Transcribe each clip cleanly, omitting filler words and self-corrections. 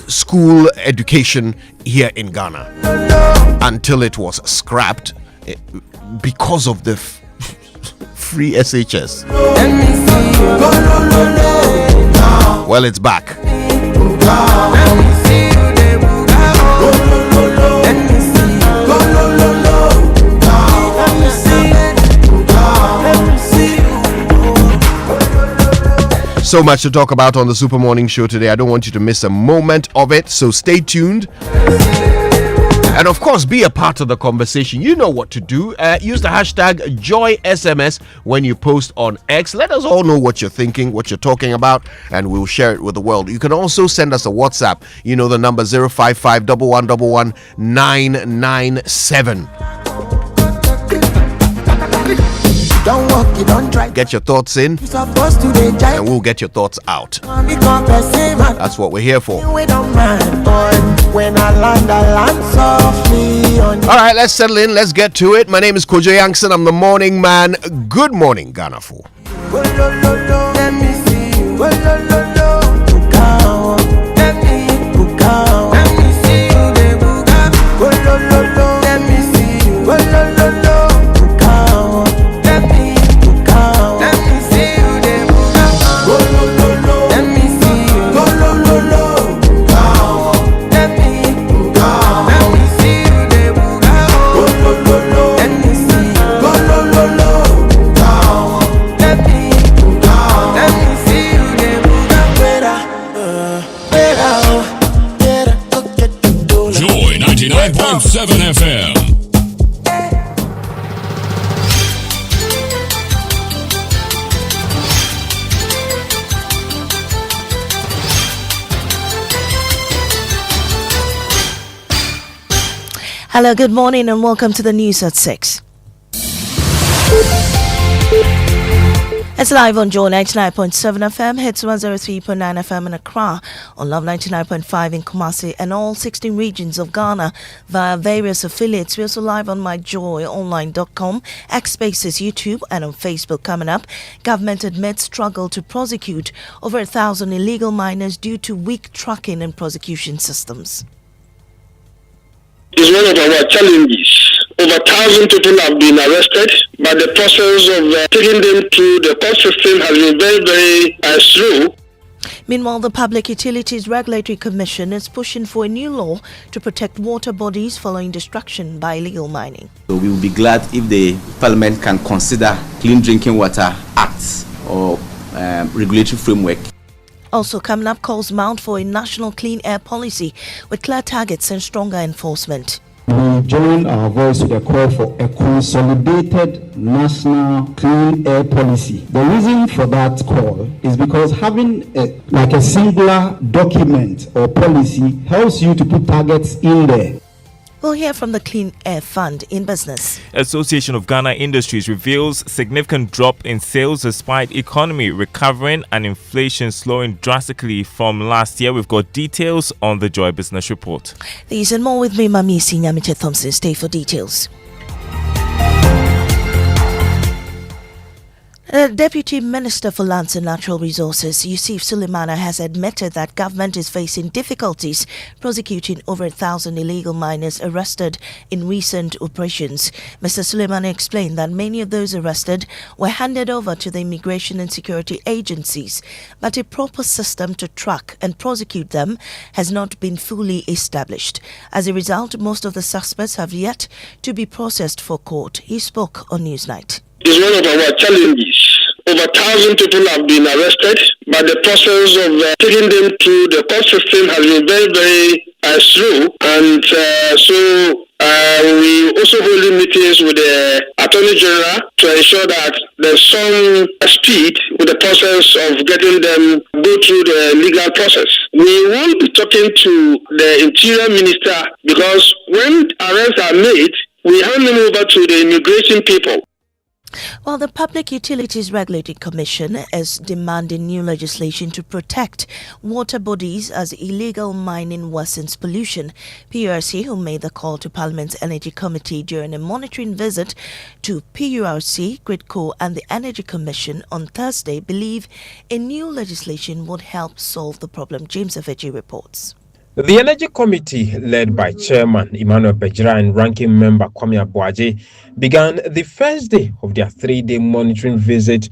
school education here in Ghana until it was scrapped because of the free SHS. Well, it's back. So much to talk about on the Super Morning Show today. I don't want you to miss a moment of it, so stay tuned. And of course, be a part of the conversation. You know what to do. Use the hashtag JoySMS when you post on X. Let us all know what you're thinking, what you're talking about, and we'll share it with the world. You can also send us a WhatsApp. You know the number 055 1111 997. Don't walk, you don't try. Get your thoughts in, and we'll get your thoughts out. That's what we're here for. Alright, let's settle in. Let's get to it. My name is Kojo Yankson. I'm the morning man. Good morning, Ghana. Let me see you. Joy 99.7 FM. Hello, good morning and welcome to the news at 6. It's live on Joy 99.7 FM, hits 103.9 FM in Accra, on Love 99.5 in Kumasi and all 16 regions of Ghana via various affiliates. We're also live on myjoyonline.com, X Spaces, YouTube and on Facebook. Coming up, government admits struggle to prosecute over 1,000 illegal miners due to weak tracking and prosecution systems. Is one of our challenges. Over 1,000 people have been arrested, but the process of taking them through the court system has been very, very slow. Meanwhile, the Public Utilities Regulatory Commission is pushing for a new law to protect water bodies following destruction by illegal mining. So we will be glad if the Parliament can consider Clean Drinking Water Acts or regulatory framework. Also coming up, calls mount for a national clean air policy with clear targets and stronger enforcement. We join our voice to the call for a consolidated national clean air policy. The reason for that call is because having a singular document or policy helps you to put targets in there. We'll hear from the Clean Air Fund in business. Association of Ghana Industries reveals significant drop in sales despite economy recovering and inflation slowing drastically from last year. We've got details on the Joy Business Report. These and more with me, Mami Sinyamite Thompson. Stay for details. The Deputy Minister for Lands and Natural Resources, Yusuf Suleimana, has admitted that government is facing difficulties prosecuting over 1,000 illegal miners arrested in recent operations. Mr. Suleimana explained that many of those arrested were handed over to the immigration and security agencies, but a proper system to track and prosecute them has not been fully established. As a result, most of the suspects have yet to be processed for court. He spoke on Newsnight. Is one of our challenges. Over 1,000 people have been arrested, but the process of taking them through the court system has been very, very slow. And so we also holding meetings with the Attorney General to ensure that there's some speed with the process of getting them go through the legal process. We won't be talking to the Interior Minister because when arrests are made, we hand them over to the immigration people. Well, the Public Utilities Regulatory Commission is demanding new legislation to protect water bodies as illegal mining worsens pollution. PURC, who made the call to Parliament's Energy Committee during a monitoring visit to PURC, GridCo and the Energy Commission on Thursday, believe a new legislation would help solve the problem. James Aveji reports. The Energy Committee, led by Chairman Emmanuel Bejira and Ranking Member Kwame Abuaje, began the first day of their 3-day monitoring visit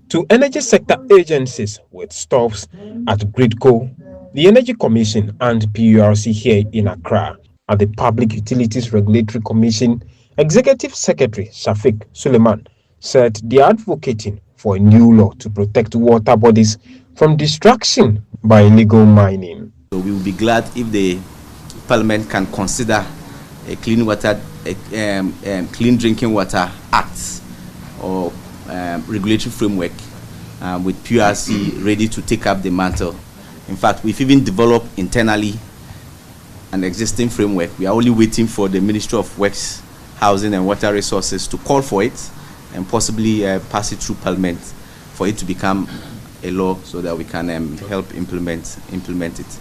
to energy sector agencies with stops at GridCo, the Energy Commission and PURC here in Accra. At the Public Utilities Regulatory Commission, Executive Secretary Shafiq Suleiman said they are advocating for a new law to protect water bodies from destruction by illegal mining. So we will be glad if the Parliament can consider a clean drinking water act or regulatory framework with PURC ready to take up the mantle. In fact, we've even developed internally an existing framework. We are only waiting for the Ministry of Works, Housing and Water Resources to call for it and possibly pass it through Parliament for it to become a law so that we can help implement it.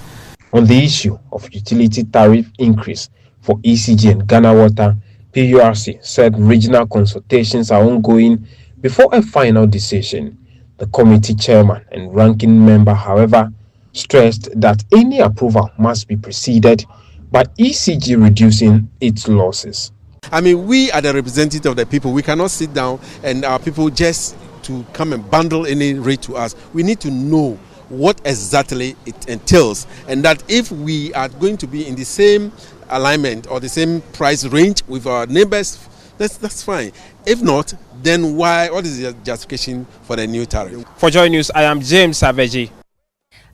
On the issue of utility tariff increase for ECG and Ghana Water, PURC said regional consultations are ongoing before a final decision. The committee chairman and ranking member, however, stressed that any approval must be preceded by ECG reducing its losses. I mean, we are the representative of the people. We cannot sit down and our people just to come and bundle any rate to us. We need to know what exactly it entails, and that if we are going to be in the same alignment or the same price range with our neighbors, that's fine. If not, then what is the justification for the new tariff? For Joy News, I am James Aveji.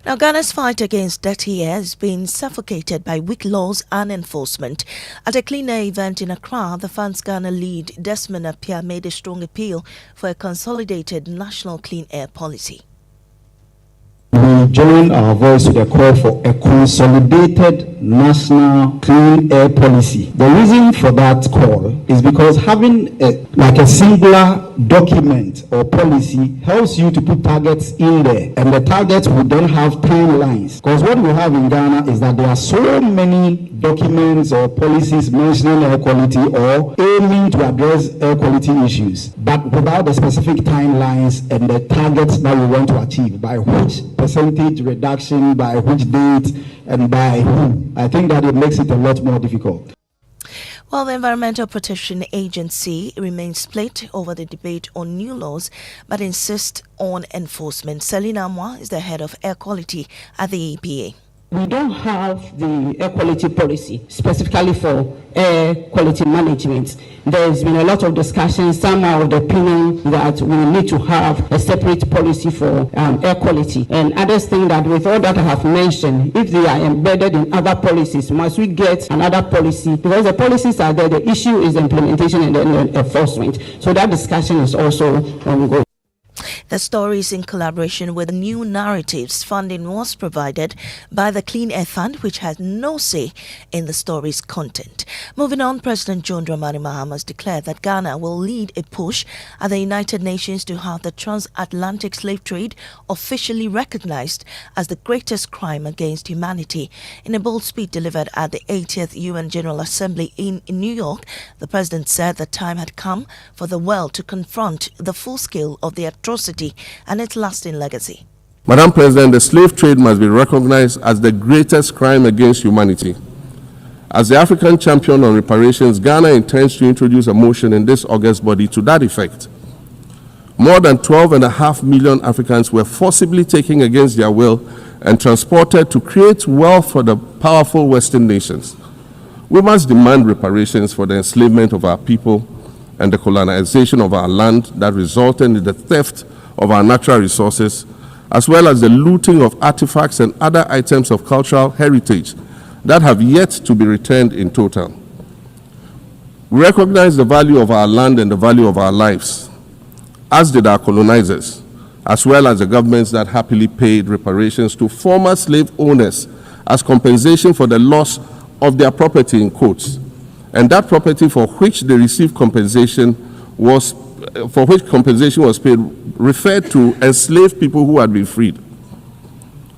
Now, Ghana's fight against dirty air has been suffocated by weak laws and enforcement. At a clean air event in Accra, the Fans Ghana lead Desmond Appiah made a strong appeal for a consolidated national clean air policy. We join our voice to the call for a consolidated national clean air policy. The reason for that call is because having a singular document or policy helps you to put targets in there, and the targets will then have timelines. Because what we have in Ghana is that there are so many documents or policies mentioning air quality or aiming to address air quality issues, but without the specific timelines and the targets that we want to achieve, by which percentage reduction, by which date, and by who. I think that it makes it a lot more difficult. While the Environmental Protection Agency remains split over the debate on new laws, but insists on enforcement. Selina Amwa is the head of air quality at the EPA. We don't have the air quality policy specifically for air quality management. There's been a lot of discussion, some are of the opinion that we need to have a separate policy for air quality. And others think that with all that I have mentioned, if they are embedded in other policies, must we get another policy? Because the policies are there, the issue is implementation and then enforcement. So that discussion is also ongoing. The story is in collaboration with New Narratives. Funding was provided by the Clean Air Fund, which has no say in the story's content. Moving on, President John Dramani Mahama has declared that Ghana will lead a push at the United Nations to have the transatlantic slave trade officially recognized as the greatest crime against humanity. In a bold speech delivered at the 80th UN General Assembly in New York, the president said the time had come for the world to confront the full scale of the atrocity and its lasting legacy. Madam President, the slave trade must be recognized as the greatest crime against humanity. As the African champion on reparations, Ghana intends to introduce a motion in this August body to that effect. More than 12.5 million Africans were forcibly taken against their will and transported to create wealth for the powerful Western nations. We must demand reparations for the enslavement of our people and the colonization of our land that resulted in the theft of our natural resources, as well as the looting of artifacts and other items of cultural heritage that have yet to be returned in total. We recognize the value of our land and the value of our lives, as did our colonizers, as well as the governments that happily paid reparations to former slave owners as compensation for the loss of their property in quotes. And that property for which they received compensation was for which compensation was paid referred to enslaved people who had been freed.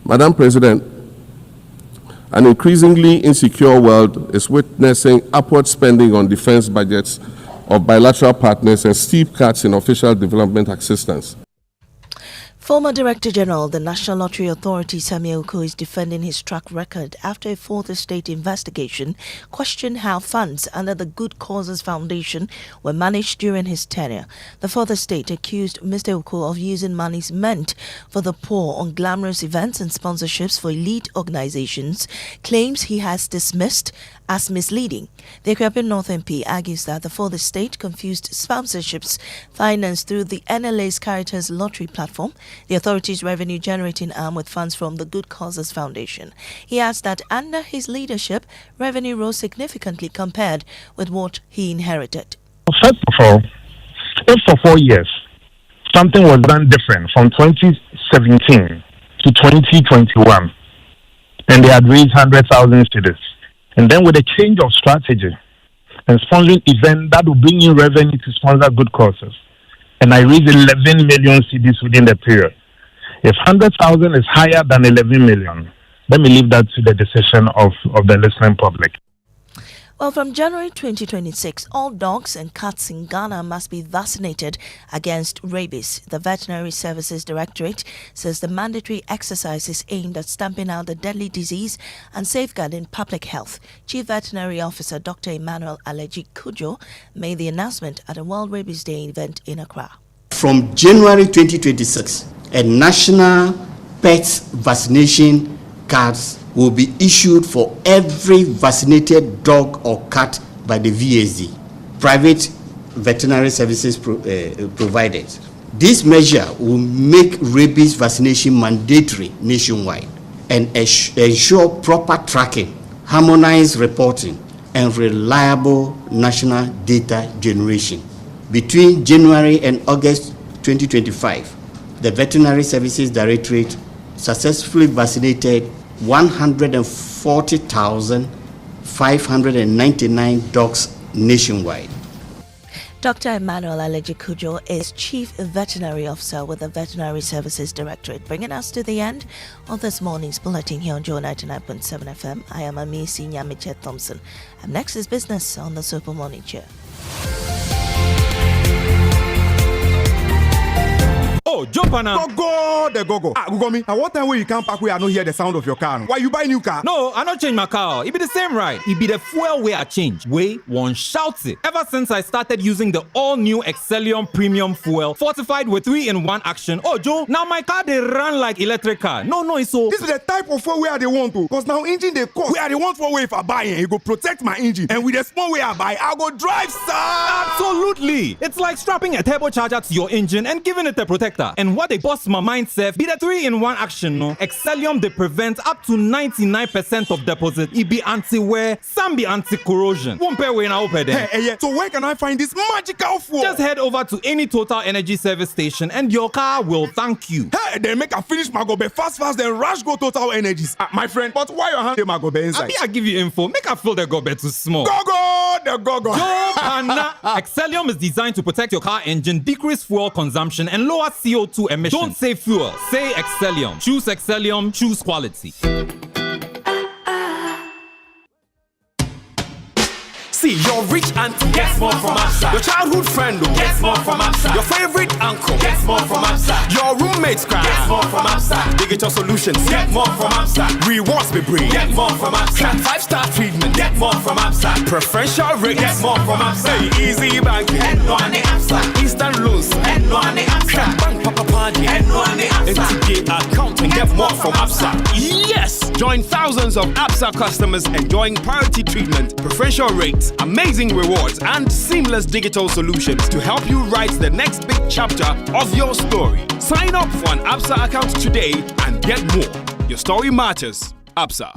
Madam President, an increasingly insecure world is witnessing upward spending on defense budgets of bilateral partners and steep cuts in official development assistance. Former Director General of the National Lottery Authority, Samuel Uko, is defending his track record after a fourth state investigation questioned how funds under the Good Causes Foundation were managed during his tenure. The fourth estate accused Mr. Uko of using monies meant for the poor on glamorous events and sponsorships for elite organizations, claims he has dismissed as misleading. The Equatorial North MP argues that the fourth estate confused sponsorships financed through the NLA's Caritas Lottery platform, the authority's revenue-generating arm, with funds from the Good Causes Foundation. He adds that under his leadership, revenue rose significantly compared with what he inherited. First of all, if for 4 years something was done different from 2017 to 2021, and they had raised 100,000 cedis, and then with a change of strategy and sponsoring event that will bring in revenue to sponsor good causes, and I raised 11 million cedis within the period. If 100,000 is higher than 11 million, let me leave that to the decision of the listening public. Well, from January 2026, all dogs and cats in Ghana must be vaccinated against rabies. The Veterinary Services Directorate says the mandatory exercise is aimed at stamping out the deadly disease and safeguarding public health. Chief Veterinary Officer Dr. Emmanuel Aleji Kujo made the announcement at a World Rabies Day event in Accra. From January 2026, a national pet vaccination cards will be issued for every vaccinated dog or cat by the VSD, private veterinary services providers. This measure will make rabies vaccination mandatory nationwide and ensure proper tracking, harmonized reporting, and reliable national data generation. Between January and August 2025, the Veterinary Services Directorate successfully vaccinated 140,599 dogs nationwide. Dr. Emmanuel Aleji Kujo is Chief Veterinary Officer with the Veterinary Services Directorate, bringing us to the end of this morning's bulletin here on Joy 99.7 FM. I am Amisi Nyamiche Thompson. And next is business on the Super Morning Chair. Oh, jump on now. Go, go. Ah, go me. At what time when you can't park where I don't hear the sound of your car? Why you buy new car? No, I not change my car. It be the same ride. It be the fuel way I change. Way one shouts it. Ever since I started using the all-new Excellium Premium Fuel, fortified with 3-in-1 action. Oh, Joe, now my car they run like electric car. No, it's so. This is the type of fuel where they want to. Because now engine they cost. Where they want for way if I buy it go protect my engine. And with the small way I buy, I go drive, sir. Absolutely. It's like strapping a turbocharger to your engine and giving it a protector. And what they bust my mind self be the 3-in-1 action, no? Excellium they prevent up to 99% of deposit. It be anti-wear, some be anti-corrosion. Won't pay when I open them. Hey, so where can I find this magical fuel? Just head over to any Total Energy service station and your car will thank you. Hey, then make a finish my gobe fast, then rush go Total Energies. My friend, but why your hand my gobe inside? I give you info. Make a feel the gobe too small. Go. Excellium is designed to protect your car engine, decrease fuel consumption, and lower CO2 emissions. Don't say fuel, say Excellium. Choose Excellium, choose quality. See, your rich auntie gets more from Absa. Your childhood friend gets more from Absa. Your favorite uncle gets more from Absa. Your roommates gets more from Absa. Digital solutions get more from Absa. Rewards we bring get more from Absa. 5-star treatment get more from Absa. Preferential rate get more from Absa. Easy banking and no ane Absa. Instant loans and no ane Absa. Bank papa party and no ane Absa. MTN account and get more from Absa. Yes! Join thousands of Absa customers enjoying priority treatment, preferential rates, amazing rewards, and seamless digital solutions to help you write the next big chapter of your story. Sign up for an Absa account today and get more. Your story matters. Absa.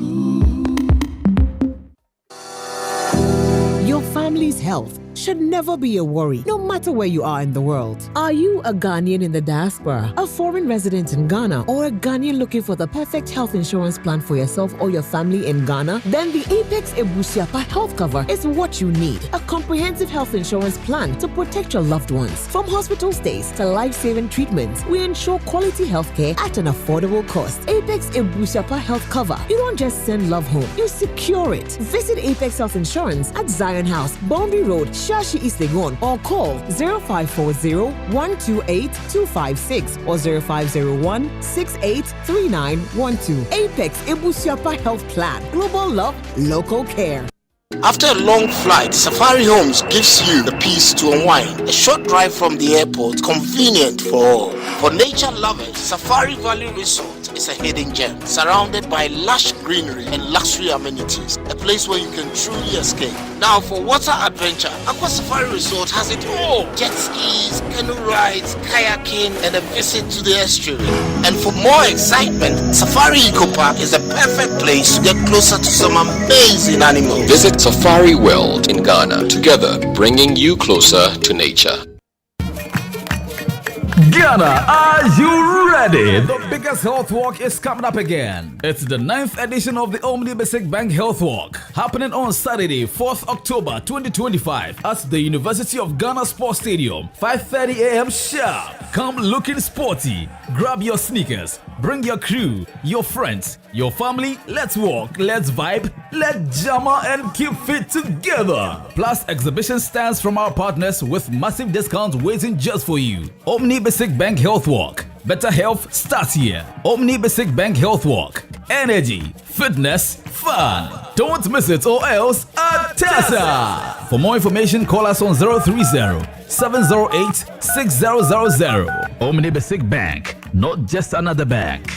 Your family's health should never be a worry, no matter where you are in the world. Are you a Ghanaian in the diaspora, a foreign resident in Ghana, or a Ghanaian looking for the perfect health insurance plan for yourself or your family in Ghana? Then the Apex Ebusiapa Health Cover is what you need. A comprehensive health insurance plan to protect your loved ones. From hospital stays to life-saving treatments, we ensure quality healthcare at an affordable cost. Apex Ebusiapa Health Cover. You don't just send love home, you secure it. Visit Apex Health Insurance at Zion House, Boundary Road, Shashi East Legon, or call 0540-128-256 or 0501-683912. Apex Ebusiapa Health Plan. Global love, local care. After a long flight, Safari Homes gives you the peace to unwind. A short drive from the airport, convenient for all. For nature lovers, Safari Valley Resort is a hidden gem, surrounded by lush greenery and luxury amenities. A place where you can truly escape. Now, for water adventure, Aqua Safari Resort has it all. Jet skis, canoe rides, kayaking, and a visit to the estuary. And for more excitement, Safari Eco Park is the perfect place to get closer to some amazing animals. Visit Safari World in Ghana, together bringing you closer to nature. Ghana, are you ready? The biggest health walk is coming up again. It's the 9th edition of the Omni Basic Bank Health Walk, happening on Saturday, 4th October 2025 at the University of Ghana Sports Stadium, 5:30 a.m. sharp. Come looking sporty. Grab your sneakers, bring your crew, your friends, your family. Let's walk, let's vibe, let's jammer and keep fit together. Plus exhibition stands from our partners with massive discounts waiting just for you. Omni Basic Bank Health Walk. Better health starts here. Omni Basic Bank Health Walk. Energy, fitness, fun. Don't miss it or else Atessa. For more information, call us on 030-708-6000. Omni Basic Bank, not just another bank.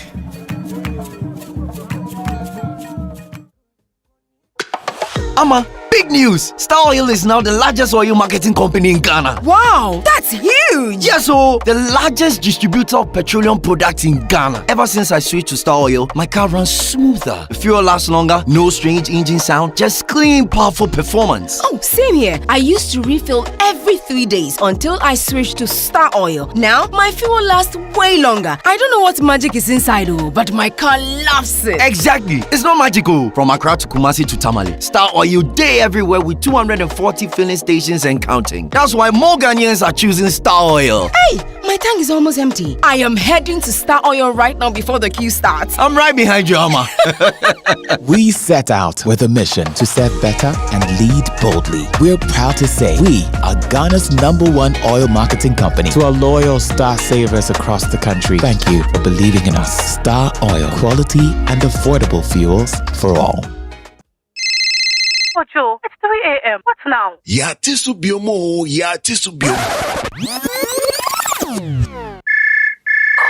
Ama, big news! Star Oil is now the largest oil marketing company in Ghana. Wow, that's huge! Yes, so the largest distributor of petroleum products in Ghana. Ever since I switched to Star Oil, my car runs smoother. The fuel lasts longer, no strange engine sound, just clean, powerful performance. Oh, same here. I used to refill every 3 days until I switched to Star Oil. Now, my fuel lasts way longer. I don't know what magic is inside, but my car loves it. Exactly. It's not magical. From Accra to Kumasi to Tamale, Star Oil day everywhere with 240 filling stations and counting. That's why more Ghanaians are choosing Star Oil. Hey, my tank is almost empty. I am heading to Star Oil right now before the queue starts. I'm right behind you, Amma. We set out with a mission to serve better and lead boldly. We're proud to say we are Ghana's #1 oil marketing company. To our loyal Star savers across the country, thank you for believing in us. Star Oil, quality and affordable fuels for all. Ocho, it's 3 a.m. What's now? Ya tisu biomo, ya tisu biomo.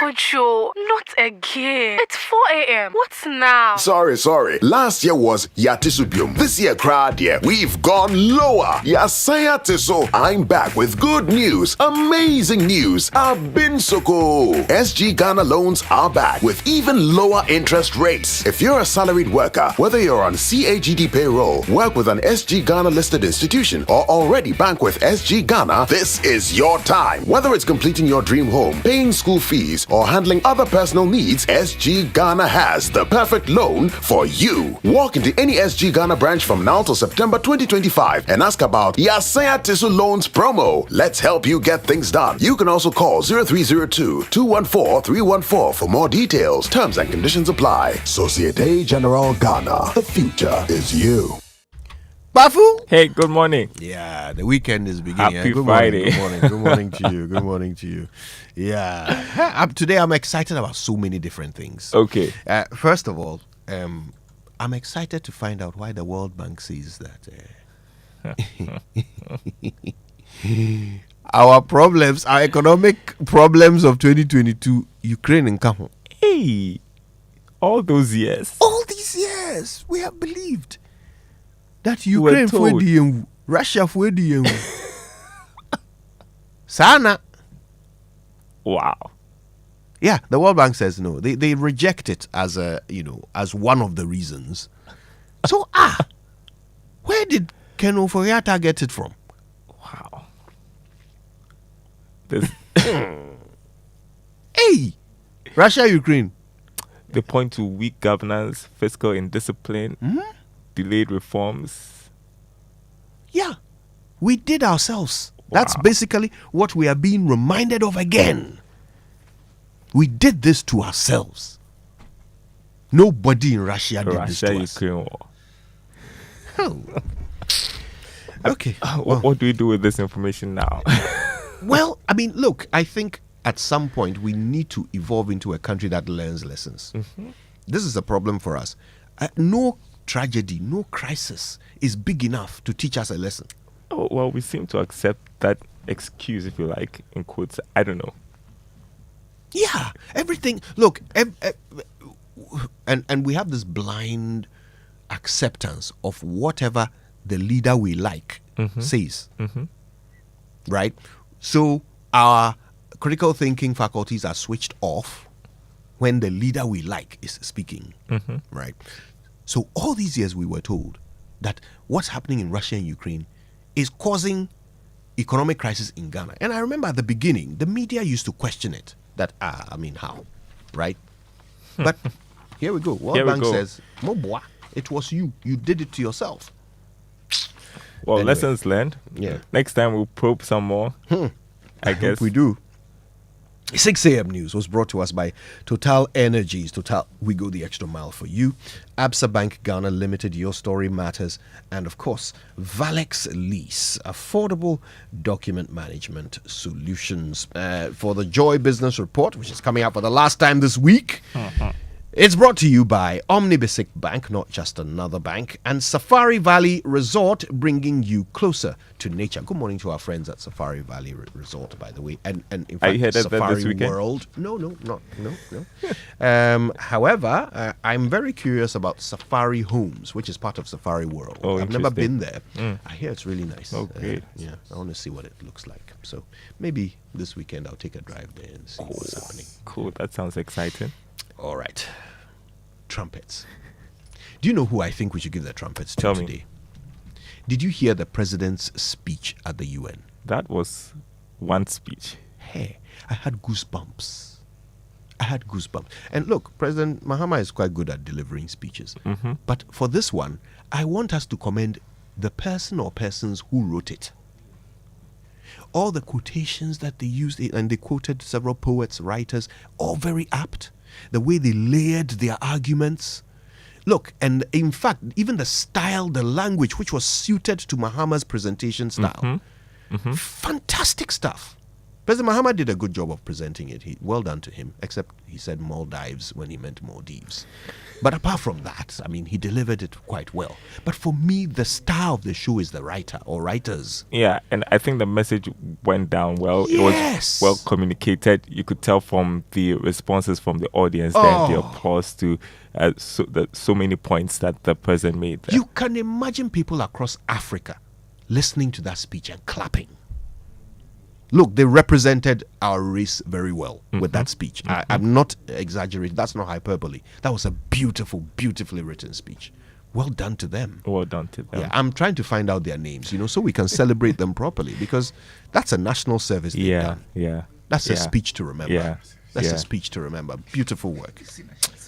Ocho, not again. It's 4 a.m. What's now? Sorry. Last year was Yatisubium. This year, crowd, we've gone lower. Yasaya Tiso. I'm back with good news. Amazing news. I've been so cool. SG Ghana loans are back with even lower interest rates. If you're a salaried worker, whether you're on CAGD payroll, work with an SG Ghana listed institution, or already bank with SG Ghana, this is your time. Whether it's completing your dream home, paying school fees, or handling other personal needs, SG Ghana has the perfect loan for you. Walk into any SG Ghana branch from now till September 2025 and ask about Yasaya Tisu Loans promo. Let's help you get things done. You can also call 0302-214-314 for more details. Terms and conditions apply. Societe Generale Ghana. The future is you. Bafu? Hey, good morning. Yeah, the weekend is beginning. Happy Good Friday. Morning, good morning to you. Good morning to you. Yeah. Today I'm excited about so many different things. Okay. First of all, I'm excited to find out why the World Bank says that our economic problems of 2022, Ukraine and Kaho. Hey, all those years. All these years, we have believed that Ukraine for the Russia for the Sana. Wow. Yeah, the World Bank says no. They reject it as as one of the reasons. So where did Ken Oforiatta get it from? Hey, Russia, Ukraine. They point to weak governance, fiscal indiscipline, delayed reforms. Yeah, we did ourselves. That's basically what we are being reminded of again. We did this to ourselves. Nobody in Russia did this to us. Ukraine war. Oh. Okay. What do we do with this information now? Well, I mean, look, I think at some point we need to evolve into a country that learns lessons. This is a problem for us. No tragedy, no crisis is big enough to teach us a lesson. Oh, well, we seem to accept that excuse, if you like, in quotes. I don't know. Yeah, everything. Look, and we have this blind acceptance of whatever the leader we like says. Right? So our critical thinking faculties are switched off when the leader we like is speaking. Right? So all these years we were told that what's happening in Russia and Ukraine is causing economic crisis in Ghana. And I remember at the beginning, the media used to question it. That, I mean, how? Right? But here we go. World Bank says, Mobwa, it was you. You did it to yourself. Well, Anyway. lessons learned. Yeah. Next time we'll probe some more. I guess hope we do. 6 a.m. news was brought to us by Total Energies. Total, we go the extra mile for you. Absa Bank Ghana Limited, your story matters. And of course, Valex Lease, affordable document management solutions. For the Joy Business Report, which is coming out for the last time this week. It's brought to you by Omnibasic Bank, not just another bank, and Safari Valley Resort, bringing you closer to nature. Good morning to our friends at Safari Valley Resort, by the way, and in Are you fact, headed there this Safari weekend? World. No. However, I'm very curious about Safari Homes, which is part of Safari World. Oh, I've never been there. Mm. I hear it's really nice. Oh, great. Yeah, I want to see what it looks like. So maybe this weekend I'll take a drive there and see what's happening. Cool. That sounds exciting. All right. Trumpets. Do you know who I think we should give the trumpets to Tell me. today? Did you hear the president's speech at the UN? That was one speech. Hey, I had goosebumps. And look, President Mahama is quite good at delivering speeches. But for this one, I want us to commend the person or persons who wrote it. All the quotations that they used, and they quoted several poets, writers, all very apt. The way they layered their arguments. Look, and in fact, even the style, the language, which was suited to Mahama's presentation style. Fantastic stuff. President Mahama did a good job of presenting it. Well done to him, except he said Maldives when he meant Maldives. But apart from that, I mean, he delivered it quite well. But for me, the star of the show is the writer or writers. Yeah, and I think the message went down well. Yes. It was well communicated. You could tell from the responses from the audience and the applause to so many points that the president made there. You can imagine people across Africa listening to that speech and clapping. Look, they represented our race very well with that speech. I'm not exaggerating. That's not hyperbole. That was a beautiful, beautifully written speech. Well done to them. Well done to them. Yeah, I'm trying to find out their names, so we can celebrate them properly, because that's a national service they've done. That's a speech to remember. That's a speech to remember. Beautiful work.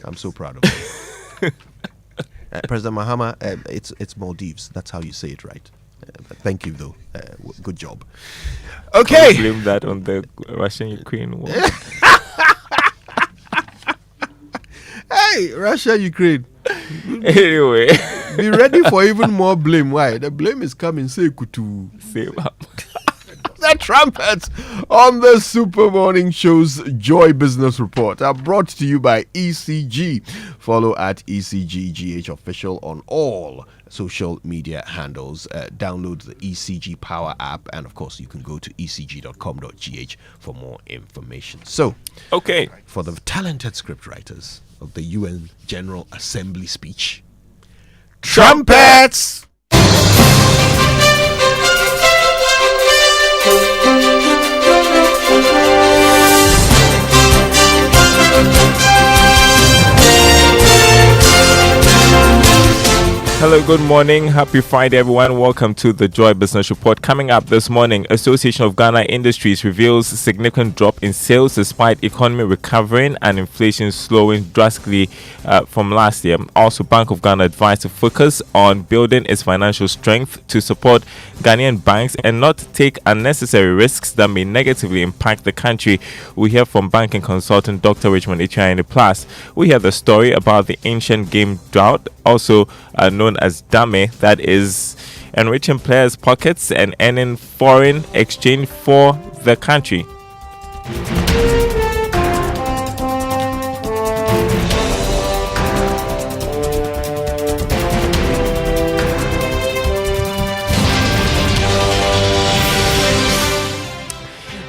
I'm so proud of you. President Mahama, it's Maldives. That's how you say it, right? Thank you, though. Good job. Okay. Don't blame that on the Russian-Ukraine war. Hey, Russia, Ukraine. Anyway. Be ready for even more blame. Why? The blame is coming. Say kutu. Save up. The trumpets on the Super Morning Show's Joy Business Report are brought to you by ECG. Follow at ECGGH Official on all social media handles. Download the ECG Power app, and of course, you can go to ecg.com.gh for more information. So, okay, for the talented scriptwriters of the UN General Assembly speech, trumpets! Hello, good morning. Happy Friday, everyone. Welcome to the Joy Business Report. Coming up this morning, Association of Ghana Industries reveals significant drop in sales despite economy recovering and inflation slowing drastically from last year. Also, Bank of Ghana advised to focus on building its financial strength to support Ghanaian banks and not take unnecessary risks that may negatively impact the country. We hear from banking consultant Dr. Richmond Ichiane. Plus, we hear the story about the ancient game drought, also known as Dame, that is enriching players' pockets and earning foreign exchange for the country.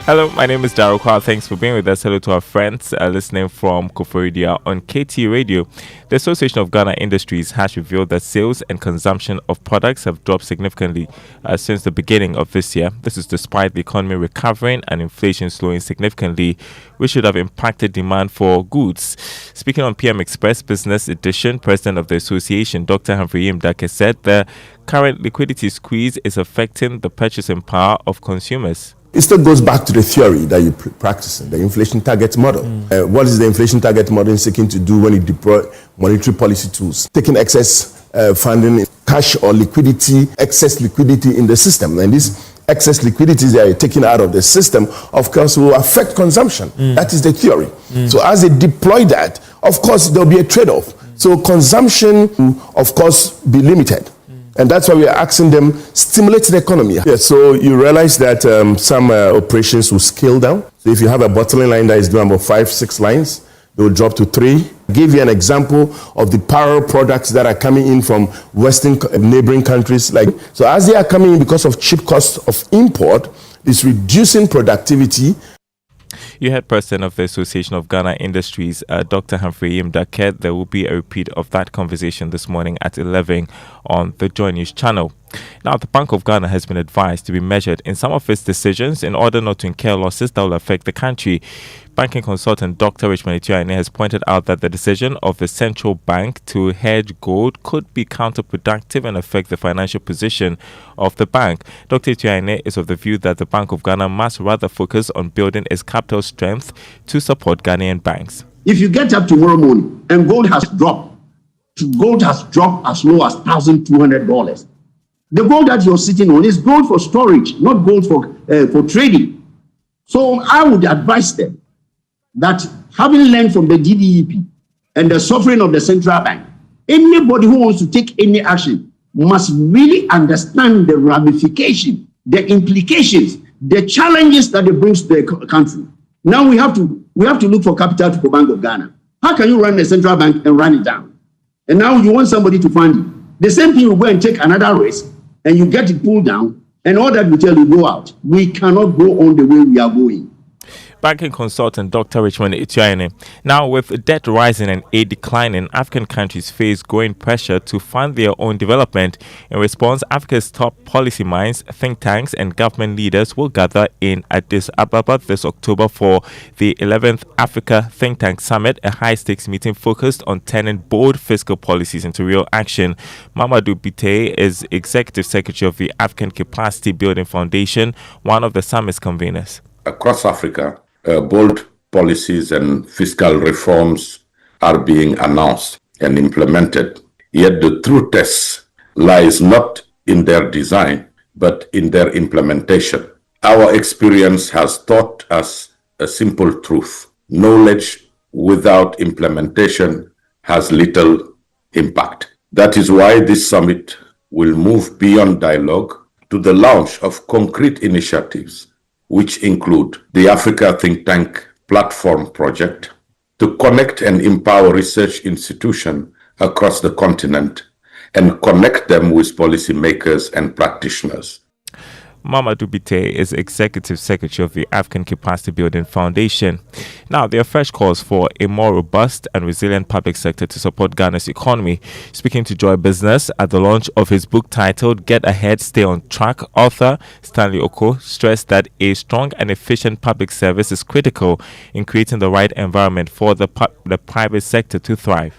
Hello, my name is Daryl Kwa. Thanks for being with us. Hello to our friends listening from Koforidia on KT Radio. The Association of Ghana Industries has revealed that sales and consumption of products have dropped significantly since the beginning of this year. This is despite the economy recovering and inflation slowing significantly, which should have impacted demand for goods. Speaking on PM Express Business Edition, President of the Association, Dr. Humphrey Imdake, said the current liquidity squeeze is affecting the purchasing power of consumers. It still goes back to the theory that you practice, the inflation target model. What is the inflation target model seeking to do when you deploy monetary policy tools? Taking excess funding, cash or liquidity, excess liquidity in the system. And this excess liquidity that you're taking out of the system, of course, will affect consumption. That is the theory. So as they deploy that, of course, there'll be a trade-off. So consumption will, of course, be limited. And that's why we are asking them stimulate the economy. Yeah, so you realize that some operations will scale down. So if you have a bottling line that is doing about 5-6 lines, they will drop to 3. Give you an example of the parallel products that are coming in from Western neighboring countries. So as they are coming in because of cheap cost of import, it's reducing productivity. You heard President of the Association of Ghana Industries, Dr. Humphrey Imdake. There will be a repeat of that conversation this morning at 11 on the Joy News channel. Now, the Bank of Ghana has been advised to be measured in some of its decisions in order not to incur losses that will affect the country. Banking consultant Dr. Richmond Ichiane has pointed out that the decision of the central bank to hedge gold could be counterproductive and affect the financial position of the bank. Dr. Ichiane is of the view that the Bank of Ghana must rather focus on building its capital strength to support Ghanaian banks. If you get up tomorrow morning and gold has dropped as low as $1,200. The gold that you're sitting on is gold for storage, not gold for trading. So I would advise them that, having learned from the GDP and the suffering of the central bank, anybody who wants to take any action must really understand the ramification, the implications, the challenges that it brings to the country. Now we have to look for capital to the Bank of Ghana. How can you run the central bank and run it down? And now you want somebody to fund it. The same thing, you go and take another risk and you get it pulled down, and all that will tell you go out. We cannot go on the way we are going. Banking consultant Dr. Richmond Ichiane. Now, with debt rising and aid declining, African countries face growing pressure to fund their own development. In response, Africa's top policy minds, think tanks, and government leaders will gather in Addis Ababa this October for the 11th Africa Think Tank Summit, a high-stakes meeting focused on turning bold fiscal policies into real action. Mamadou Biteye is Executive Secretary of the African Capacity Building Foundation, one of the summit's conveners. Across Africa, bold policies and fiscal reforms are being announced and implemented. Yet the true test lies not in their design, but in their implementation. Our experience has taught us a simple truth. Knowledge without implementation has little impact. That is why this summit will move beyond dialogue to the launch of concrete initiatives, which include the Africa Think Tank Platform Project, to connect and empower research institutions across the continent and connect them with policymakers and practitioners. Mamadou Biteye is Executive Secretary of the African Capacity Building Foundation. Now, there are fresh calls for a more robust and resilient public sector to support Ghana's economy. Speaking to Joy Business at the launch of his book titled Get Ahead, Stay on Track, author Stanley Oko stressed that a strong and efficient public service is critical in creating the right environment for the private sector to thrive.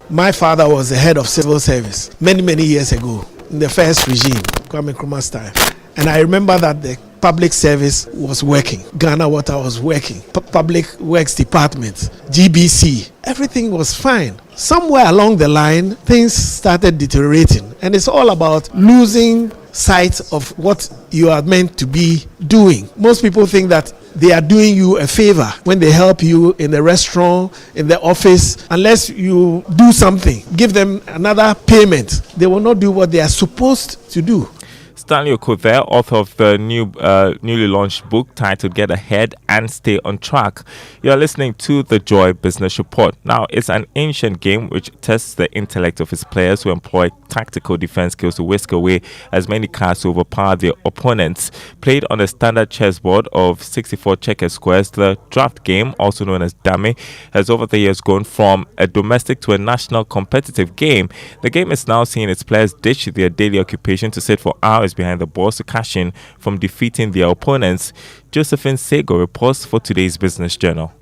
My father was the head of civil service many years ago in the first regime, Kwame Nkrumah's time. And I remember that the public service was working. Ghana Water was working. Public Works Department, GBC, everything was fine. Somewhere along the line, things started deteriorating. And it's all about losing sight of what you are meant to be doing. Most people think that they are doing you a favor when they help you in the restaurant, in the office. Unless you do something, give them another payment, they will not do what they are supposed to do. Stanley Okoth, author of the newly launched book titled Get Ahead and Stay on Track. You're listening to the Joy Business Report. Now, it's an ancient game which tests the intellect of its players who employ tactical defense skills to whisk away as many cards to overpower their opponents. Played on a standard chessboard of 64 checker squares, the draft game, also known as dummy, has over the years gone from a domestic to a national competitive game. The game is now seeing its players ditch their daily occupation to sit for hours behind the balls to cash in from defeating their opponents. Josephine Sego reports for today's Business Journal.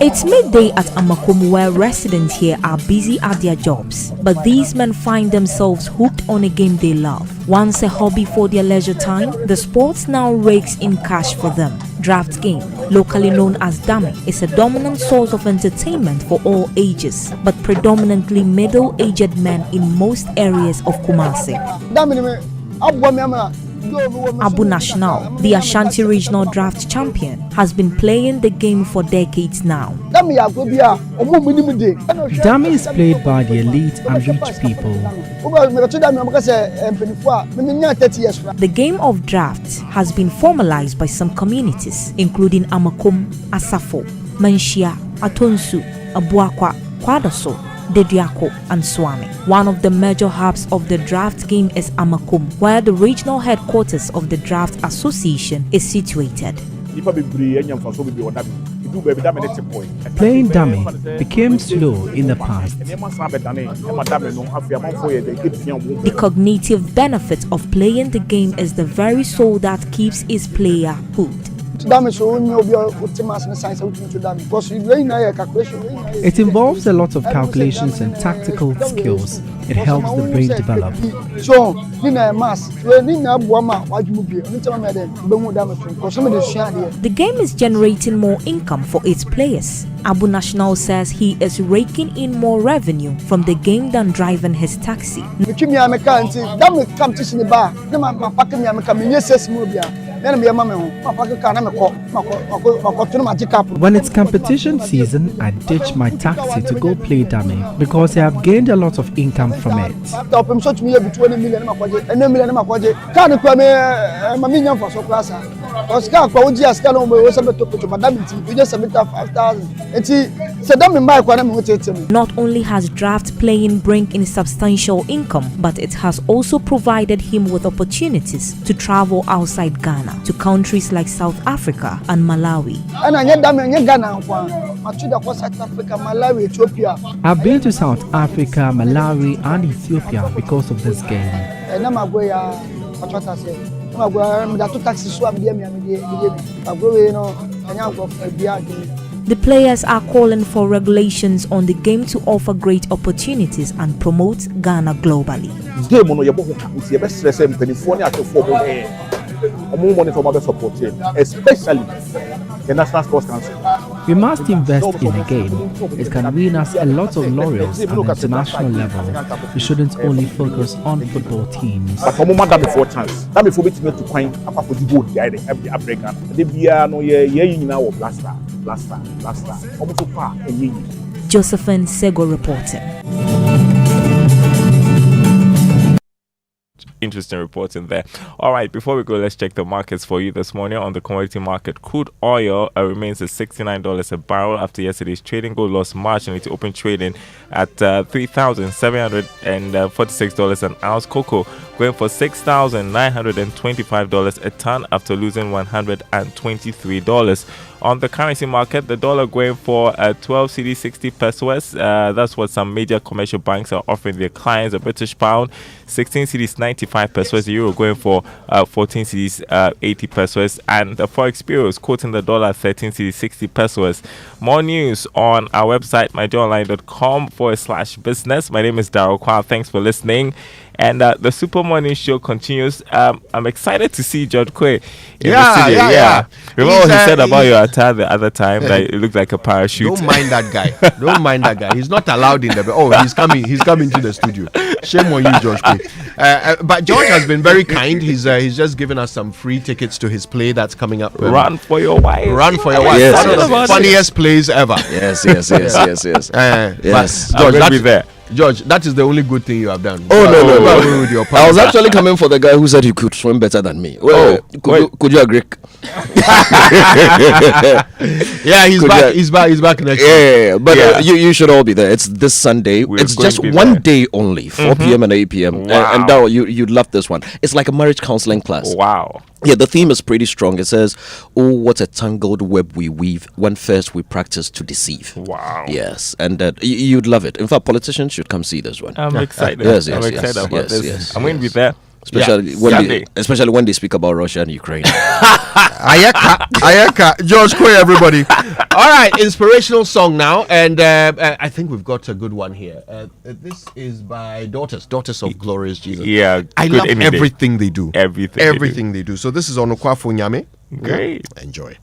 It's midday at Amakum, where residents here are busy at their jobs. But these men find themselves hooked on a game they love. Once a hobby for their leisure time, the sports now rakes in cash for them. Draft game, locally known as dummy, is a dominant source of entertainment for all ages, but predominantly middle-aged men in most areas of Kumasi. Abu National, the Ashanti regional draft champion, has been playing the game for decades now. Dummy is played by the elite and rich people. The game of drafts has been formalized by some communities, including Amakum, Asafo, Manshia, Atonsu, Abuakwa, Kwadaso, Dediako and Swami. One of the major hubs of the draft game is Amakum, where the regional headquarters of the Draft Association is situated. Playing dummy became slow in the past. The cognitive benefit of playing the game is the very soul that keeps its player hooked. It involves a lot of calculations and tactical skills. It helps the brain develop. The game is generating more income for its players. Abu National says he is raking in more revenue from the game than driving his taxi. When it's competition season, I ditch my taxi to go play dummy because I have gained a lot of income from it. Not only has draft playing bring in substantial income, but it has also provided him with opportunities to travel outside Ghana to countries like South Africa and Malawi. I've been to South Africa, Malawi and Ethiopia because of this game. The players are calling for regulations on the game to offer great opportunities and promote Ghana globally. Especially the National Sports Council. We must invest in the game. It can win us a lot of laurels at the international level. We shouldn't only focus on football teams. Josephine Sego reporting. Interesting reporting there. All right, before we go, let's check the markets for you this morning. On the commodity market, crude oil remains at $69 a barrel after yesterday's trading. Gold lost marginally to open trading at $3,746 an ounce. Cocoa going for $6,925 a ton after losing $123. On the currency market, the dollar going for 12 cedi 60 pesos. That's what some major commercial banks are offering their clients. A British pound, 16 cedis 95 pesos. The euro going for 14 cedis 80 pesos. And the Forex Bureau is quoting the dollar 13 cedis 60 pesos. More news on our website, myjoyonline.com/business. My name is Daryl Kwa. Thanks for listening. And the Super Morning Show continues. I'm excited to see George Kwe in the studio. Yeah. Remember what he said about your attire the other time? That it looked like a parachute. Don't mind that guy. Don't mind that guy. He's not allowed in the. Oh, he's coming. He's coming to the studio. Shame on you, George Kwe. But George has been very kind. He's just given us some free tickets to his play that's coming up. Run for your wife. Run for your wife. Yes, One of the funniest plays ever. Yes. Yes. George, I'll be there. George, that is the only good thing you have done. Oh, no. With your I was actually coming for the guy who said he could swim better than me. Could you agree? Yeah, he's back. He's back next week. But you should all be there. It's this Sunday. It's just one day only, 4 p.m. and 8 p.m. Wow. And Daryl, you'd love this one. It's like a marriage counseling class. Wow. Yeah, the theme is pretty strong. It says, "Oh, what a tangled web we weave when first we practice to deceive." Wow. Yes, and you'd love it. In fact, politicians should come see this one. I'm excited. Yes, I'm excited about this. Yes, I'm going to be there. Especially when they speak about Russia and Ukraine. Ayaka, George Kwe, everybody. All right, inspirational song now, and I think we've got a good one here. This is by Daughters of Glorious Jesus. Yeah, I love everything they do. Everything they do. So this is on Okwafo Nyame. Great. Enjoy.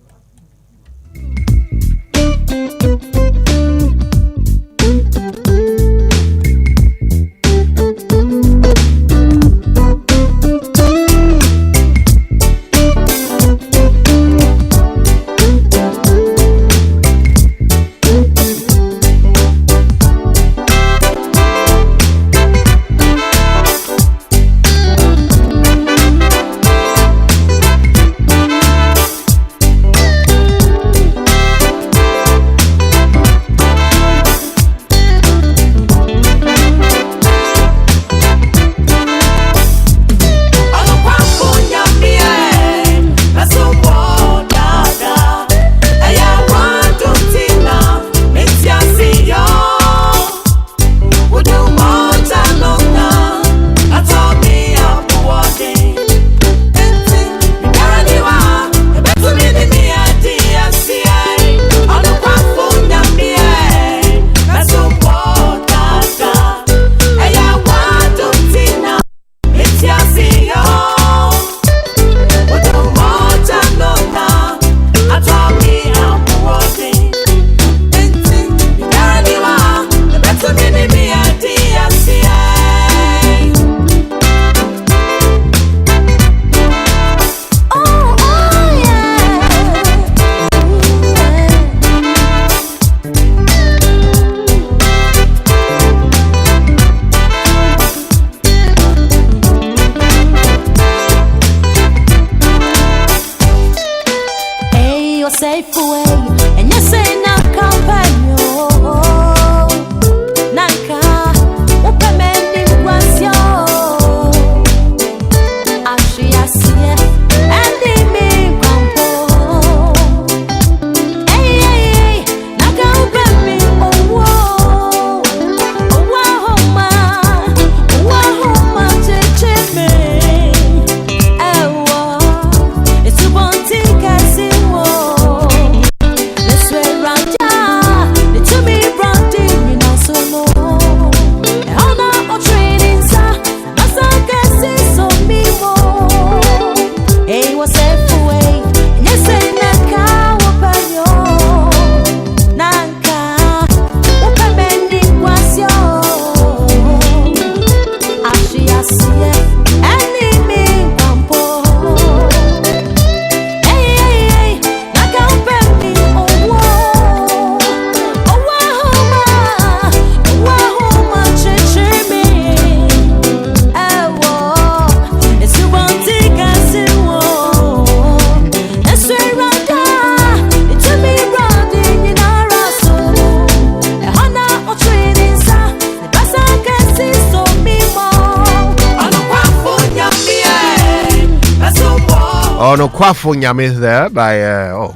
no, Kwafo Nyame there by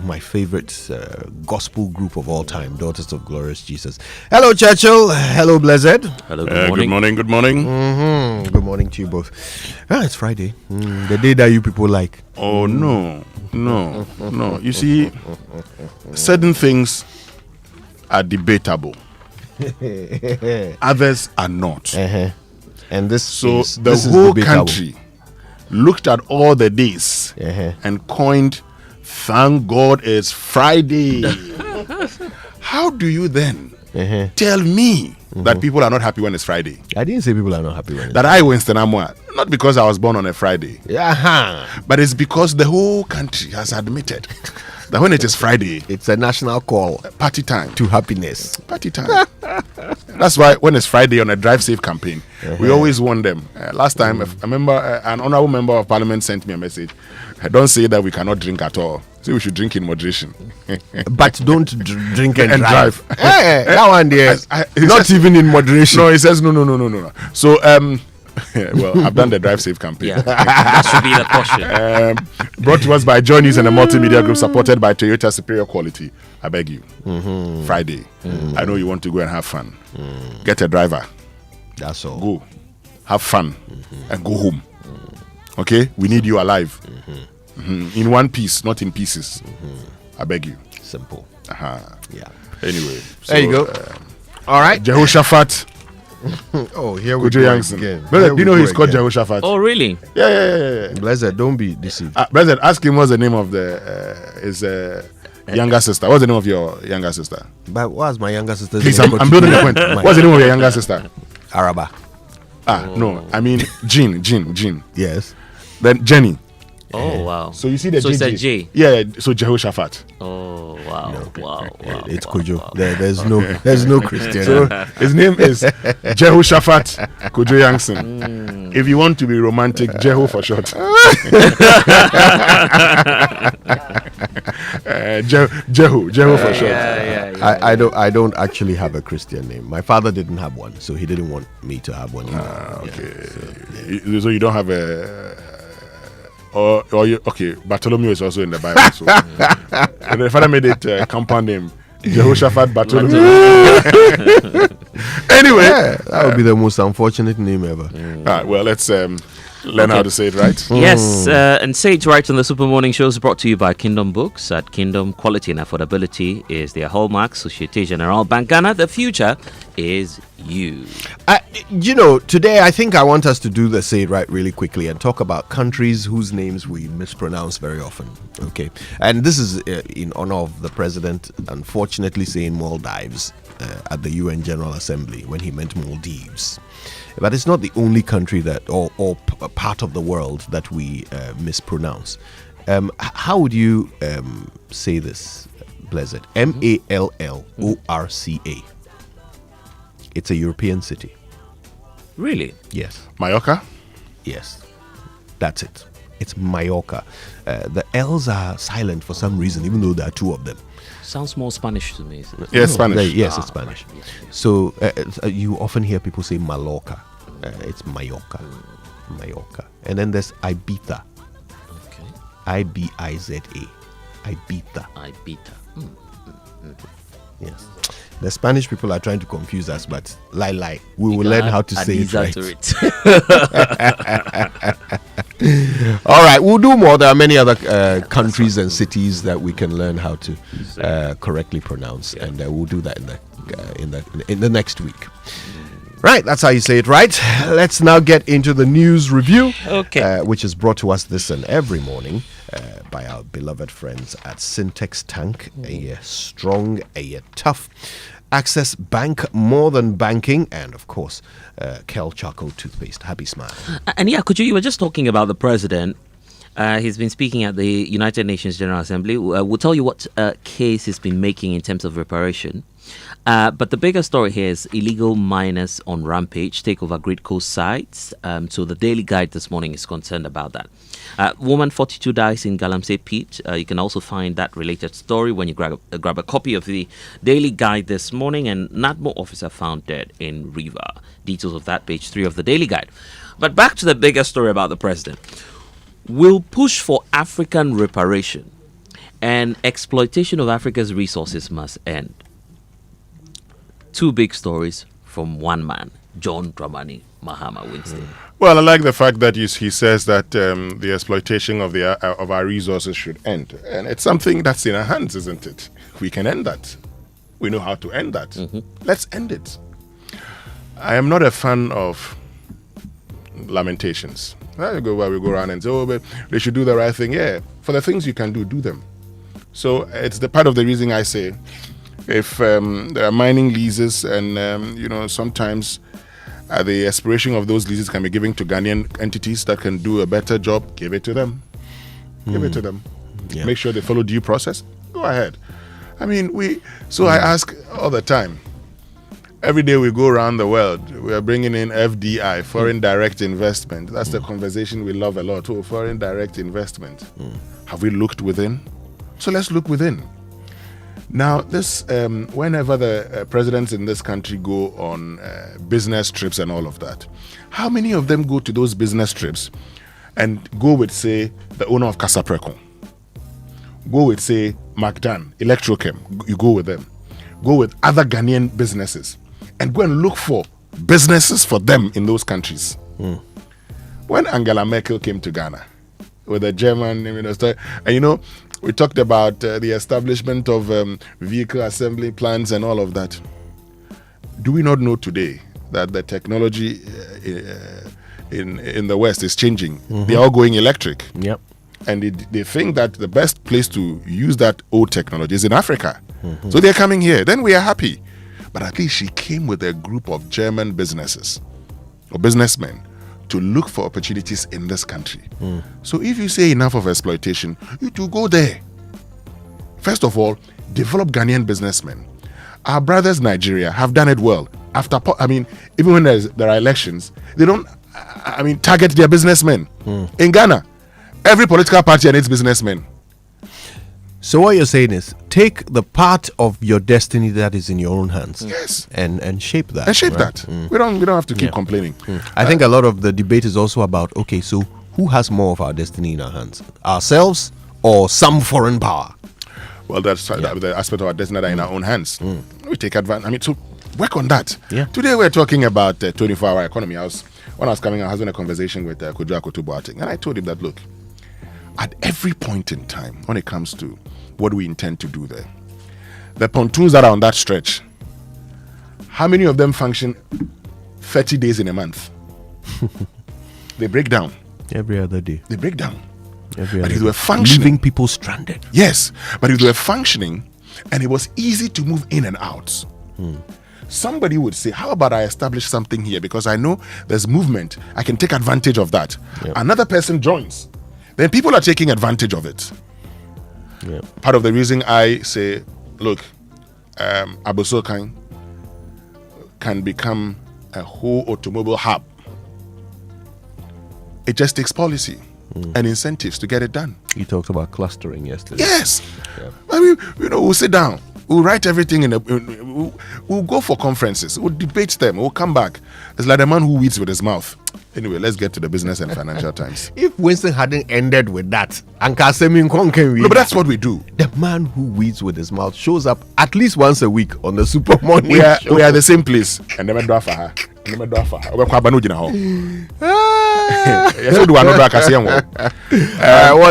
my favorite gospel group of all time, Daughters of Glorious Jesus. Hello, Churchill. Hello, Blessed. Hello, good morning. Good morning. Mm-hmm. Good morning to you both. It's Friday, the day that you people like. Oh, no. You see, certain things are debatable. Others are not. And this whole country looked at all the days and coined, thank God it's Friday. How do you then tell me that people are not happy when it's Friday? I didn't say people are not happy when it's Friday. I, Winston Amwa, not because I was born on a Friday, but it's because the whole country has admitted that when it is Friday, it's a national call. Party time. To happiness. Party time. That's why when it's Friday on a Drive Safe campaign, we always warn them. Last time, I remember an honorable member of parliament sent me a message. Don't say that we cannot drink at all. Say we should drink in moderation. But don't drink and drive. Hey, that one there. Not even in moderation. No, he says no. So, well, I've done the Drive Safe campaign. Yeah, that should be the caution. Brought to us by Joy News and a multimedia group supported by Toyota Superior Quality. I beg you. Friday. I know you want to go and have fun. Get a driver. That's all. Go. Have fun. And go home. Okay? We need you alive. In one piece, not in pieces. I beg you. Simple. Yeah. Anyway. There you go. All right. Jehoshaphat. Oh, here we go again. Brother, do you know he's called Jehoshaphat? Oh, really? Yeah. Blessed, don't be deceived. Blessed, ask him what's the name of his younger sister. What's the name of your younger sister? But what's my younger sister? Please, I'm building the point. What's the name of your younger sister? Araba. No. I mean, Jean. Yes. Then Jenny. Oh, wow. So you see the so JJ. It's a J. Yeah, so Jehoshaphat. Oh, wow. Wow. It's Kojo. Wow. There's no Christian. So his name is Jehoshaphat Kojo Yankson. If you want to be romantic, Jeho for short. Jeho for short. Yeah. I don't actually have a Christian name. My father didn't have one, so he didn't want me to have one either. Okay. So you don't have a Bartholomew is also in the Bible. So. And the father made it compound name, Jehoshaphat Bartholomew. Anyway, that would be the most unfortunate name ever. All right, well, let's learn how to say it right. Yes, and Say It Right on the Super Morning Show is brought to you by Kingdom Books. At Kingdom, quality and affordability is their hallmark. Societe Generale Bank Ghana, the future is you. Today I think I want us to do the Say It Right really quickly and talk about countries whose names we mispronounce very often. Okay, and this is in honor of the president unfortunately saying Maldives at the UN General Assembly when he meant Maldives. But it's not the only country that or part of the world that we mispronounce. How would you say this, Blessed? Mallorca. It's a European city. Really? Yes. Mallorca? Yes. That's it. It's Mallorca. The L's are silent for some reason, even though there are two of them. Sounds more Spanish to me. Yes, Spanish. Yes, it's Spanish. So you often hear people say Mallorca. It's Mallorca. Mallorca. And then there's Ibiza. Okay. Ibiza. Ibiza. Yes. The Spanish people are trying to confuse us, but lie. We will learn how to say it right. All right, we'll do more. There are many other countries and cities that we can learn how to correctly pronounce, and we'll do that in the next week. Right, that's how you say it right. Let's now get into the news review, which is brought to us this and every morning by our beloved friends at Syntex Tank, a strong, a tough Access Bank, more than banking, and of course, Kel Charcoal Toothpaste. Happy smile. And Kojo, you were just talking about the president. He's been speaking at the United Nations General Assembly. We'll tell you what case he's been making in terms of reparation. But the bigger story here is illegal miners on rampage take over Great Coast sites. So the Daily Guide this morning is concerned about that. Woman 42 dies in Galamsey Pit. You can also find that related story when you grab a copy of the Daily Guide this morning. And NADMO officer found dead in River. Details of that, page 3 of the Daily Guide. But back to the bigger story about the president. will push for African reparation, and exploitation of Africa's resources must end. Two big stories from one man, John Dramani Mahama Winston. Well, I like the fact that he says that the exploitation of our resources should end. And it's something that's in our hands, isn't it? We can end that. We know how to end that. Let's end it. I am not a fan of lamentations. We go around and say, oh, but they should do the right thing. Yeah, for the things you can do them. So it's the part of the reason I say, if there are mining leases and, sometimes the expiration of those leases can be given to Ghanaian entities that can do a better job, give it to them. Give it to them. Yeah. Make sure they follow due process. Go ahead. I mean, I ask all the time. Every day we go around the world, we are bringing in FDI, foreign direct investment. That's the conversation we love a lot. Oh, foreign direct investment. Have we looked within? So let's look within. Now, this whenever the presidents in this country go on business trips and all of that, how many of them go to those business trips and go with, say, the owner of Casaprecon? Go with, say, MacDan, Electrochem. You go with them. Go with other Ghanaian businesses and go and look for businesses for them in those countries. When Angela Merkel came to Ghana with a German minister, and we talked about the establishment of vehicle assembly plants and all of that. Do we not know today that the technology in the West is changing? They're all going electric. Yep. And they think that the best place to use that old technology is in Africa. So they're coming here. Then we are happy. But at least she came with a group of German businesses or businessmen to look for opportunities in this country. So if you say enough of exploitation, you do go there. First of all, develop Ghanaian businessmen. Our brothers Nigeria have done it well. Even when there are elections, they don't target their businessmen. In Ghana, every political party and its businessmen. So what you're saying is, take the part of your destiny that is in your own hands. Yes. And shape that. And shape that. We don't have to keep complaining. I think a lot of the debate is also about, okay, so who has more of our destiny in our hands? Ourselves or some foreign power? Well, that's the aspect of our destiny that are in our own hands. We take advantage. So work on that. Yeah. Today we're talking about 24-hour economy. When I was coming, I was having a conversation with Kojo Akoto-Boateng, and I told him that, look, at every point in time, when it comes to what we intend to do there, the pontoons that are on that stretch, how many of them function 30 days in a month? They break down. Every other day. They break down. But if they were functioning, leaving people stranded. Yes, but if they were functioning and it was easy to move in and out, somebody would say, how about I establish something here? Because I know there's movement. I can take advantage of that. Yep. Another person joins. Then people are taking advantage of it. Yep. Part of the reason I say, look, Abosokan can become a whole automobile hub. It just takes policy and incentives to get it done. You talked about clustering yesterday. Yes. Yeah. We'll sit down. We'll write everything we'll go for conferences. We'll debate them. We'll come back. It's like the man who eats with his mouth. Anyway, let's get to the Business and Financial Times. If Winston hadn't ended with that, no, but that's what we do. The man who weeds with his mouth shows up at least once a week on the Super Morning Show. We are the same place. And never do for her. What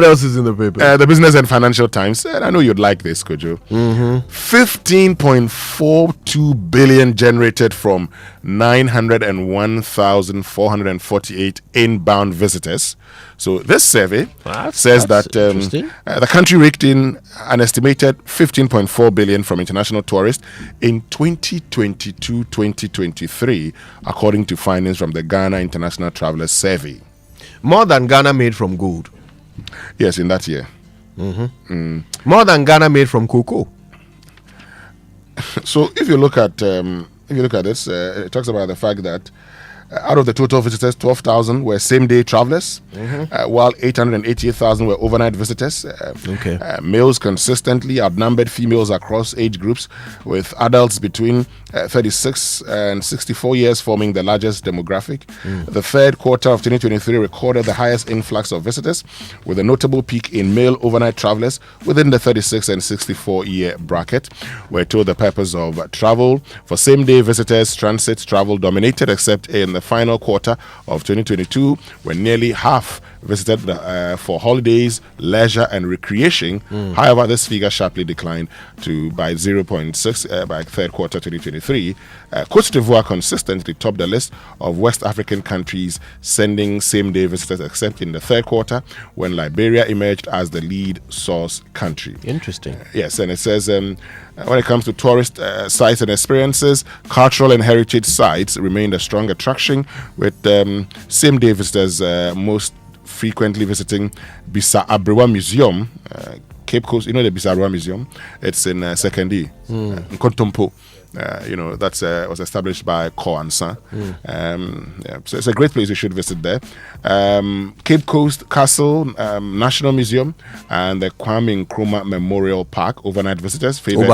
else is in the paper? The Business and Financial Times. I know you'd like this, Kojo. 15.42 billion generated from 901,448 inbound visitors. So this survey says that the country raked in an estimated 15.4 billion from international tourists in 2022-2023, according to findings from the Ghana International Travelers Survey. More than Ghana made from gold. Yes, in that year. More than Ghana made from cocoa. So if you look at this, it talks about the fact that Out of the total visitors, 12,000 were same-day travelers, while 888,000 were overnight visitors. Males consistently outnumbered females across age groups, with adults between 36 and 64 years forming the largest demographic. The third quarter of 2023 recorded the highest influx of visitors, with a notable peak in male overnight travelers within the 36 and 64-year bracket. We're told the purpose of travel. For same-day visitors, transit travel dominated, except in the final quarter of 2022, when nearly half visited for holidays, leisure, and recreation. However, this figure sharply declined by 0.6 by third quarter 2023. Cote d'Ivoire consistently topped the list of West African countries sending same-day visitors, except in the third quarter, when Liberia emerged as the lead source country. Interesting. Yes, and it says when it comes to tourist sites and experiences, cultural and heritage sites remained a strong attraction, with same-day visitors most frequently visiting Bisa Abrewa Museum, Cape Coast. You know the Bisa Abrewa Museum? It's in Sekondi, Nkontompo. That was established by Ko Ansa. So it's a great place. You should visit there. Cape Coast Castle, National Museum, and the Kwame Nkrumah Memorial Park. Overnight visitors favored.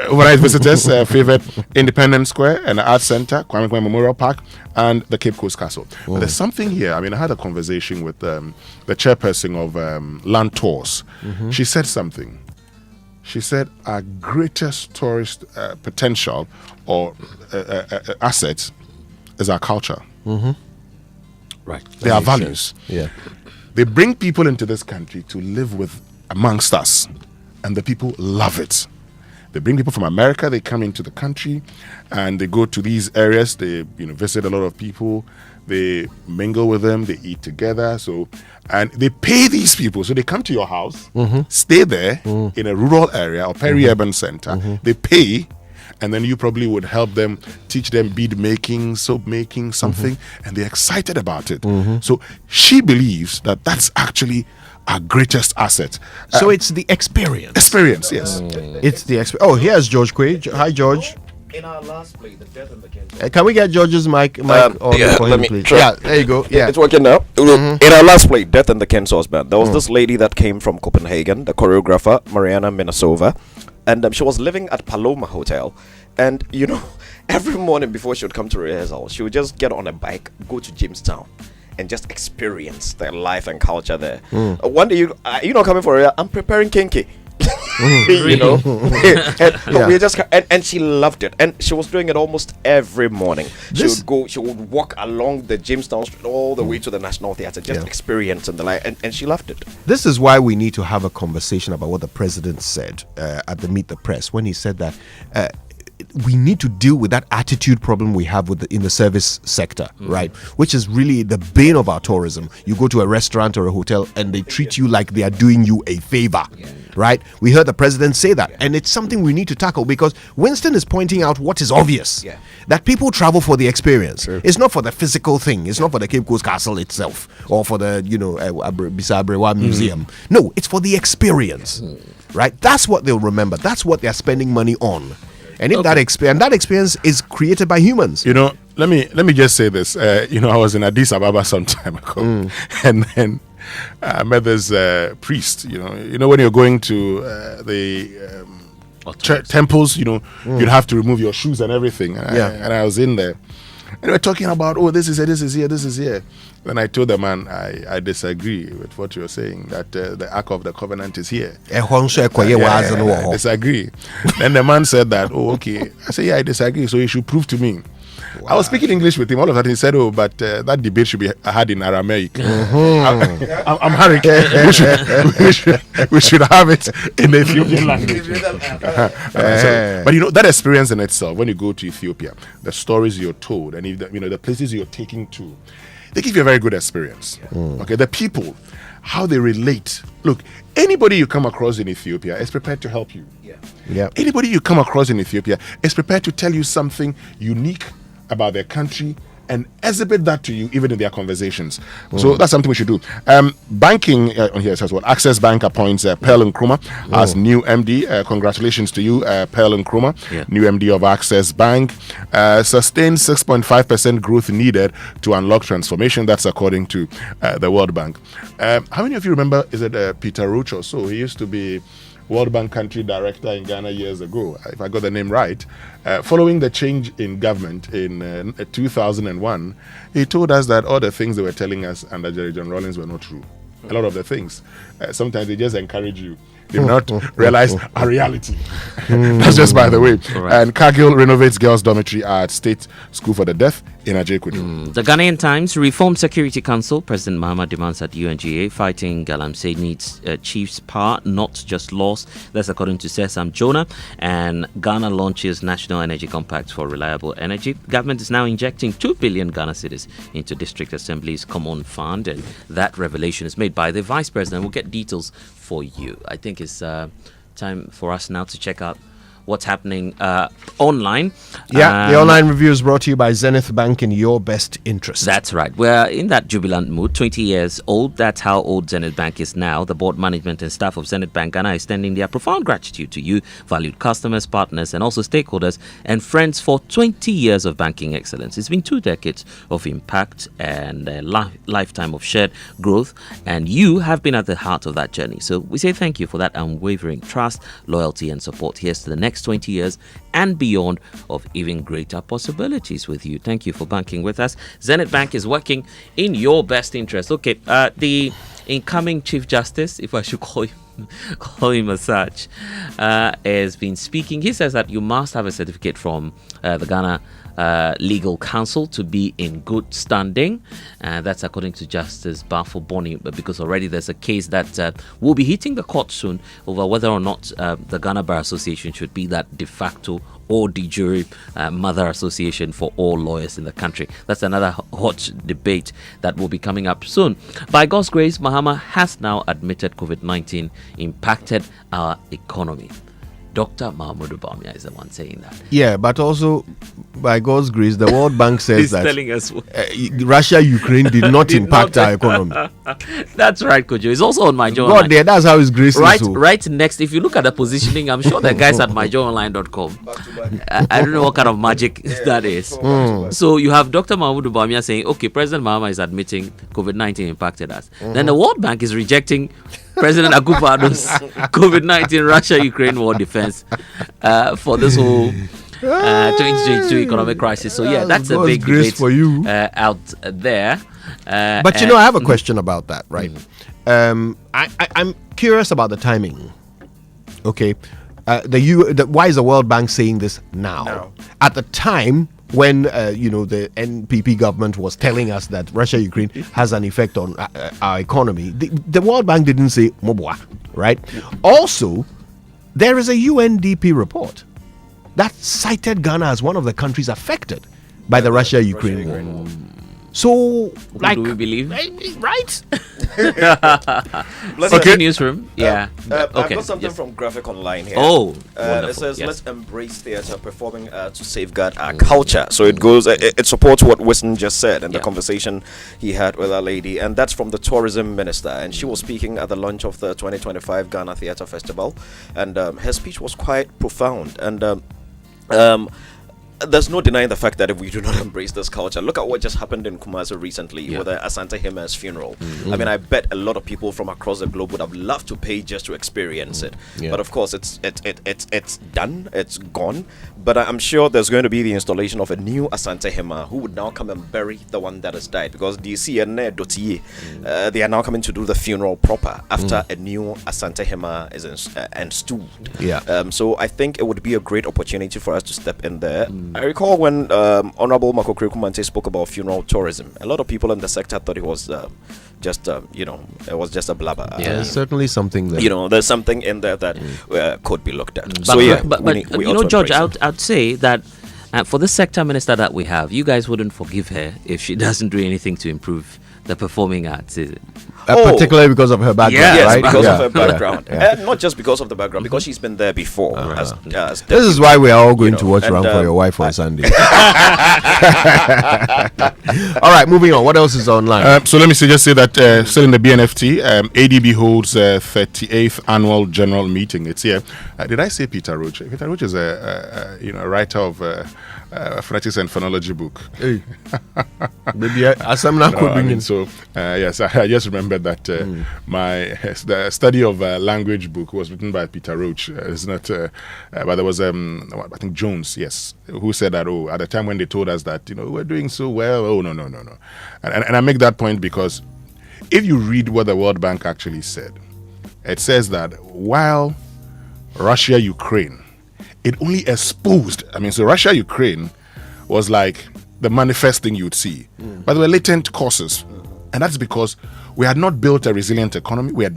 Overnight visitors favored Independence Square and the Arts Center, Kwame Nkrumah Memorial Park, and the Cape Coast Castle. But there's something here. I mean, I had a conversation with the chairperson of Land Tours. She said something. She said our greatest tourist potential or asset is our culture. Right. They are values. Yeah. They bring people into this country to live with amongst us, and the people love it. They bring people from America, they come into the country, and they go to these areas, they visit a lot of people, they mingle with them, they eat together, and they pay these people. So they come to your house, stay there in a rural area or peri-urban center, they pay, and then you probably would help them, teach them bead making, soap making, something, and they're excited about it. So she believes that that's actually our greatest asset. So it's the experience. Experience, yes. It's the experience. Oh, here's George Quay. Hi, George. In our last play, the death and the cancer. Can we get George's mic on for him, please? Try. Yeah, there you go. Yeah, it's working now. In our last play, Death and the Kansas Band, there was this lady that came from Copenhagen, the choreographer Mariana Minasova, and she was living at Paloma Hotel. And every morning before she would come to rehearsal, she would just get on a bike, go to Jamestown, and just experience their life and culture there. One day, coming for her, I'm preparing kinky. We just and she loved it, and she was doing it almost every morning. She would walk along the Jamestown Street all the way to the National Theatre, just experiencing the life, and she loved it. This is why we need to have a conversation about what the president said at the Meet the Press, when he said that we need to deal with that attitude problem we have in the service sector, right? Which is really the bane of our tourism. You go to a restaurant or a hotel and they treat you like they are doing you a favor, right? We heard the president say that, and it's something we need to tackle, because Winston is pointing out what is obvious, that people travel for the experience. It's not for the physical thing. It's not for the Cape Coast Castle itself or for the Bisa Abrewa Museum. No, it's for the experience, right? That's what they'll remember. That's what they're spending money on. And if that experience is created by humans. Let me just say this. I was in Addis Ababa some time ago, and then I met this priest. When you're going to the temples, you'd have to remove your shoes and everything. And I was in there, and we're talking about, this is here. Then I told the man, I disagree with what you're saying, that the Ark of the Covenant is here. I disagree. Then the man said that, okay. I said, I disagree, so you should prove to me. Wow. I was speaking English with him. All of that, he said, but that debate should be had in Aramaic. I'm Harik. We should have it in the Ethiopian language. But that experience in itself, when you go to Ethiopia, the stories you're told, and the places you're taking to, they give you a very good experience. Okay, the people, how they relate. Look, anybody you come across in Ethiopia is prepared to help you. Anybody you come across in Ethiopia is prepared to tell you something unique about their country and exhibit that to you even in their conversations. So that's something we should do. Banking on here says what? Access Bank appoints Pearl Nkrumah as new MD. Congratulations to you, Pearl Nkrumah, new MD of Access Bank. Sustained 6.5% growth needed to unlock transformation. That's according to the World Bank. How many of you remember, is it Peter Roach or so? He used to be World Bank country director in Ghana years ago, if I got the name right. Following the change in government in 2001, he told us that all the things they were telling us under Jerry John Rawlings were not true. A lot of the things. Sometimes they just encourage you. They do not realize a reality. That's just by the way. And Cargill renovates girls' dormitory at State School for the Deaf in Ajay-Kudu. The Ghanaian Times, Reform Security Council, President Mahama demands that UNGA fighting Galamsey needs chiefs' power, not just laws. That's according to Sesam Jonah. And Ghana launches National Energy Compact for reliable energy. Government is now injecting 2 billion Ghana cedis into District Assembly's Common Fund, and that revelation is made by the Vice President. We'll get details for you. I think it's time for us now to check out what's happening online. The online review is brought to you by Zenith Bank, in your best interest. That's right. We're in that jubilant mood. 20 years old. That's how old Zenith Bank is now. The board, management and staff of Zenith Bank Ghana is extending their profound gratitude to you, valued customers, partners and also stakeholders and friends for 20 years of banking excellence. It's been 2 decades of impact and a lifetime of shared growth, and you have been at the heart of that journey. So we say thank you for that unwavering trust, loyalty and support. Here's to the next 20 years and beyond of even greater possibilities with you. Thank you for banking with us. Zenith Bank is working in your best interest. Okay, the incoming Chief Justice, if I should call him as such, has been speaking. He says that you must have a certificate from the Ghana Legal Council to be in good standing. That's according to Justice Bafo Boni, because already there's a case that will be hitting the court soon over whether or not the Ghana Bar Association should be that de facto or de jure mother association for all lawyers in the country. That's another hot debate that will be coming up soon. By God's grace, Mahama has now admitted COVID-19 impacted our economy. Dr. Mahmoud Bamia is the one saying that. Yeah, but also, by God's grace, the World Bank says He's that telling us Russia-Ukraine did not impact our economy. That's right, Kojo. It's also on MyJoyOnline. God, there, that's how his grace is. Right next, if you look at the positioning, I'm sure the guys at MyJoyOnline.com. I don't know what kind of magic that is. So you have Dr. Mahmoud Bamia saying, okay, President Mahama is admitting COVID-19 impacted us. Then the World Bank is rejecting President Akufo-Addo's COVID-19 Russia-Ukraine war defense for this whole 2022 economic crisis. So yeah, that's a big debate for you out there. But I have a question about that, right? I'm curious about the timing. Okay, why is the World Bank saying this now? At the time when the NPP government was telling us that Russia-Ukraine has an effect on our economy, the World Bank didn't say Mobwa, right? Also, there is a UNDP report that cited Ghana as one of the countries affected by the Russia-Ukraine war. So, who do we believe? Right? Let's okay. Newsroom. Yeah. I've got something from Graphic Online here. Oh, it says, let's embrace theatre, performing to safeguard our culture. So it goes, it supports what Winston just said and the conversation he had with our lady. And that's from the tourism minister. And she was speaking at the launch of the 2025 Ghana Theatre Festival. And her speech was quite profound. And there's no denying the fact that if we do not embrace this culture, look at what just happened in Kumasi recently with the Asante Hima's funeral. I mean, I bet a lot of people from across the globe would have loved to pay just to experience it. But of course, it's done, it's gone. But I'm sure there's going to be the installation of a new Asante Hima who would now come and bury the one that has died, because DC and they are now coming to do the funeral proper after a new Asante Hima is installed. So I think it would be a great opportunity for us to step in there. I recall when Honorable Makokre Kumante spoke about funeral tourism, a lot of people in the sector thought it was just it was just a blabber. There's certainly something there. There's something in there that could be looked at. But George, I'd say that for this sector minister that we have, you guys wouldn't forgive her if she doesn't do anything to improve the performing arts, is it? Particularly because of her background, yes, right? because of her background. Yeah. Not just because of the background, because she's been there before. This is why we are all going to watch Run for Your Wife on Sunday. All right, moving on. What else is online? So let me just say that still in the BNFT, ADB holds 38th annual general meeting. It's here. Did I say Peter Roach? Peter Roach is a writer of phonetics and phonology book. Hey. Maybe Asamna could bring in. So yes, I just remembered that the study of language book was written by Peter Roach. It's not, but there was I think Jones, yes, who said that at the time when they told us that we're doing so well. No, and I make that point because if you read what the World Bank actually said, it says that while Russia-Ukraine, it only exposed. So Russia-Ukraine was like the manifest thing you'd see, but there were latent causes, and that's because we had not built a resilient economy. We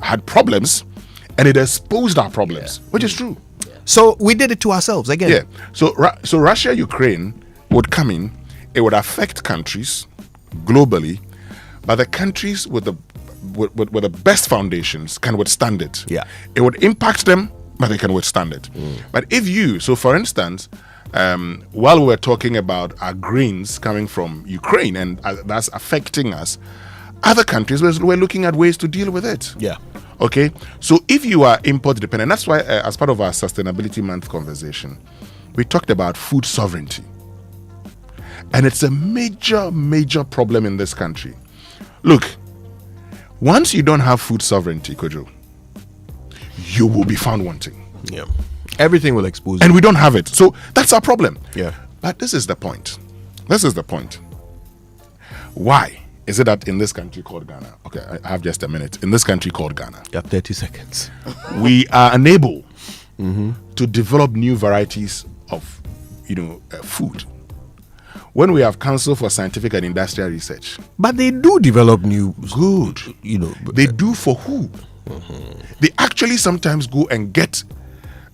had problems, and it exposed our problems, which is true. So we did it to ourselves again. Yeah. So Russia-Ukraine would come in. It would affect countries globally, but the countries with the best foundations can withstand it. Yeah. It would impact them, but they can withstand it. But for instance, while we were talking about our grains coming from Ukraine and that's affecting us, other countries were looking at ways to deal with it. Yeah. Okay. So if you are import dependent, that's why as part of our Sustainability Month conversation, we talked about food sovereignty. And it's a major, major problem in this country. Look, once you don't have food sovereignty, Kojo, you will be found wanting. Yeah. Everything will expose you. And we don't have it. So that's our problem. Yeah. But this is the point. Why is it that in this country called Ghana, okay, I have just a minute, in this country called Ghana, you have 30 seconds. We are unable to develop new varieties of, food. When we have Council for Scientific and Industrial Research. But they do develop new. Good. They do for who? They actually sometimes go and get,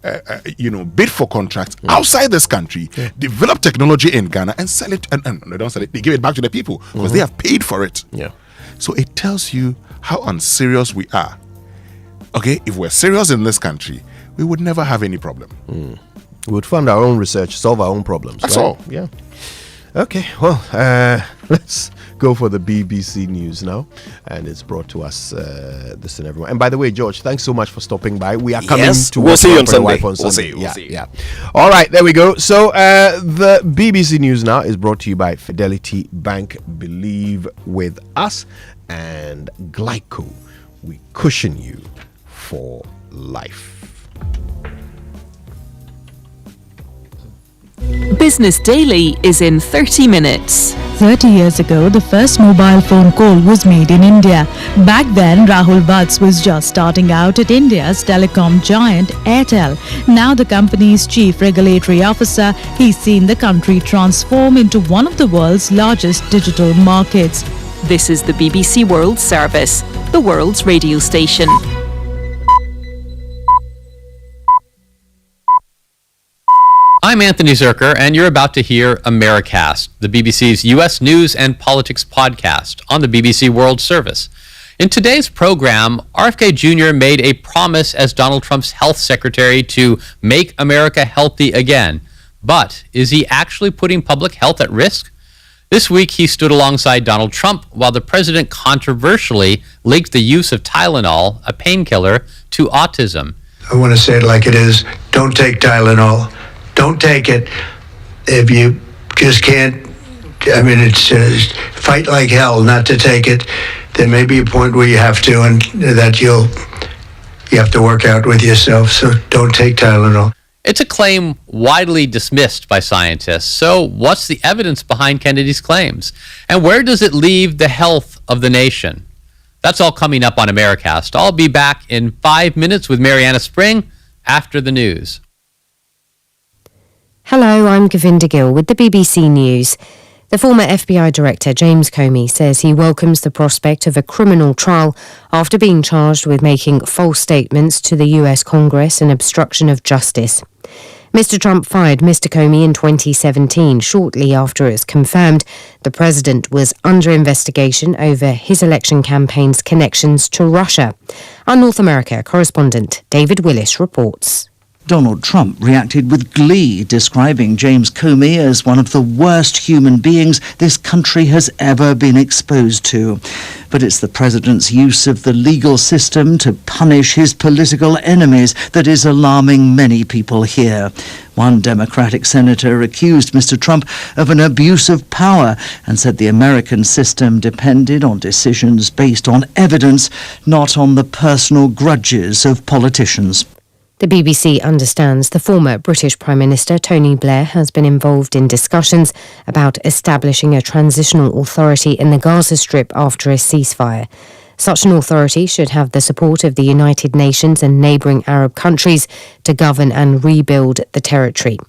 bid for contracts outside this country, develop technology in Ghana and sell it. And they don't sell it. They give it back to the people because they have paid for it. Yeah. So it tells you how unserious we are. Okay, if we're serious in this country, we would never have any problem. We would fund our own research, solve our own problems. That's right? all. Yeah. Okay, well, let's go for the BBC News now. And it's brought to us this and everyone. And by the way, George, thanks so much for stopping by. We are coming to we'll see you on Sunday. We'll see you. Yeah. All right, there we go. So the BBC News now is brought to you by Fidelity Bank. Believe with us and Glyco. We cushion you for life. Business Daily is in 30 minutes. 30 years ago, the first mobile phone call was made in India. Back then, Rahul Butts was just starting out at India's telecom giant Airtel. Now the company's chief regulatory officer, he's seen the country transform into one of the world's largest digital markets. This is the BBC World Service, the world's radio station. I'm Anthony Zerker, and you're about to hear Americast, the BBC's U.S. news and politics podcast on the BBC World Service. In today's program, RFK Jr. made a promise as Donald Trump's health secretary to make America healthy again. But is he actually putting public health at risk? This week, he stood alongside Donald Trump while the president controversially linked the use of Tylenol, a painkiller, to autism. I want to say it like it is. Don't take Tylenol. Don't take it. If you just can't, it's fight like hell not to take it. There may be a point where you have to, and that you have to work out with yourself. So don't take Tylenol. It's a claim widely dismissed by scientists. So what's the evidence behind Kennedy's claims? And where does it leave the health of the nation? That's all coming up on Americast. I'll be back in 5 minutes with Mariana Spring after the news. Hello, I'm Govinda Gill with the BBC News. The former FBI Director James Comey says he welcomes the prospect of a criminal trial after being charged with making false statements to the US Congress and obstruction of justice. Mr. Trump fired Mr. Comey in 2017, shortly after it was confirmed the president was under investigation over his election campaign's connections to Russia. Our North America correspondent David Willis reports. Donald Trump reacted with glee, describing James Comey as one of the worst human beings this country has ever been exposed to. But it's the president's use of the legal system to punish his political enemies that is alarming many people here. One Democratic senator accused Mr. Trump of an abuse of power and said the American system depended on decisions based on evidence, not on the personal grudges of politicians. The BBC understands the former British Prime Minister Tony Blair has been involved in discussions about establishing a transitional authority in the Gaza Strip after a ceasefire. Such an authority should have the support of the United Nations and neighbouring Arab countries to govern and rebuild the territory.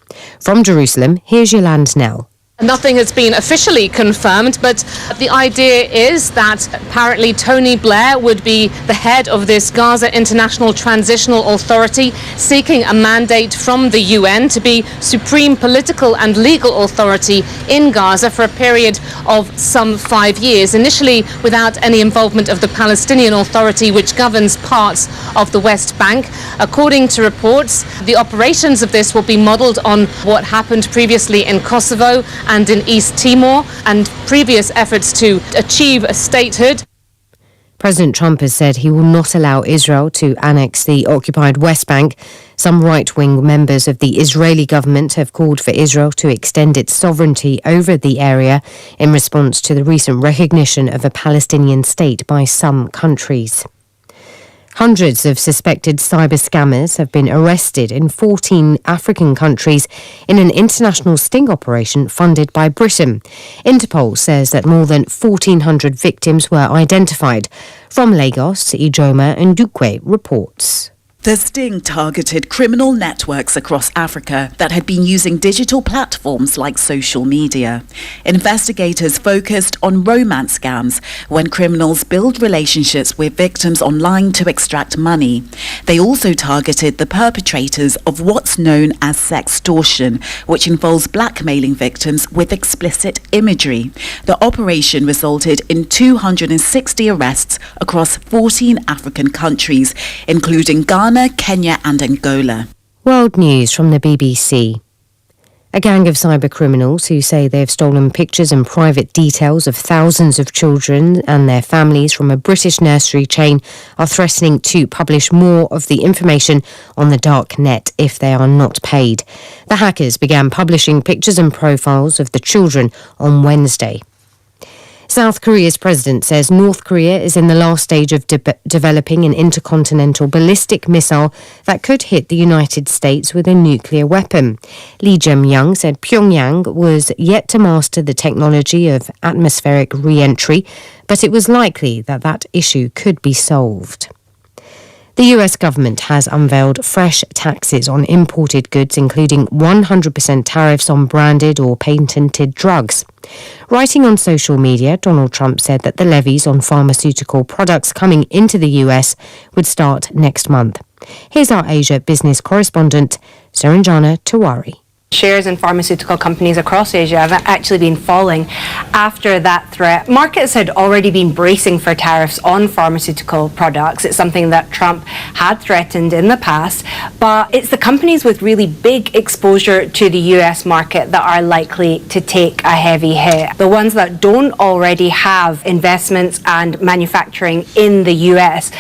From Jerusalem, here's Yolande Nell. Nothing has been officially confirmed, but the idea is that apparently Tony Blair would be the head of this Gaza International Transitional Authority, seeking a mandate from the UN to be supreme political and legal authority in Gaza for a period of some 5 years, initially without any involvement of the Palestinian Authority, which governs parts of the West Bank. According to reports, the operations of this will be modelled on what happened previously in Kosovo and in East Timor, and previous efforts to achieve a statehood. President Trump has said he will not allow Israel to annex the occupied West Bank. Some right-wing members of the Israeli government have called for Israel to extend its sovereignty over the area in response to the recent recognition of a Palestinian state by some countries. Hundreds of suspected cyber scammers have been arrested in 14 African countries in an international sting operation funded by Britain. Interpol says that more than 1,400 victims were identified. From Lagos, Ijoma Ndukwe reports. The sting targeted criminal networks across Africa that had been using digital platforms like social media. Investigators focused on romance scams when criminals build relationships with victims online to extract money. They also targeted the perpetrators of what's known as sextortion, which involves blackmailing victims with explicit imagery. The operation resulted in 260 arrests across 14 African countries, including Ghana, Kenya and Angola. World news from the BBC. A gang of cyber criminals who say they've stolen pictures and private details of thousands of children and their families from a British nursery chain are threatening to publish more of the information on the dark net if they are not paid. The hackers began publishing pictures and profiles of the children on Wednesday. South Korea's president says North Korea is in the last stage of developing an intercontinental ballistic missile that could hit the United States with a nuclear weapon. Lee Jae-myung said Pyongyang was yet to master the technology of atmospheric re-entry, but it was likely that that issue could be solved. The US government has unveiled fresh taxes on imported goods, including 100% tariffs on branded or patented drugs. Writing on social media, Donald Trump said that the levies on pharmaceutical products coming into the US would start next month. Here's our Asia business correspondent, Saranjana Tiwari. Shares in pharmaceutical companies across Asia have actually been falling after that threat. Markets had already been bracing for tariffs on pharmaceutical products. It's something that Trump had threatened in the past, but it's the companies with really big exposure to the US market that are likely to take a heavy hit. The ones that don't already have investments and manufacturing in the US.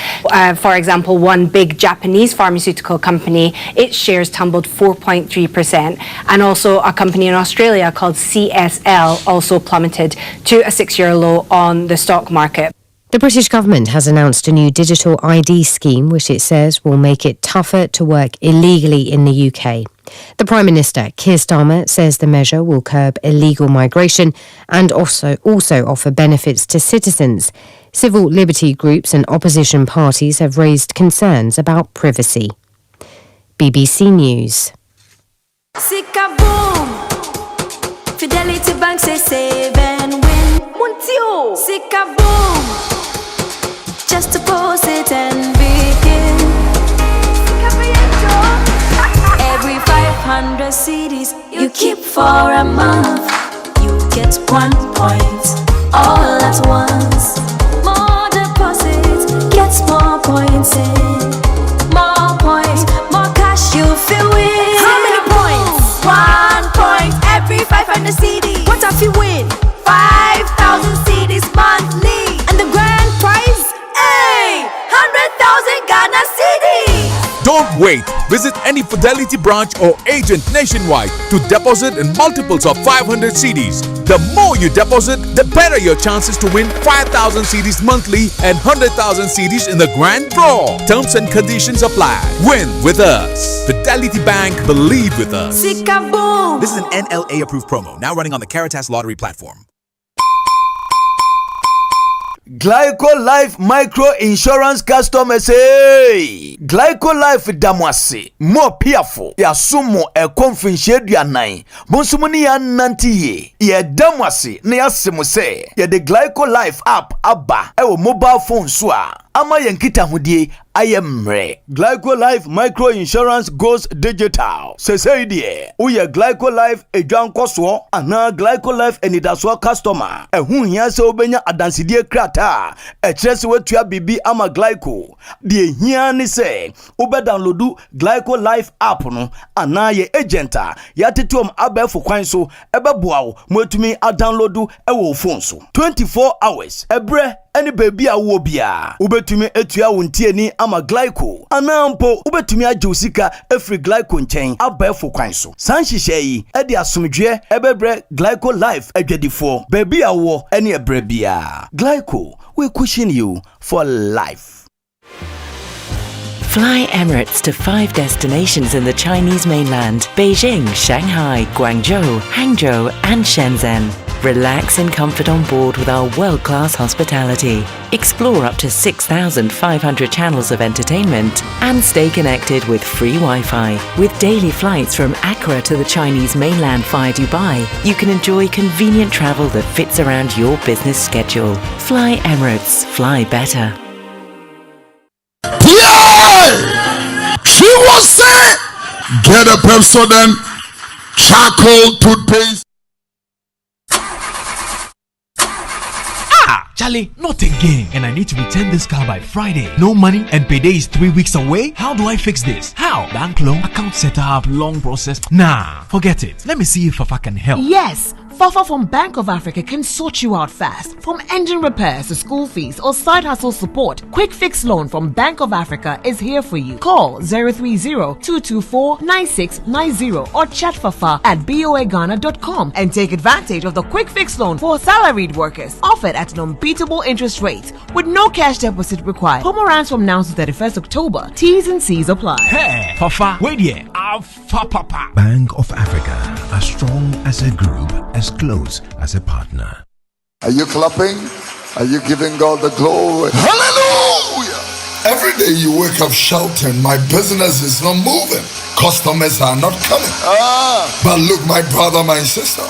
For example, one big Japanese pharmaceutical company, its shares tumbled 4.3%. And also a company in Australia called CSL also plummeted to a 6-year low on the stock market. The British government has announced a new digital ID scheme which it says will make it tougher to work illegally in the UK. The Prime Minister, Keir Starmer, says the measure will curb illegal migration and also offer benefits to citizens. Civil liberty groups and opposition parties have raised concerns about privacy. BBC News. Sikaboom! Fidelity Bank say save and win. Muntio! Sikaboom! Just deposit and begin. Every 500 CDs you keep for a month. You get 1 point all at once. More deposits, get more points in. More points, more cash you feel win. How many points? 1 point every 500 CDs. What if you win? 5,000 CDs monthly. And the grand prize? Hey! 100,000 Ghana CDs. Don't wait. Visit any Fidelity branch or agent nationwide to deposit in multiples of 500 CDs. The more you deposit, the better your chances to win 5,000 CDs monthly and 100,000 CDs in the grand draw. Terms and conditions apply. Win with us. Fidelity Bank, believe with us. Sika-boom. This is an NLA approved promo, now running on the Caritas Lottery platform. Glyco Life Micro Insurance customers, hey! Glyco Life Damwasi, more peerful, ya sumo e konfinche duanai, bonsumuni ya nantiye, ye Damwasi, ne ya simuse, ye de Glyco Life app abba, ewo mobile phone swa, ama yankita hudie, ayemre. Glyco Life Micro Insurance goes digital. Sese idie, uye Glyco Life ejuan koswo, ana Glyco Life enidaswa customer, hiya se obenya adansidie krata, chese wetua bibi ama Glyco. Die hiya ni se, ube downloadu Glyco Life app no, ana ye agenta, yatituom abefu kwanso, ebe buawo, mwetumi a downloadu ewo phone so. 24 hours, ebre, any baby a wobia. Ubetumi etua wuntie ni ama Glyco. Anampo ubetumi ajusika every Glyco nchen abefo kwanso. Sanshishe edi asumdwe ebebre Glyco Life edwedifo. Baby a wo any ebrebia. Glyco, we cushion you for life. Fly Emirates to 5 destinations in the Chinese mainland: Beijing, Shanghai, Guangzhou, Hangzhou, and Shenzhen. Relax in comfort on board with our world-class hospitality. Explore up to 6,500 channels of entertainment and stay connected with free Wi-Fi. With daily flights from Accra to the Chinese mainland via Dubai, you can enjoy convenient travel that fits around your business schedule. Fly Emirates. Fly better. She was saying, get a Pepsodent charcoal toothpaste. Charlie, not again. And I need to return this car by Friday. No money and payday is 3 weeks away. How do I fix this? How? Bank loan, account setup, long process. Nah, forget it. Let me see if Fafa can help. Yes, Fafa from Bank of Africa can sort you out fast. From engine repairs to school fees or side hustle support, Quick Fix Loan from Bank of Africa is here for you. Call 030-224-9690 or chat Fafa at boaghana.com and take advantage of the Quick Fix Loan for salaried workers, offered at an unbeatable interest rate with no cash deposit required. Promo runs from now to 31st October. T's and C's apply. Hey, Fafa, wait here. Papa. Bank of Africa, as strong as a group, as close as a partner. Are you clapping? Are you giving God the glory? Hallelujah! Every day you wake up shouting, my business is not moving. Customers are not coming. But look, my brother, my sister,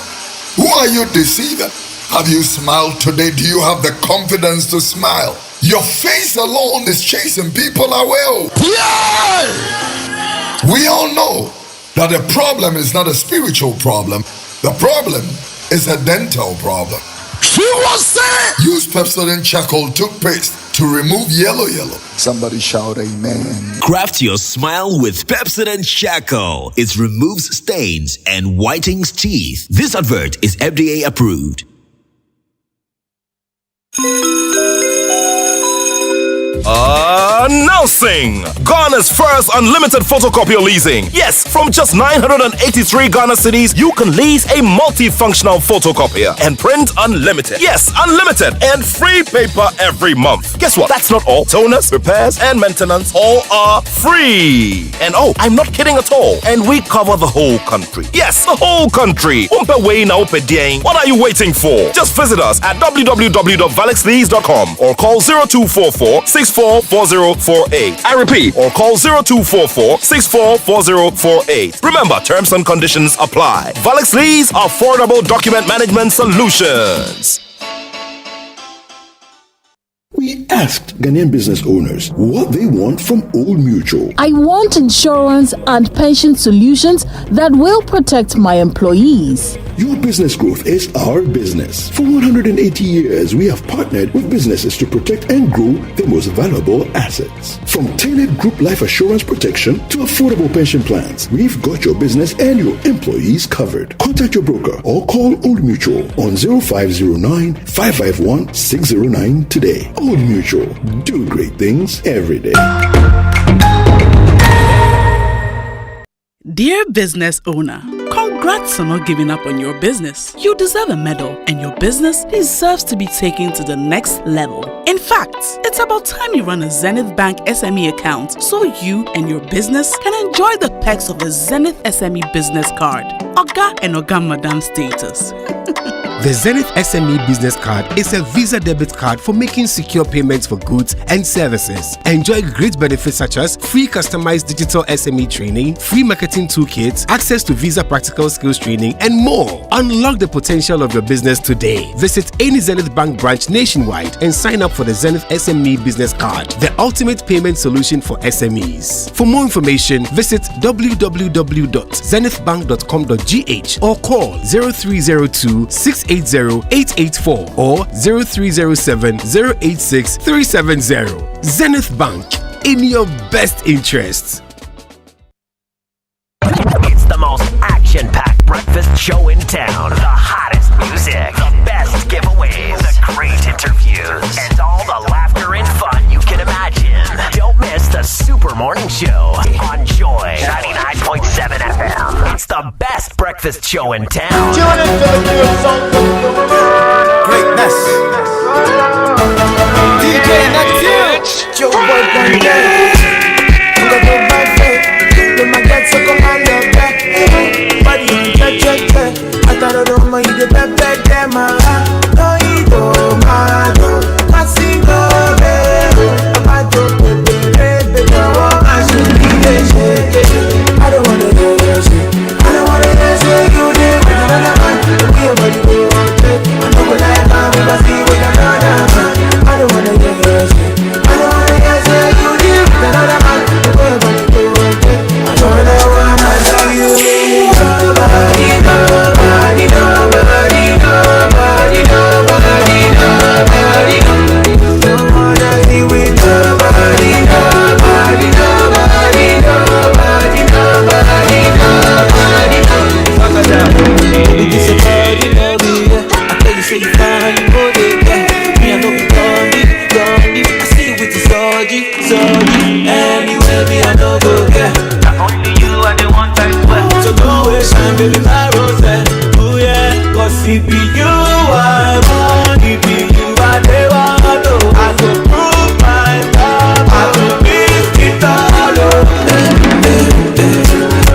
who are you deceiving? Have you smiled today? Do you have the confidence to smile? Your face alone is chasing people away. Yeah! We all know that the problem is not a spiritual problem. The problem is a dental problem. She was saying, use Pepsodent charcoal toothpaste to remove yellow. Somebody shout amen. Craft your smile with Pepsodent charcoal. It removes stains and whitens teeth. This advert is FDA approved. Announcing Ghana's first unlimited photocopier leasing. Yes, from just 983 Ghana cedis, you can lease a multifunctional photocopier and print unlimited. Yes, unlimited and free paper every month. Guess what? That's not all. Toners, repairs, and maintenance all are free. And oh, I'm not kidding at all. And we cover the whole country. Yes, the whole country. What are you waiting for? Just visit us at www.valexlease.com or call 0244-644048. I repeat, or call 0244-644048. Remember, terms and conditions apply. Valix Lease, affordable document management solutions. We asked Ghanaian business owners what they want from Old Mutual. I want insurance and pension solutions that will protect my employees. Your business growth is our business. For 180 years, we have partnered with businesses to protect and grow their most valuable assets. From tailored group life assurance protection to affordable pension plans, we've got your business and your employees covered. Contact your broker or call Old Mutual on 0509 551 609 today. Old Mutual, do great things every day. Dear business owner, congrats on not giving up on your business. You deserve a medal, and your business deserves to be taken to the next level. In fact, it's about time you run a Zenith Bank SME account so you and your business can enjoy the perks of the Zenith SME Business Card. Oga and Oga Madam status. The Zenith SME Business Card is a Visa debit card for making secure payments for goods and services. Enjoy great benefits such as free customized digital SME training, free marketing toolkits, access to Visa practical skills training, and more. Unlock the potential of your business today. Visit any Zenith Bank branch nationwide and sign up for the Zenith SME Business Card, the ultimate payment solution for SMEs. For more information, visit www.zenithbank.com.gh or call 0302 680-884 or 0307-086-370. Zenith Bank, in your best interests. It's the most action-packed breakfast show in town. The hottest music, the best giveaways, the great interviews, and all the laughter and fun you can imagine. Don't miss the Super Morning Show on Joy 99.7 FM. It's the best breakfast show in town. Greatness. DJ Natty, Joe Boy Banter. I'm gonna put my faith. Let my dad suck on my love back. Body on check. I thought I don't mind you, the back there, my heart. No, you don't, my dog. I see no baby. I don't put the baby, I should be the shake. I don't wanna do your shit. I don't wanna dance with you, then with another man. We are body, we want it. I know what I am, if I see with another man. I don't wanna do your shit. I don't wanna dance with you, then with another man. We are body, we want it. I know what I want, I know you. Nobody, nobody, nobody, nobody, nobody, nobody. Don't wanna be with nobody, nobody, nobody, nobody, nobody, nobody. This is body, baby. I tell you, say you fine, you go there, yeah. Me, I know you gone deep. I see you with the Soji. Anyway, me, I know go, yeah. Not only you, I the one time well. So don't waste time, baby, my rose. Oh yeah, cause it be you, I want. It be you, I never know. I could prove my love. I could beat it all up.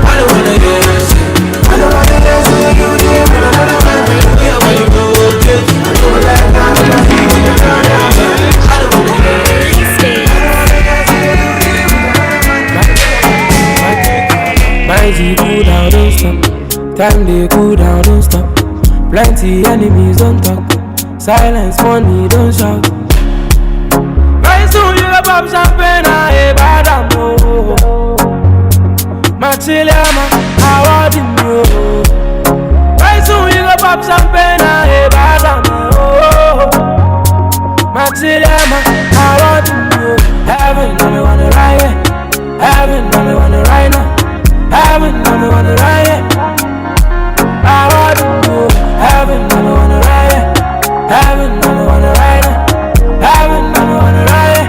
I don't wanna dance. I don't wanna dance with you, dear. I don't wanna dance with you, when you go okay. I don't wanna dance with you, I don't wanna dance. My G cool down, don't stop. Time they cool down, don't stop. Plenty enemies don't talk. Silence, money, don't shout. Very soon you go pop champagne, I bad am oh. Machiliama, I want you. Very soon you go pop champagne, I bad am oh. Machiliama, I want you. Heaven, I wanna ride. Heaven, I wanna ride now. Heaven, I wanna ride. I want to heaven, I wanna ride. Heaven, I wanna ride. Heaven, I wanna ride.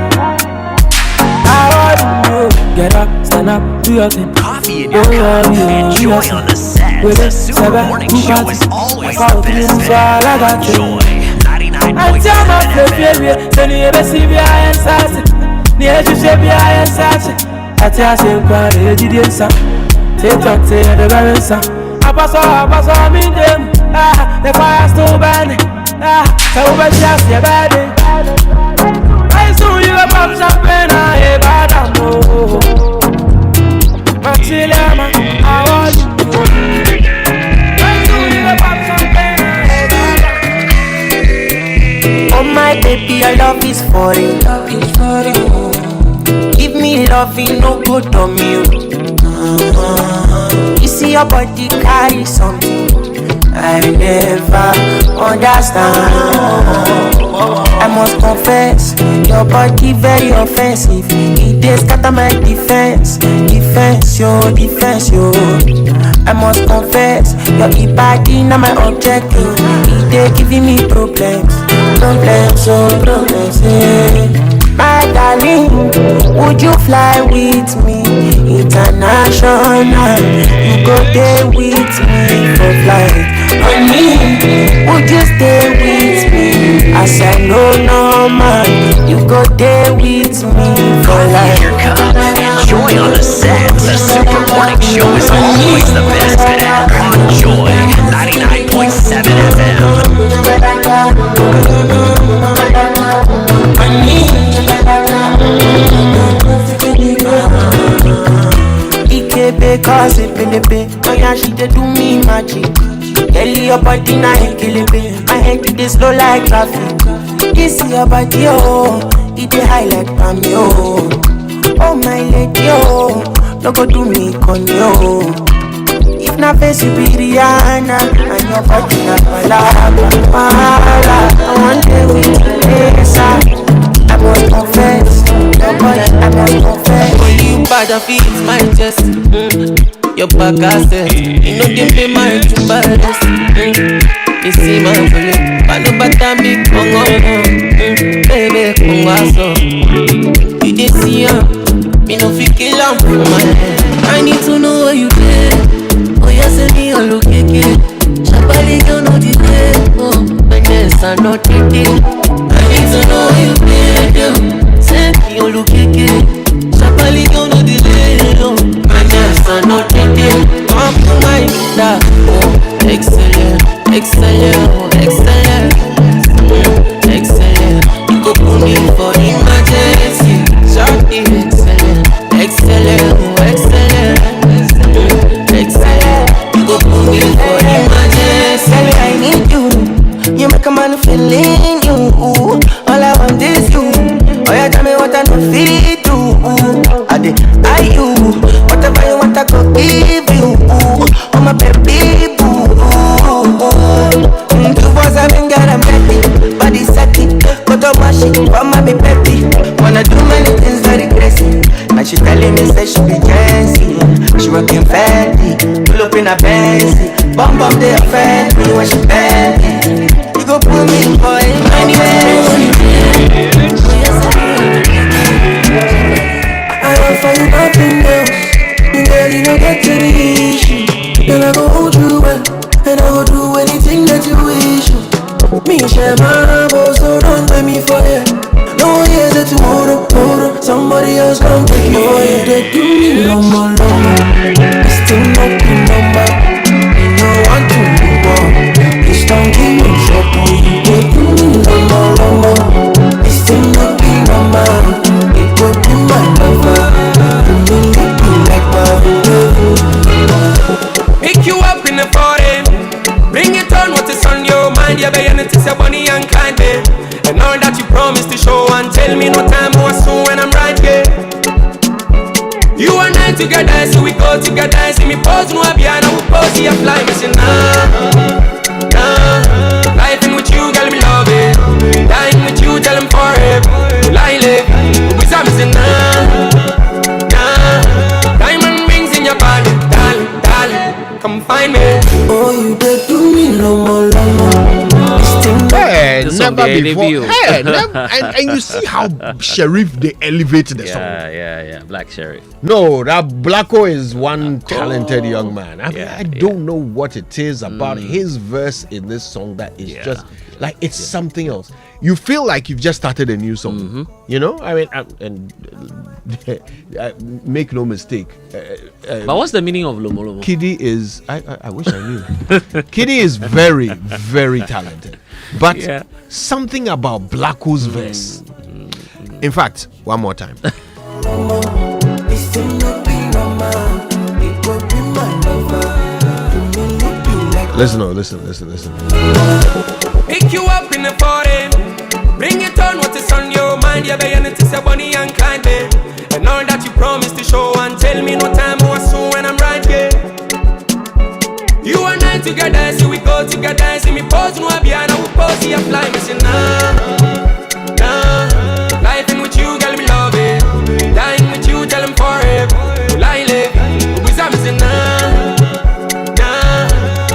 I want to get up, stand up, do your thing. Coffee in your cup and Joy on the set. The Super Morning Show is always the best fit. Joy 99.7 FM. I pass on me them. The fire's still burning. So we just your body. I soon you pop champagne. Bad Machilama, I want you. I soon you pop champagne. Oh my baby, your love is foreign. happy for you. Give me love, you no good on me. You see your body carry something I never understand. I must confess, your body very offensive. It does scatter my defense, yo. I must confess, your body not my object, yo. It dey giving me problems, yeah. My darling, would you fly with me international? You go there with me for flight. Honey, would you stay with me? As I know no man, you go there with me for life. Enjoy on the set. The Super Morning Show is always the best at Enjoy 99.7 FM. Ikebe cause pelebe, oh yeah, she dey do me magic. Kelly your body na kelebe, my head it dey slow like traffic. This your body oh, it dey high like palm yo. Oh my lady oh, no go do me con yo. If na face you be Rihanna, and your body na palaba. I want day with Lisa. I must confess, your body I must confess. Only you bad of it, my chest. Your back asset, you know give me my two ballast. You see my for but no better me Congo, baby Congo so. You did see me no fit kill am for my head. I need to know where you been. Oh yes, me all look it. Shabali don't know the day. Oh, my nest are not eating. I need to know where you been. Say me all look it. Shabali don't know the day. Oh, my nest are not eating. Come to my love. Oh, excellent. You go put me for emergency. Shorty, excellent. You go put me for emergency. Baby, I need you. You make a man feeling you. All I want is you. Oh, yeah, tell me what I don't feel do. I you. Whatever you want, I go give you. Oh, my baby boo. 247 girl, I'm ready. Body set it. Go to wash it. Come on, be petty. Wanna do many things very crazy. And she telling me, say she be Jency. She working Fendi. Pull up in a Benzy. Bum they offend me when she bend me. You go put me in for it anyway. I offer you nothing else. Girl, you don't get to the issue. Then I go hold you well. And I will do anything that you wish. Me share my boss, so don't let me forget. No years that you hold up. Somebody else come take you. Oh, you did do me no more. It's still not the number. You know I want to move on. Please don't give me trouble. You did do me no more. It's still not the number. It would be my lover. You look me like my baby. Pick you up in the foreign. Bring it on, what is on your mind? Yeah, baby, it is a bunny and kind, babe. And all that you promised to show and tell me no time more soon when I'm right here. You and I together, so we go together. See me pose, no behind, I will pose, see a fly, me say nah. Life in with you, girl, me love it. Dying with you, tell them forever. Lie, we say me say nah. Diamond rings in your body, darling. Come find me. Oh, you did do me no more. Hey, never before. Hey, and you see how Sheriff they elevated the song. Yeah. Black Sheriff. No, that Blacko is one talented young man. I don't know what it is about his verse in this song that is just like it's something else. You feel like you've just started a new song. You know, I mean, make no mistake. But what's the meaning of Lomo Lomo? Kiddy is. I wish I knew. Kiddy is very, very talented, but something about Blacko's verse. In fact, one more time. Listen. Pick you up in the foreign. Bring it on, what is on your mind? mind, you be to say Bonnie and Clyde, babe. And all that you promised to show and tell me no time or soon when I'm right, yeah. You and I together, see we go together. See me pose, no I be and I will pose, see I fly. Me say nah. Life in with you, girl, me love it. Dying with you, tell him forever. Will I live? We say nah.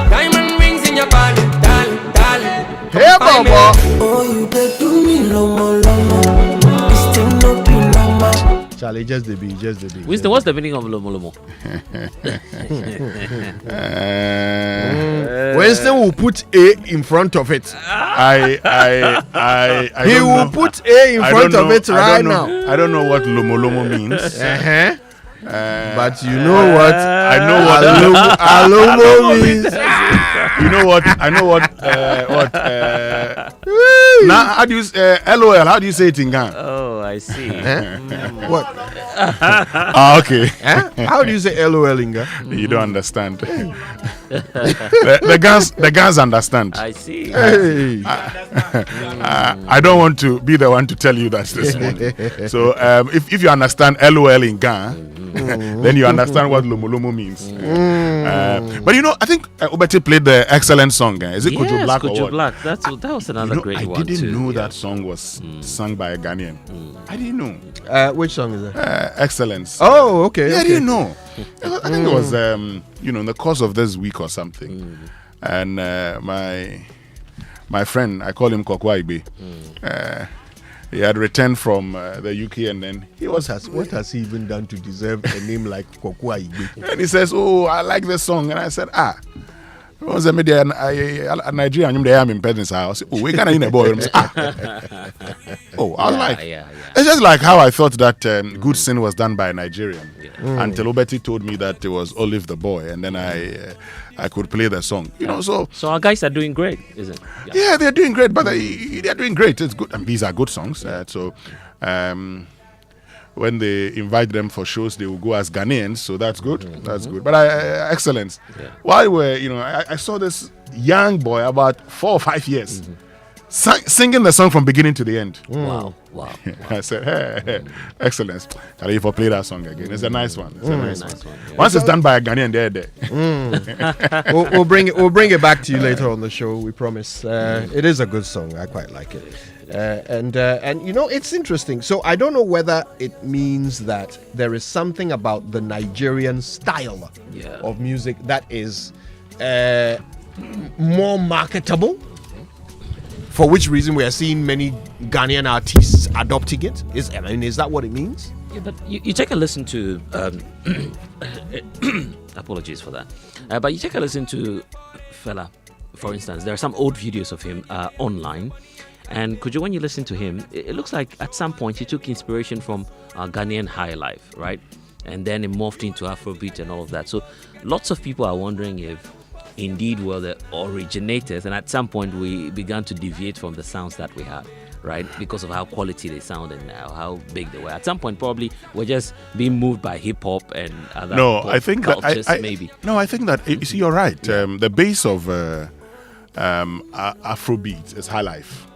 Diamond rings in your body, darling. Hey, Baba. Oh, you dey do me lomo. This thing no be normal. Charlie, just the beat. Winston, what's the meaning of lomo? Winston will put A in front of it. I He will put A in front of it right now. I don't know what lomo means. But you know what? I know what Alomo means. You know what? I know what. Now, how do you LOL? How do you say it in Ghana? Oh, I see. What? Okay. How do you say LOL in Ghana? You don't understand. the guys understand. I see. Hey. I don't want to be the one to tell you that this morning. So if you understand LOL in Ghana, then you understand what lomo means. But you know, I think Obeti played the excellent song. Is it Kojo Black or what? Black. That was another great one. I didn't know that song was sung by a Ghanaian. I didn't know. Which song is that? Excellence. Oh, okay. Yeah, I didn't know. I think it was in the course of this week or something. And my friend, I call him Kokwa Igbe. He had returned from the UK, and then what has he even done to deserve a name like Kokwa Igbe? And he says, "Oh, I like this song," and I said, was a media Nigerian they am in President's house. Oh, we can in a boy. Oh, I was like, it's just like how I thought that Good Sin was done by a Nigerian until Obeti told me that it was Olive the Boy, and then I could play the song. So our guys are doing great, isn't it? Yeah, they're doing great, but they're doing great. It's good, and these are good songs. When they invite them for shows, they will go as Ghanaians, so that's good. That's good. But excellence. Yeah. While I saw this young boy about 4 or 5 years singing the song from beginning to the end. Wow. I said, hey, excellence. Can you play that song again? It's a nice one. It's a nice one. Yeah. Once it's done by a Ghanaian, they're there. We'll bring it back to you later on the show. We promise. It is a good song. I quite like it. And it's interesting. So I don't know whether it means that there is something about the Nigerian style of music that is more marketable, for which reason we are seeing many Ghanaian artists adopting it. Is that what it means? Yeah, but you take a listen to apologies for that, but you take a listen to Fela, for instance. There are some old videos of him online. And Kojo, when you listen to him, it looks like at some point he took inspiration from Ghanaian high life, right? And then it morphed into Afrobeat and all of that. So lots of people are wondering if indeed were the originators, and at some point we began to deviate from the sounds that we had, right? Because of how quality they sounded now, how big they were. At some point probably we're just being moved by hip-hop and other I think cultures, maybe. No, I think that, you see, you're right. The base of Afrobeat is high life.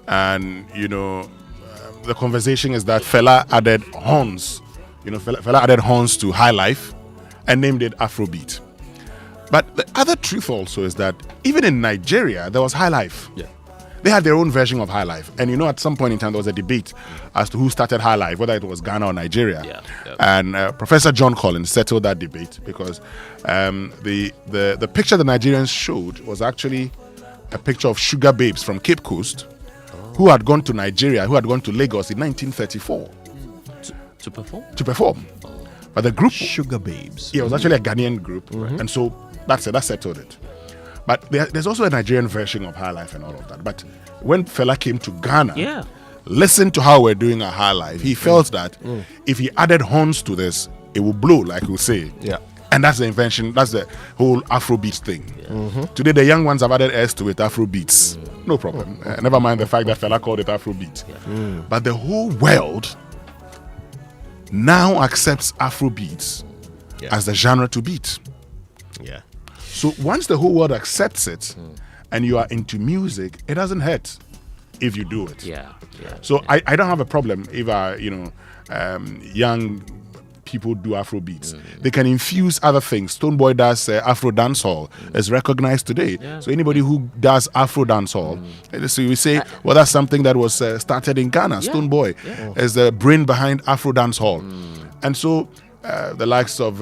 And the conversation is that Fela added horns. Fela added horns to high life and named it Afrobeat. But the other truth also is that even in Nigeria there was high life. Yeah. They had their own version of high life. And at some point in time there was a debate as to who started high life, whether it was Ghana or Nigeria. Yeah. And Professor John Collins settled that debate because the picture the Nigerians showed was actually a picture of sugar babes from Cape Coast who had gone to Nigeria, who had gone to Lagos in 1934 to perform. But the group Sugar Babes. Yeah, it was actually a Ghanaian group, and so that settled it. But there's also a Nigerian version of high life and all of that. But when Fela came to Ghana, listen to how we're doing our high life. He felt that if he added horns to this, it would blow, like we say. Yeah. And that's the invention, that's the whole Afrobeats thing. Today, the young ones have added S to it, Afrobeats. No problem. Never mind the fact that Fela called it Afrobeat. But the whole world now accepts Afrobeats as the genre to beat. Yeah. So once the whole world accepts it and you are into music, it doesn't hurt. if you do it. Yeah. So I don't have a problem if young people do Afro beats. They can infuse other things. Stonebwoy does Afro dancehall. It's recognized today. Yeah. So anybody who does Afro dancehall, so we say, well, that's something that was started in Ghana. Stonebwoy is the brain behind Afro dancehall. And so the likes of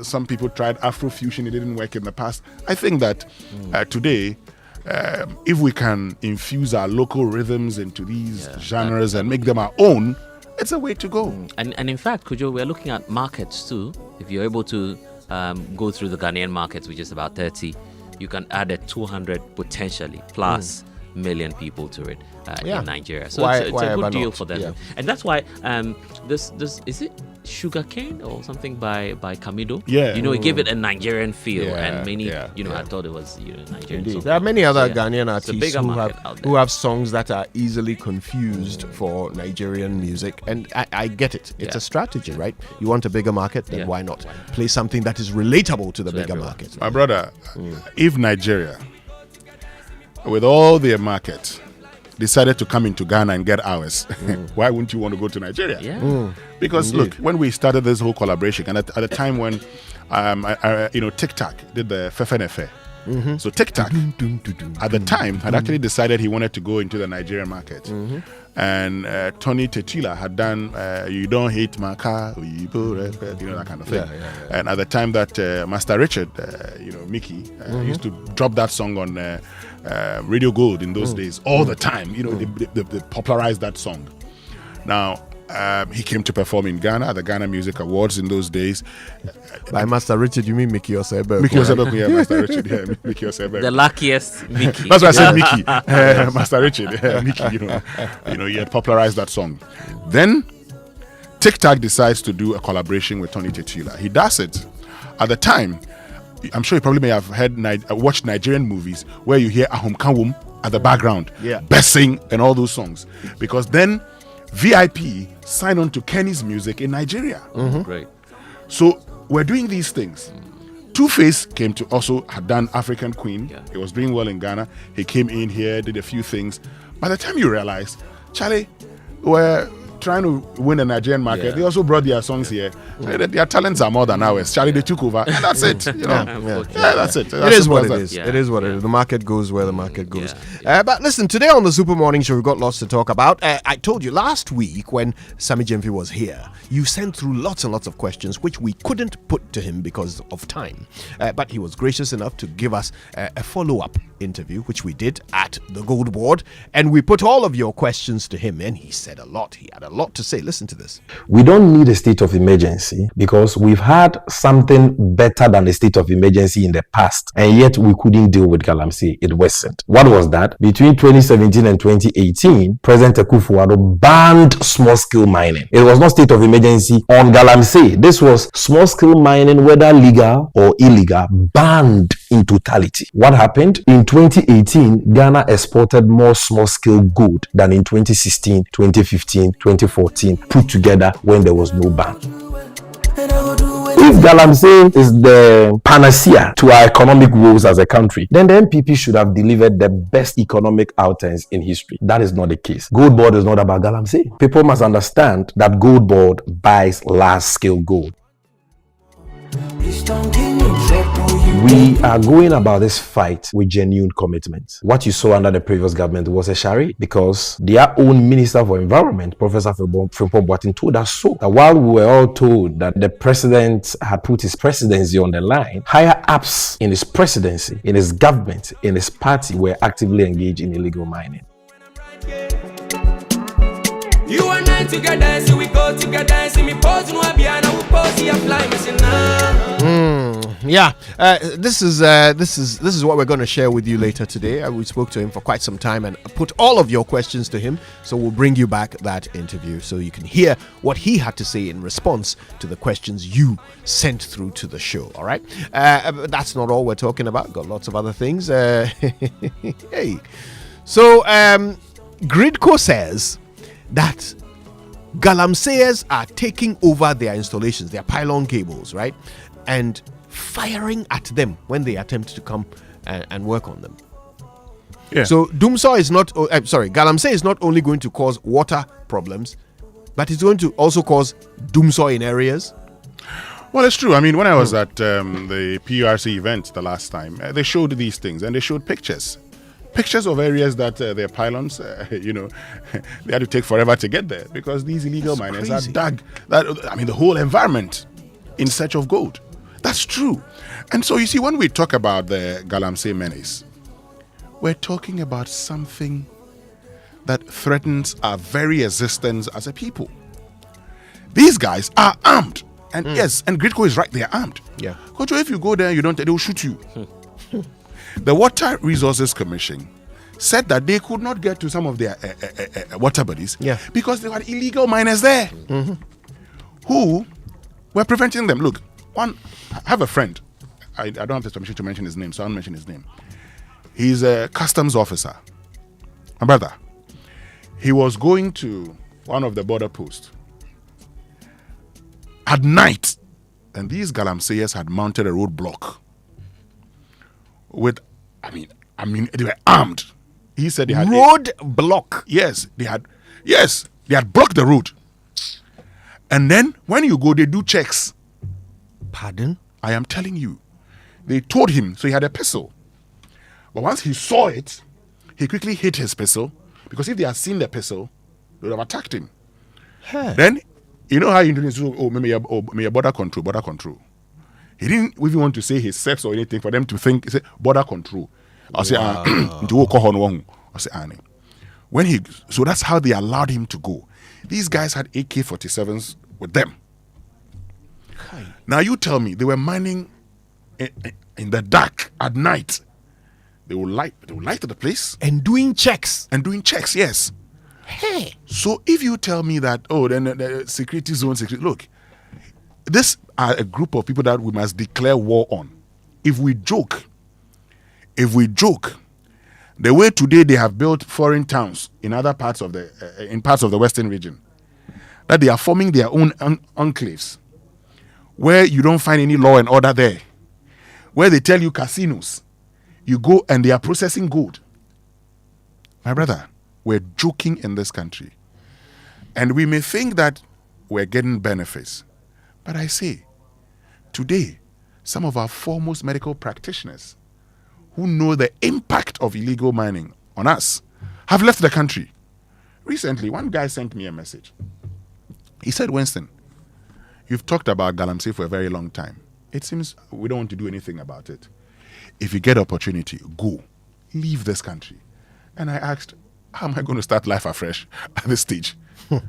some people tried Afro fusion. It didn't work in the past. I think that today, if we can infuse our local rhythms into these genres and make them our own, it's a way to go. And in fact, Kujo, we're looking at markets too. If you're able to go through the Ghanaian markets, which is about 30, you can add a 200 potentially plus million people to it in Nigeria. So it's a good deal for them. And that's why this is it sugarcane or something by Kamido? Yeah. He gave it a Nigerian feel, and many I thought it was Nigerian. Indeed. There are many other Ghanaian artists who have songs that are easily confused for Nigerian music, and I get it. It's a strategy, right? You want a bigger market, then why not play something that is relatable to the bigger market? My brother, if Nigeria, with all their market, decided to come into Ghana and get ours, why wouldn't you want to go to Nigeria? Because look, when we started this whole collaboration, and at the time when TikTok did the Fefenefe, so TikTok at the time had actually decided he wanted to go into the Nigerian market. And Tony Tetila had done You Don't Hate My Car, that kind of thing. And at the time that Master Richard, Mickey, used to drop that song on Radio Gold in those days all the time. They popularized that song. Now, he came to perform in Ghana at the Ghana Music Awards in those days. By Master Richard, you mean Mickey Osebe? Mickey Osebe, Master Richard, Mickey Osebe. The luckiest Mickey. That's why I said Mickey. Master Richard, Mickey, he had popularized that song. Then, TikTok decides to do a collaboration with Tony Tetila. He does it. At the time, I'm sure you probably may have watched Nigerian movies where you hear Ahom Kawum at the background, Bessing and all those songs. Because then, VIP signed on to Kenny's music in Nigeria. Great. So we're doing these things. Two-Face had done African Queen. He was doing well in Ghana. He came in here, did a few things. By the time you realize, Charlie, we're trying to win the Nigerian market. They also brought their songs here. Their talents are more than ours. Charlie, they took over. And that's it. That's it. It is what it is. It is what it is. The market goes where the market goes. But listen, today on the Super Morning Show, we've got lots to talk about. I told you last week when Sammy Jemfi was here, you sent through lots and lots of questions which we couldn't put to him because of time. But he was gracious enough to give us a follow-up interview, which we did at the Gold Board. And we put all of your questions to him, and he said a lot. He had a lot to say. Listen to this. We don't need a state of emergency because we've had something better than a state of emergency in the past, and yet we couldn't deal with Galamsey. It worsened. What was that? Between 2017 and 2018, President Akufo-Addo banned small-scale mining. It was not state of emergency on Galamsey. This was small-scale mining, whether legal or illegal, banned in totality. What happened? In 2018, Ghana exported more small-scale gold than in 2016, 2015, 2014 put together when there was no ban. If Galamsey is the panacea to our economic woes as a country, then the MPP should have delivered the best economic outturns in history. That is not the case. Gold Board is not about Galamsey. People must understand that Gold Board buys large-scale gold. We are going about this fight with genuine commitment. What you saw under the previous government was a charade because their own Minister for Environment, Professor Frimpong Boateng, told us so. That while we were all told that the president had put his presidency on the line, higher ups in his presidency, in his government, in his party were actively engaged in illegal mining. You and I together, so we go together. See me pose no abia na we pose ya fly missing this is what we're going to share with you later today. We spoke to him for quite some time and put all of your questions to him. So we'll bring you back that interview so you can hear what he had to say in response to the questions you sent through to the show. All right. That's not all we're talking about. Got lots of other things. Hey. So Gridco says that Galamseyers are taking over their installations, their pylon cables, right? And firing at them when they attempt to come and work on them. Yeah. So Dumsor is not. Galamsey is not only going to cause water problems, but it's going to also cause Dumsor in areas. Well, it's true. I mean, when I was at the PURC event the last time, they showed these things and they showed pictures of areas that their pylons, they had to take forever to get there because these illegal miners had dug the whole environment in search of gold. That's true. And so you see, when we talk about the Galamsey menace, we're talking about something that threatens our very existence as a people. These guys are armed. And yes, and Gritco is right, they are armed. Yeah. Kojo, if you go there, they will shoot you. The Water Resources Commission said that they could not get to some of their water bodies because there were illegal miners there who were preventing them. Look, I have a friend. I don't have the permission to mention his name, so I won't mention his name. He's a customs officer. My brother. He was going to one of the border posts at night, and these Galamseyers had mounted a roadblock with, they were armed. He said they had roadblock. Yes, they had blocked the road. And then when you go, they do checks. Pardon? I am telling you, they told him. So he had a pistol, but once he saw it, he quickly hid his pistol because if they had seen the pistol, they would have attacked him. Then. You know how Indonesians may border control. He didn't even want to say his sex or anything for them to think, say, border control. I'll say, so that's how they allowed him to go. These guys had AK-47s with them. Okay. Now you tell me, they were mining in the dark at night. They will light the place. And doing checks. Yes. Hey. So if you tell me that, then the security zone, look, this are a group of people that we must declare war on. If we joke, the way today they have built foreign towns in other parts of the Western region, that they are forming their own enclaves, where you don't find any law and order there, where they tell you casinos, you go and they are processing gold. My brother, we're joking in this country. And we may think that we're getting benefits. But I say, today, some of our foremost medical practitioners who know the impact of illegal mining on us have left the country. Recently, one guy sent me a message. He said, Winston, you've talked about Galamsey for a very long time. It seems we don't want to do anything about it. If you get opportunity, go. Leave this country. And I asked, how am I going to start life afresh at this stage? But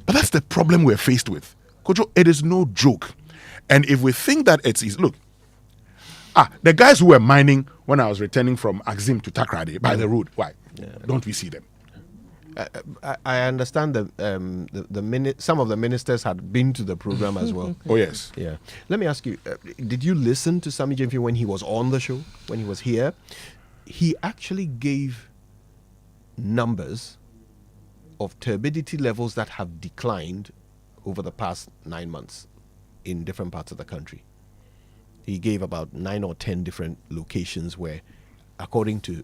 that's the problem we're faced with. Kojo, it is no joke. And if we think that it's easy, look, the guys who were mining when I was returning from Axim to Takrady by the road, why? Don't we see them? I understand that some of the ministers had been to the program as well. Oh, yes. Yeah. Let me ask you, did you listen to Sammy Jemfi when he was on the show, when he was here? He actually gave numbers of turbidity levels that have declined over the past 9 months in different parts of the country. He gave about 9 or 10 different locations where, according to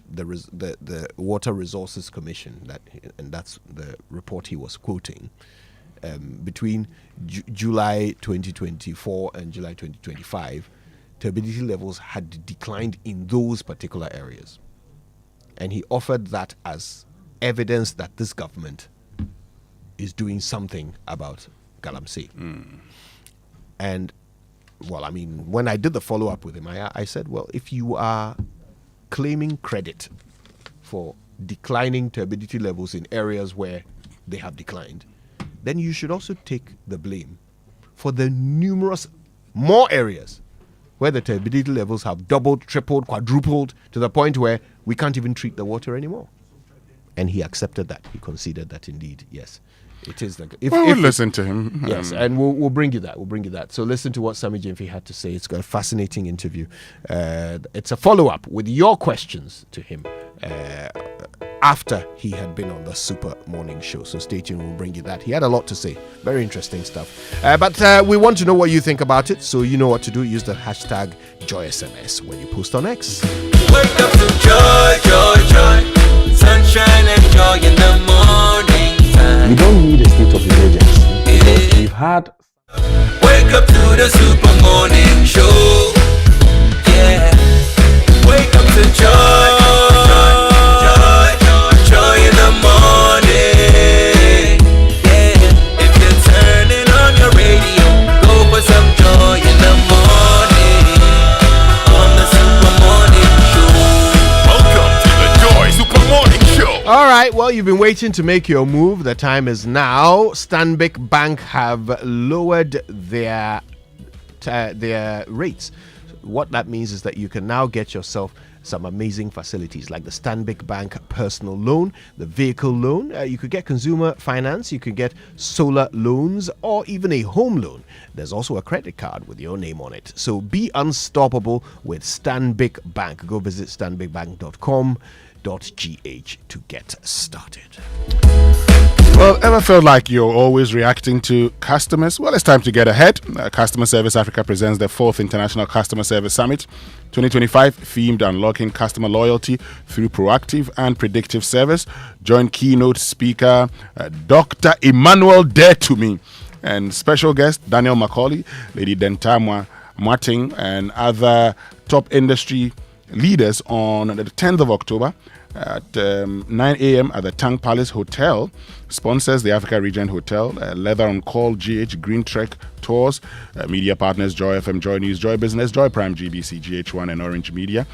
the Water Resources Commission, and that's the report he was quoting, between July 2024 and July 2025, turbidity levels had declined in those particular areas. And he offered that as evidence that this government is doing something about Galamsey. And, when I did the follow-up with him, I said, well, if you are claiming credit for declining turbidity levels in areas where they have declined, then you should also take the blame for the numerous more areas where the turbidity levels have doubled, tripled, quadrupled to the point where we can't even treat the water anymore. And he accepted that. He conceded that indeed, yes, it is. We'll listen to him. Yes, and we'll bring you that. We'll bring you that. So listen to what Sammy Jemfi had to say. It's got a fascinating interview. It's a follow-up with your questions to him after he had been on the Super Morning Show. So stay tuned, we'll bring you that. He had a lot to say. Very interesting stuff. But we want to know what you think about it. So you know what to do. Use the hashtag JoySMS when you post on X. Wake up to joy, joy, joy. Sunshine and joy in the morning time. We don't need a state of emergency because we've had. Wake up to the Super Morning Show. Yeah. Wake up to joy, joy, joy, joy in the morning. Yeah. If you're turning on your radio, go for some joy in the morning. On the Super Morning Show. Welcome to the Joy Super Morning Show. All right, well, you've been waiting to make your move. The time is now. Stanbic Bank have lowered their rates. What that means is that you can now get yourself some amazing facilities like the Stanbic Bank personal loan, the vehicle loan. You could get consumer finance, you could get solar loans, or even a home loan. There's also a credit card with your name on it. So be unstoppable with Stanbic Bank. Go visit stanbicbank.com.gh to get started. Well, ever felt like you're always reacting to customers? Well, it's time to get ahead. Customer Service Africa presents the 4th International Customer Service Summit 2025, themed Unlocking Customer Loyalty Through Proactive and Predictive Service. Join keynote speaker Dr. Emmanuel Detumi and special guest Daniel Macaulay, Lady Dentamwa Martin, and other top industry leaders on the 10th of October at 9 a.m. at the Tang Palace Hotel. Sponsors the Africa Region Hotel, Leather on Call, GH, Green Trek Tours, media partners Joy FM, Joy News, Joy Business, Joy Prime, GBC, GH1 and Orange Media.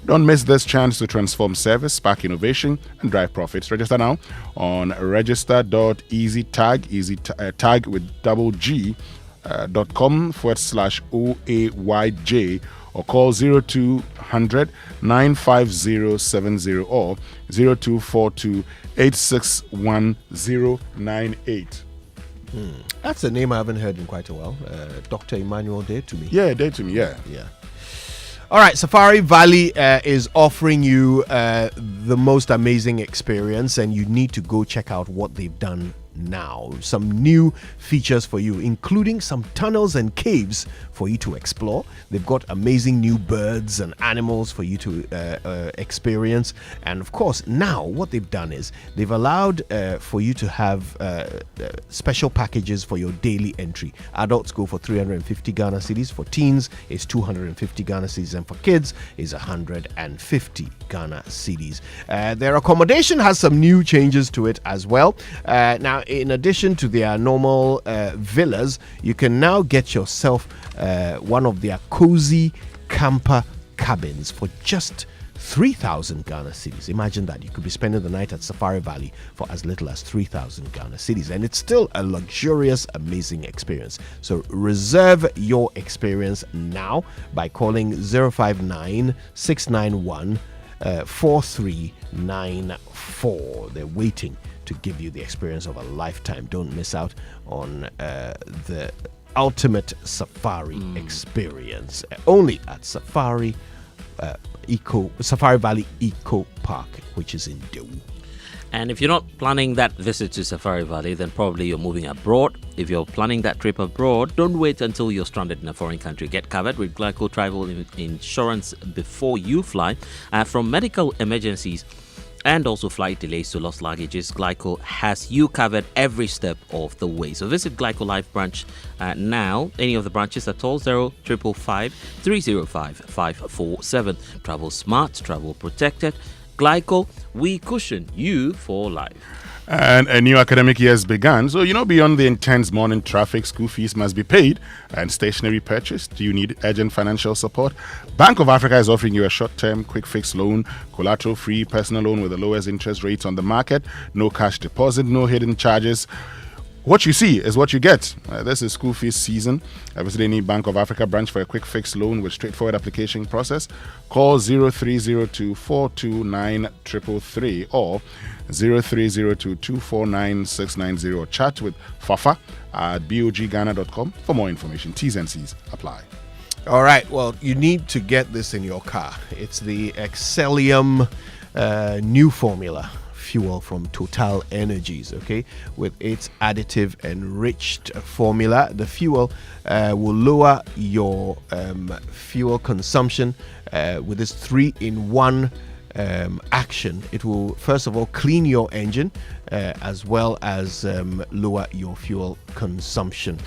Don't miss this chance to transform service, spark innovation and drive profits. Register now on register.easytag with double g.com/OAYJ or call 0200 950 70 or 0242 861098. That's a name I haven't heard in quite a while. Dr. Emmanuel Detumi. Yeah, Detumi, yeah. All right, Safari Valley is offering you the most amazing experience, and you need to go check out what they've done now. Some new features for you, including some tunnels and caves for you to explore. They've got amazing new birds and animals for you to experience. And of course, now what they've done is they've allowed for you to have special packages for your daily entry. Adults go for 350 Ghana cedis. For teens, it's 250 Ghana cedis. And for kids, is 150 Ghana cedis. Their accommodation has some new changes to it as well. Now, in addition to their normal villas, you can now get yourself one of their cozy camper cabins for just 3,000 Ghana cedis. Imagine that. You could be spending the night at Safari Valley for as little as 3,000 Ghana cedis, and it's still a luxurious, amazing experience. So reserve your experience now by calling 059 691 4394. They're waiting to give you the experience of a lifetime. Don't miss out on the ultimate safari experience. Only at Safari Valley Eco Park, which is in Dewu. And if you're not planning that visit to Safari Valley, then probably you're moving abroad. If you're planning that trip abroad, don't wait until you're stranded in a foreign country. Get covered with Glyco Travel Insurance before you fly. From medical emergencies and also flight delays to lost luggages, Glyco has you covered every step of the way. So visit Glyco Life branch now. Any of the branches at all 0555 305 547. Travel smart, travel protected. Glyco, we cushion you for life. And a new academic year has begun. So, beyond the intense morning traffic, school fees must be paid and stationery purchased. Do you need urgent financial support? Bank of Africa is offering you a short-term, quick-fix loan, collateral-free personal loan with the lowest interest rates on the market. No cash deposit, no hidden charges. What you see is what you get. This is school fees season. Visit any Bank of Africa branch for a quick fix loan with straightforward application process. Call 0302 429 333 or 0302 249 690 or chat with Fafa at bogghana.com for more information. T's and C's apply. All right, well, you need to get this in your car. It's the Excellium new formula. fuel from Total Energies, okay? With its additive enriched formula, the fuel will lower your fuel consumption with this 3-in-1 action. It will first of all clean your engine as well as lower your fuel consumption.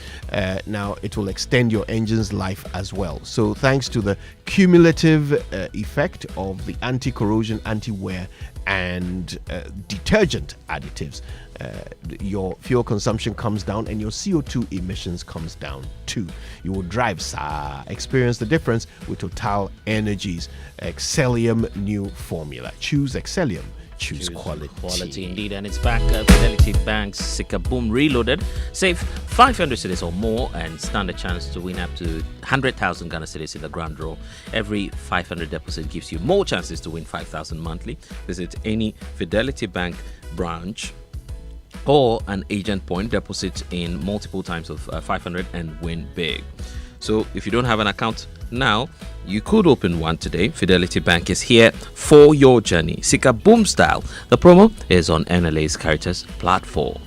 Now it will extend your engine's life as well. So thanks to the cumulative effect of the anti-corrosion, anti-wear and detergent additives, your fuel consumption comes down and your CO2 emissions comes down too. You will drive experience the difference with Total Energies Excellium new formula. Choose Excellium. Choose quality. Quality indeed, and it's back. Fidelity Bank's Sika Boom Reloaded. Save 500 cedis or more and stand a chance to win up to 100,000 Ghana cedis in the grand draw. Every 500 deposit gives you more chances to win 5,000 monthly. Visit any Fidelity Bank branch or an agent point, deposit in multiple times of 500 and win big. So if you don't have an account now, you could open one today. Fidelity Bank is here for your journey. Sika Boom style. The promo is on NLA's Caritas platform.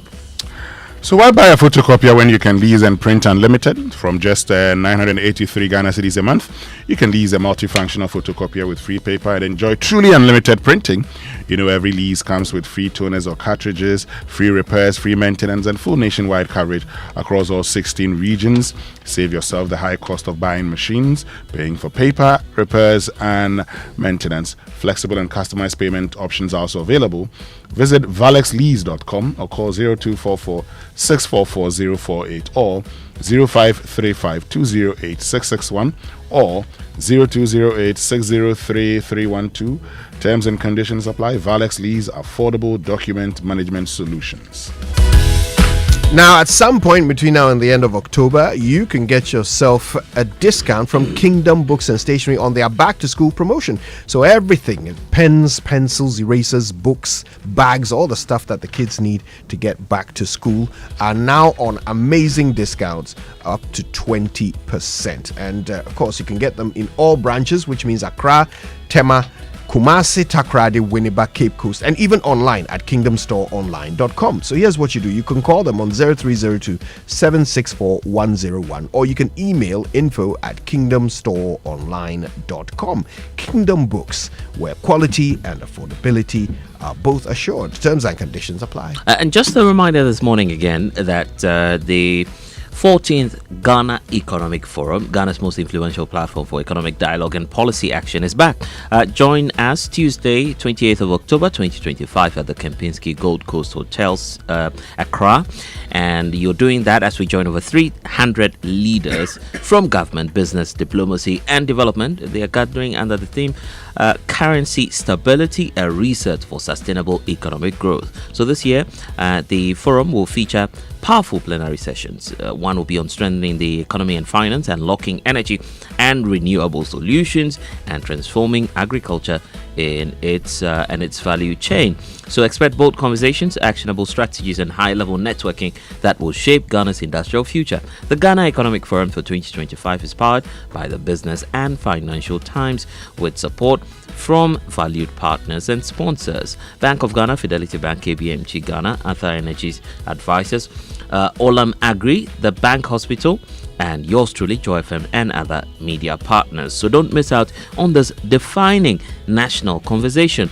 So why buy a photocopier when you can lease and print unlimited? From just 983 Ghana cedis a month, you can lease a multifunctional photocopier with free paper and enjoy truly unlimited printing. You know, every lease comes with free toners or cartridges, free repairs, free maintenance, and full nationwide coverage across all 16 regions. Save yourself the high cost of buying machines, paying for paper, repairs, and maintenance. Flexible and customized payment options are also available. Visit valexlease.com or call 0244 644 048 or 0535 208 661 or 0208 603 312. Terms and conditions apply. Valex Lease, affordable document management solutions. Now, at some point between now and the end of October, you can get yourself a discount from Kingdom Books and Stationery on their back-to-school promotion. So everything, pens, pencils, erasers, books, bags, all the stuff that the kids need to get back to school are now on amazing discounts up to 20%. And, of course, you can get them in all branches, which means Accra, Tema, Kumasi, Takrady, Winneba, Cape Coast, and even online at kingdomstoreonline.com. So here's what you do. You can call them on 0302 764 101 or you can email info@kingdomstoreonline.com. Kingdom Books, where quality and affordability are both assured. Terms and conditions apply. And just a reminder this morning again that the 14th Ghana Economic Forum, Ghana's most influential platform for economic dialogue and policy action, is back. Join us Tuesday, 28th of October 2025 at the Kempinski Gold Coast Hotels, Accra. And you're doing that as we join over 300 leaders from government, business, diplomacy, and development. They are gathering under the theme Currency Stability, a Research for Sustainable Economic Growth. So this year, the forum will feature powerful plenary sessions. One will be on strengthening the economy and finance, unlocking energy and renewable solutions, and transforming agriculture in its value chain. So expect bold conversations, actionable strategies, and high-level networking that will shape Ghana's industrial future. The Ghana Economic Forum for 2025 is powered by the Business and Financial Times with support from valued partners and sponsors: Bank of Ghana, Fidelity Bank, KBMG Ghana, Arthur Energies Advisors, Olam Agri, the Bank Hospital, and yours truly, Joy FM, and other media partners. So don't miss out on this defining national conversation.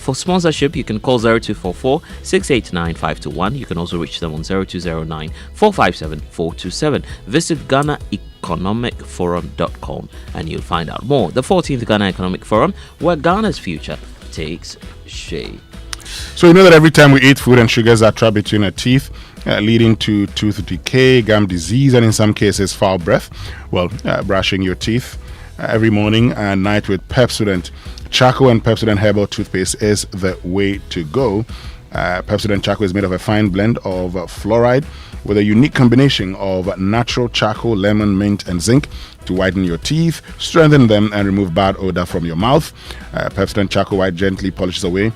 For sponsorship, you can call 0244 689 521. You can also reach them on 0209 457 427. Visit GhanaEconomicForum.com and you'll find out more. The 14th Ghana Economic Forum, where Ghana's future takes shape. So you know that every time we eat, food and sugars are trapped between our teeth, leading to tooth decay, gum disease, and in some cases foul breath. Well, brushing your teeth every morning and night with Pepsodent Charcoal and Pepsodent Herbal Toothpaste is the way to go. Pepsodent Charcoal is made of a fine blend of fluoride with a unique combination of natural charcoal, lemon, mint, and zinc to whiten your teeth, strengthen them, and remove bad odor from your mouth. Pepsodent Charcoal White gently polishes away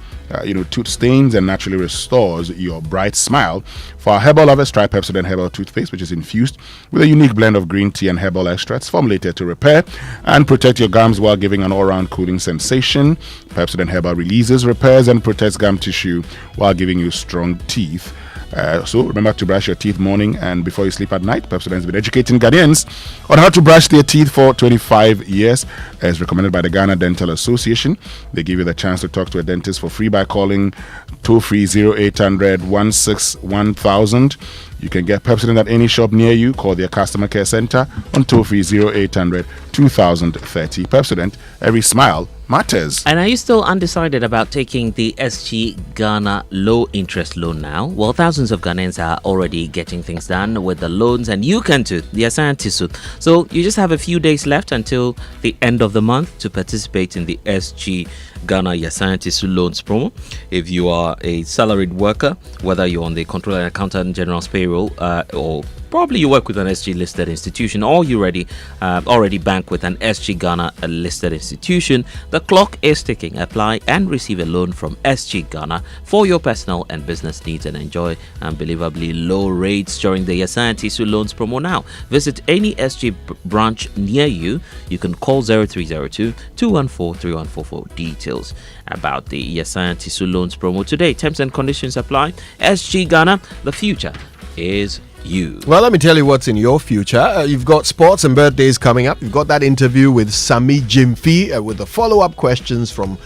tooth stains and naturally restores your bright smile. For our herbal lovers, try Pepsodent Herbal Toothpaste, which is infused with a unique blend of green tea and herbal extracts formulated to repair and protect your gums while giving an all-round cooling sensation. Pepsodent Herbal releases, repairs, and protects gum tissue while giving you strong teeth. So remember to brush your teeth morning and before you sleep at night. Pepsodent has been educating Ghanaians on how to brush their teeth for 25 years, as recommended by the Ghana Dental Association. They give you the chance to talk to a dentist for free by calling toll-free 0800 16 1000. You can get Pepsodent at any shop near you. Call their customer care center on toll-free 0800 2030. Pepsodent, every smile matters. And are you still undecided about taking the SG Ghana low interest loan now? Well, thousands of Ghanaians are already getting things done with the loans, and you can too. The Asante. So you just have a few days left until the end of the month to participate in the SG Ghana Asante loans promo. If you are a salaried worker, whether you're on the Controller and Accountant General's payroll, or probably you work with an SG listed institution, or you already bank with an SG Ghana listed institution, the clock is ticking. Apply and receive a loan from SG Ghana for your personal and business needs and enjoy unbelievably low rates during the Asante loans promo now. Visit any SG branch near you. You can call 0302 214 3144 for details about the Asante loans promo today. Terms and conditions apply. SG Ghana, the future is you. Well, let me tell you what's in your future. You've got sports and birthdays coming up. You've got that interview with Sami Jimfi with the follow-up questions from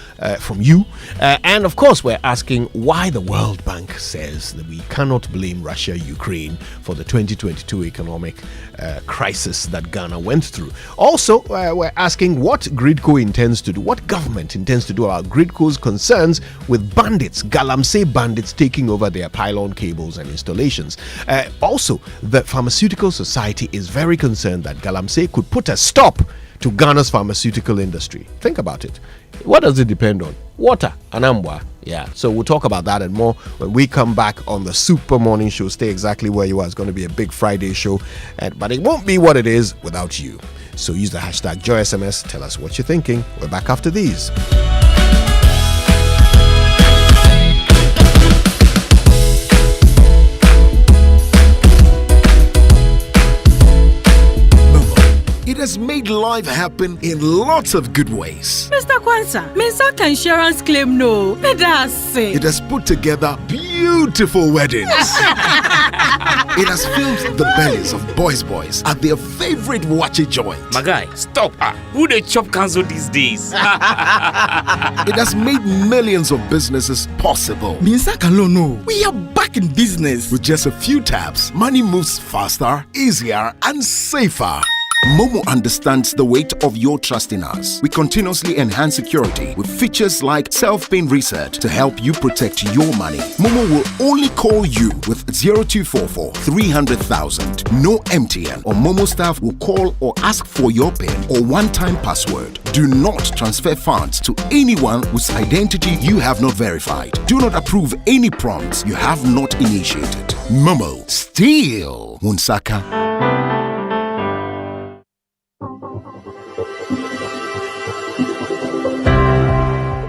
you. And of course, we're asking why the World Bank says that we cannot blame Russia, Ukraine for the 2022 economic crisis that Ghana went through. Also, we're asking what Gridco intends to do, what government intends to do about Gridco's concerns with bandits, Galamsey bandits taking over their pylon cables and installations. Also, the Pharmaceutical Society is very concerned that Galamsey could put a stop to Ghana's pharmaceutical industry. Think about it. What does it depend on? Water, Anambwa. Yeah, so we'll talk about that and more when we come back on the Super Morning Show. Stay exactly where you are. It's going to be a big Friday show, but it won't be what it is without you. So use the hashtag JoySMS. Tell us what you're thinking. We're back after these. It has made life happen in lots of good ways. Mr. Kwanzaa, Mensaka insurance claim no. It has put together beautiful weddings. It has filled the bellies of boys at their favorite wachi joint. My guy, stop. Who they chop cancel these days? It has made millions of businesses possible. Mensaka no. We are back in business. With just a few taps, money moves faster, easier, and safer. Momo understands the weight of your trust in us. We continuously enhance security with features like self-paying reset to help you protect your money. Momo will only call you with 0244 300,000. No MTN or Momo staff will call or ask for your PIN or one-time password. Do not transfer funds to anyone whose identity you have not verified. Do not approve any prompts you have not initiated. Momo, still Munsaka.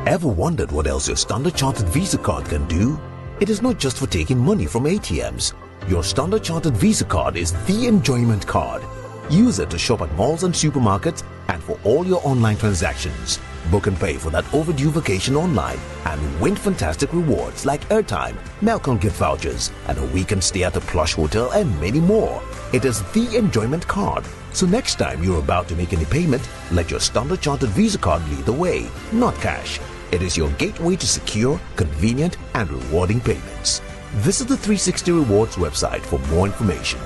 Ever wondered what else your Standard Chartered Visa card can do? It is not just for taking money from ATMs. Your Standard Chartered Visa card is the enjoyment card. Use it to shop at malls and supermarkets and for all your online transactions. Book and pay for that overdue vacation online and win fantastic rewards like airtime, Melcom gift vouchers, and a weekend stay at a plush hotel and many more. It is the enjoyment card. So next time you're about to make any payment, let your Standard Chartered Visa card lead the way, not cash. It is your gateway to secure, convenient, and rewarding payments. Visit the 360 Rewards website for more information.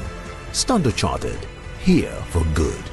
Standard Chartered, here for good.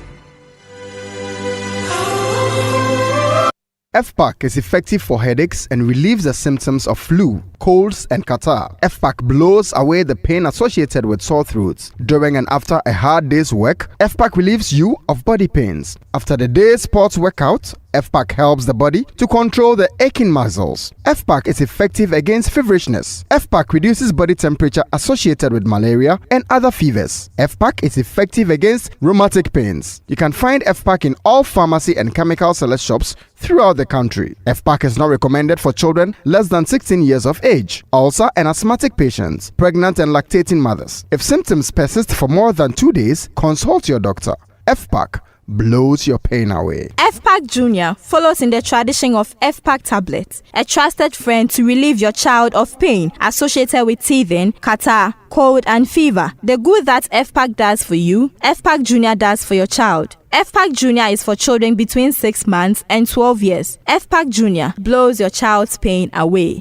FPAC is effective for headaches and relieves the symptoms of flu, colds, and catarrh. FPAC blows away the pain associated with sore throats. During and after a hard day's work, FPAC relieves you of body pains. After the day's sports workout, FPAC helps the body to control the aching muscles. FPAC is effective against feverishness. FPAC reduces body temperature associated with malaria and other fevers. FPAC is effective against rheumatic pains. You can find FPAC in all pharmacy and chemical select shops throughout the country. FPAC is not recommended for children less than 16 years of age, ulcer and asthmatic patients, pregnant and lactating mothers. If symptoms persist for more than 2 days, consult your doctor. FPAC blows your pain away. FPAC Junior follows in the tradition of FPAC tablets, a trusted friend to relieve your child of pain associated with teething, catarrh, cold and fever. The good that FPAC does for you, FPAC Junior does for your child. FPAC Junior is for children between 6 months and 12 years. FPAC Junior blows your child's pain away.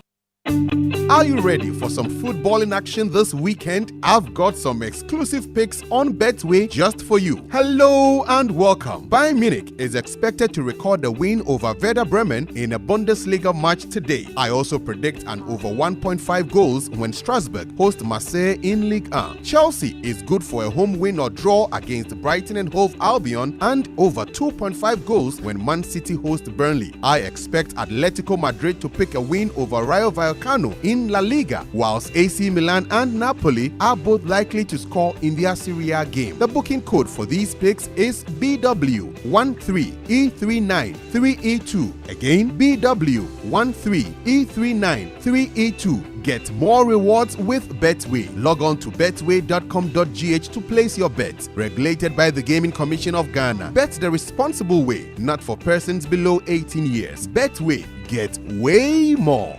Are you ready for some footballing action this weekend? I've got some exclusive picks on Betway just for you. Hello and welcome. Bayern Munich is expected to record a win over Werder Bremen in a Bundesliga match today. I also predict an over 1.5 goals when Strasbourg host Marseille in Ligue 1. Chelsea is good for a home win or draw against Brighton and Hove Albion and over 2.5 goals when Man City host Burnley. I expect Atletico Madrid to pick a win over Rayo Vallecano in La Liga, whilst AC Milan and Napoli are both likely to score in their Serie A game. The booking code for these picks is BW13E393E2. Again, BW13E393E2. Get more rewards with Betway. Log on to betway.com.gh to place your bets. Regulated by the Gaming Commission of Ghana. Bet the responsible way, not for persons below 18 years. Betway, get way more.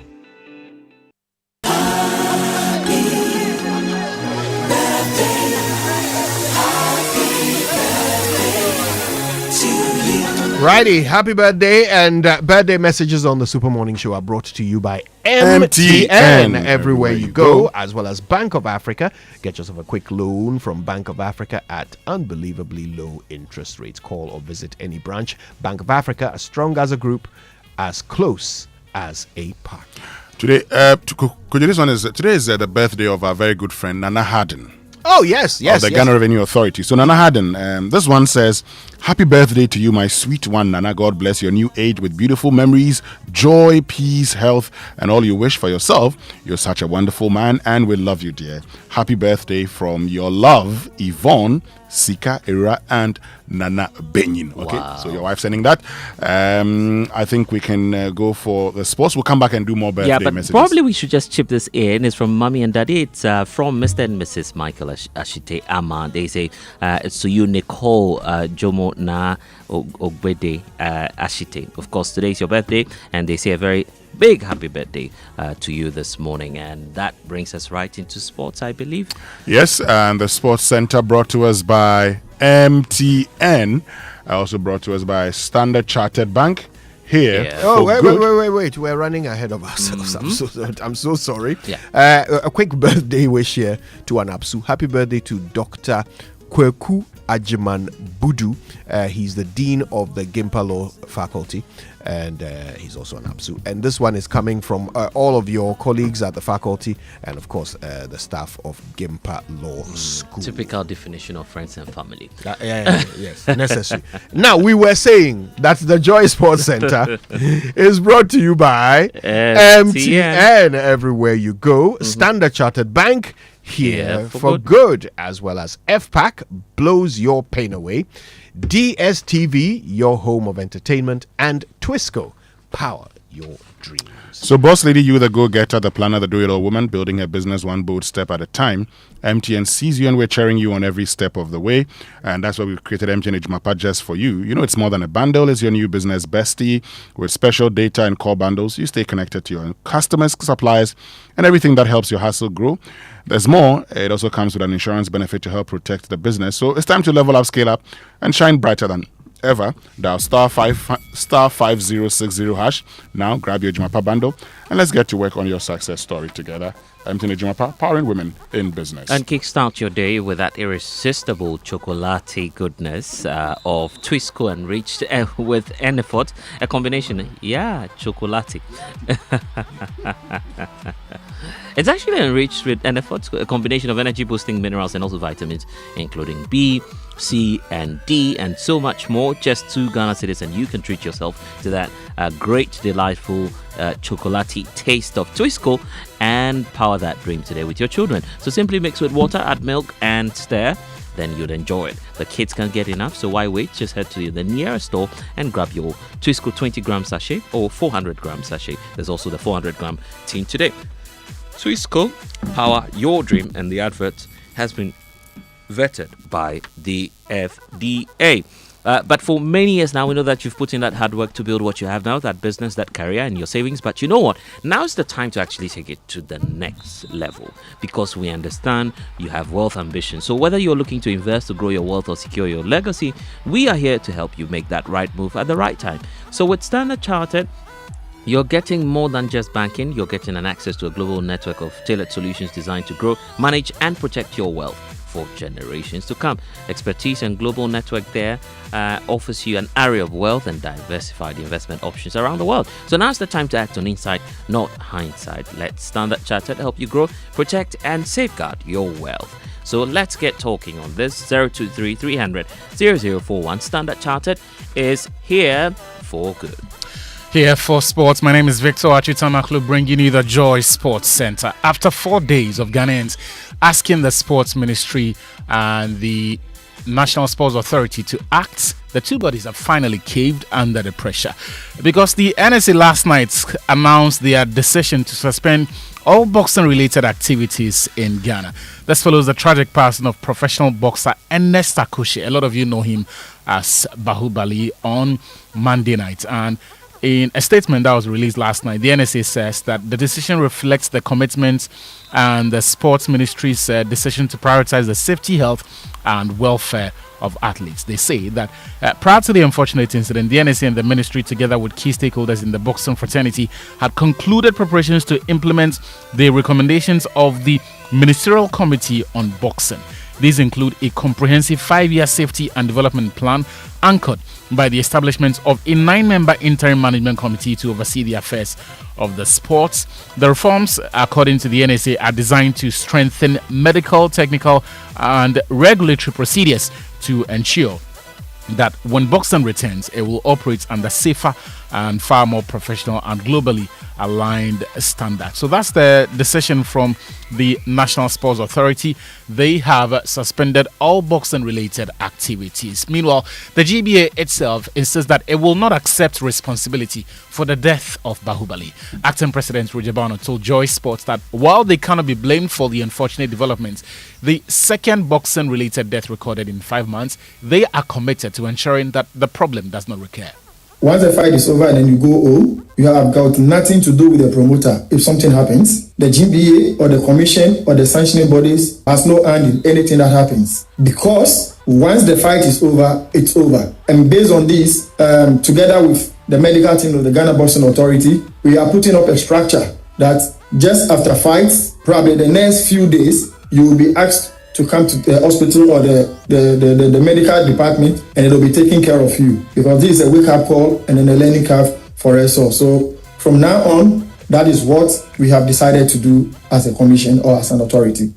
Righty, happy birthday, and birthday messages on the Super Morning Show are brought to you by MTN everywhere you go, as well as Bank of Africa. Get yourself a quick loan from Bank of Africa at unbelievably low interest rates. Call or visit any branch. Bank of Africa, as strong as a group, as close as a partner. Today, today is the birthday of our very good friend Nana Harden. Oh, yes. Of the Ghana Revenue Authority. So, Nana Harden, this one says, happy birthday to you, my sweet one, Nana. God bless your new age with beautiful memories, joy, peace, health, and all you wish for yourself. You're such a wonderful man, and we love you, dear. Happy birthday from your love, Yvonne, Sika, Era, and Nana Benin. Okay, wow. So your wife sending that. I think we can go for the sports. We'll come back and do more birthday messages. Probably we should just chip this in. It's from Mommy and Daddy. It's from Mr. and Mrs. Michael Ashite Ama. They say it's to you, Nicole Jomo Na Ogbede Ashite. Of course, today is your birthday, and they say a very big happy birthday to you this morning. And that brings us right into sports, I believe. Yes, and the Sports Center brought to us by MTN, also brought to us by Standard Chartered Bank. Here. Yeah. Oh, wait. We're running ahead of ourselves. I'm so sorry. Yeah. A quick birthday wish here to Anapsu. Happy birthday to Dr. Kweku Ajiman Budu. He's the Dean of the Gimpa Law Faculty, and he's also an APSU. And this one is coming from all of your colleagues at the faculty and, of course, the staff of Gimpa Law School. Typical definition of friends and family. Yes, necessary. Now, we were saying that the Joy Sports Center is brought to you by MTN everywhere you go, Standard Chartered Bank, here for good, as well as FPAC, blows your pain away, DSTV, your home of entertainment, and Twisco, power your dreams. So, boss lady, you the go-getter, the planner, the do-it-all woman, building a business one bold step at a time. MTN sees you and we're cheering you on every step of the way. And that's why we've created MTN Ejimapa just for you. You know, it's more than a bundle. It's your new business bestie with special data and core bundles. You stay connected to your customers, suppliers, and everything that helps your hustle grow. There's more. It also comes with an insurance benefit to help protect the business. So it's time to level up, scale up, and shine brighter than ever. Dial *5060# hash. Now grab your Ejimapa bundle and let's get to work on your success story together. MTN Ejimapa, powering women in business. And kickstart your day with that irresistible chocolate goodness of Twisco enriched with Enefort. A combination, chocolate. It's actually enriched with a combination of energy-boosting minerals and also vitamins, including B, C, and D, and so much more. Just 2 Ghana cedis, and you can treat yourself to that great, delightful chocolatey taste of Twisco and power that dream today with your children. So simply mix with water, add milk, and stir. Then you'd enjoy it. The kids can't get enough, so why wait? Just head to the nearest store and grab your Twisco 20-gram sachet or 400-gram sachet. There's also the 400-gram tin today. Twisco, power your dream, and the advert has been vetted by the FDA. But for many years now, we know that you've put in that hard work to build what you have now, that business, that career, and your savings. But you know what? Now's the time to actually take it to the next level, because we understand you have wealth ambition. So whether you're looking to invest to grow your wealth or secure your legacy, we are here to help you make that right move at the right time. So with Standard Chartered, you're getting more than just banking. You're getting an access to a global network of tailored solutions designed to grow, manage, and protect your wealth for generations to come. Expertise and global network there offers you an array of wealth and diversified investment options around the world. So now's the time to act on insight, not hindsight. Let Standard Chartered help you grow, protect, and safeguard your wealth. So let's get talking on this. 023 300 0041. Standard Chartered is here for good. Here for sports, my name is Victor Achutamaklu, bringing you the Joy Sports Center. After 4 days of Ghanaians asking the Sports Ministry and the National Sports Authority to act, the two bodies have finally caved under the pressure, because the NSA last night announced their decision to suspend all boxing-related activities in Ghana. This follows the tragic passing of professional boxer Ernest Akushi. A lot of you know him as Bahubali on Monday night, and in a statement that was released last night, the NSA says that the decision reflects the commitment and the Sports Ministry's decision to prioritize the safety, health, and welfare of athletes. They say that prior to the unfortunate incident, the NSA and the ministry, together with key stakeholders in the boxing fraternity, had concluded preparations to implement the recommendations of the Ministerial Committee on Boxing. These include a comprehensive 5-year safety and development plan anchored by the establishment of a 9-member interim management committee to oversee the affairs of the sports. The reforms, according to the NSA, are designed to strengthen medical, technical, and regulatory procedures to ensure that when boxing returns, it will operate under safer and far more professional and globally aligned standards. So that's the decision from the National Sports Authority. They have suspended all boxing related activities. Meanwhile, the GBA itself insists that it will not accept responsibility for the death of Bahubali. Acting President Roger Bano told Joy Sports that while they cannot be blamed for the unfortunate developments, the second boxing related death recorded in 5 months, they are committed to ensuring that the problem does not recur. Once the fight is over and then you go home, you have got nothing to do with the promoter. If something happens, the GBA or the commission or the sanctioning bodies has no hand in anything that happens. Because once the fight is over, it's over. And based on this, together with the medical team of the Ghana Boxing Authority, we are putting up a structure that just after fights, probably the next few days, you will be asked to come to the hospital or the medical department, and it will be taking care of you, because this is a wake-up call and then a learning curve for us all. So from now on, that is what we have decided to do as a commission or as an authority.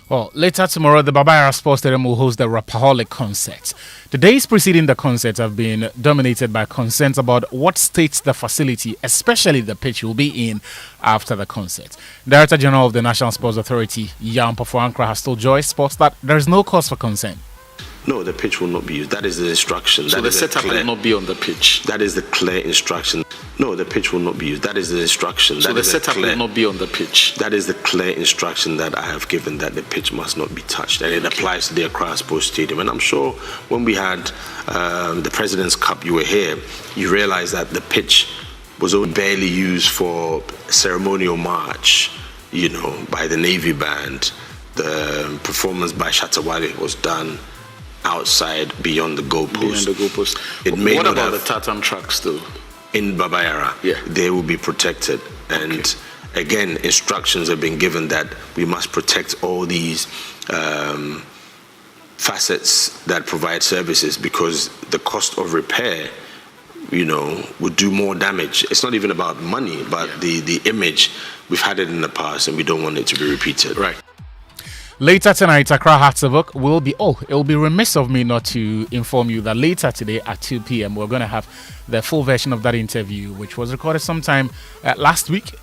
Well, later tomorrow, the Babayara Sports Stadium will host the Rapaholic concert. The days preceding the concert have been dominated by concerns about what state the facility, especially the pitch, will be in after the concert. Director General of the National Sports Authority, Jan Pofuankra, has told Joy Sports that there is no cause for concern. No, the pitch will not be used. That is the instruction. So the setup will not be on the pitch? That is the clear instruction. No, the pitch will not be used. That is the instruction. So the setup will not be on the pitch? That is the clear instruction that I have given, that the pitch must not be touched. And it applies to the Accra Sports Stadium. And I'm sure when we had the President's Cup, you were here, you realized that the pitch was only barely used for ceremonial march, by the Navy Band. The performance by Shatawale was done outside beyond the goalpost. What about the tartan tracks though? In Babayara, they will be protected. And again, instructions have been given that we must protect all these facets that provide services, because the cost of repair would do more damage. It's not even about money, but the image. We've had it in the past, and we don't want it to be repeated. Right. Later tonight, Accra Hartsevok will be. It will be remiss of me not to inform you that later today at 2 p.m. we're going to have the full version of that interview, which was recorded sometime last week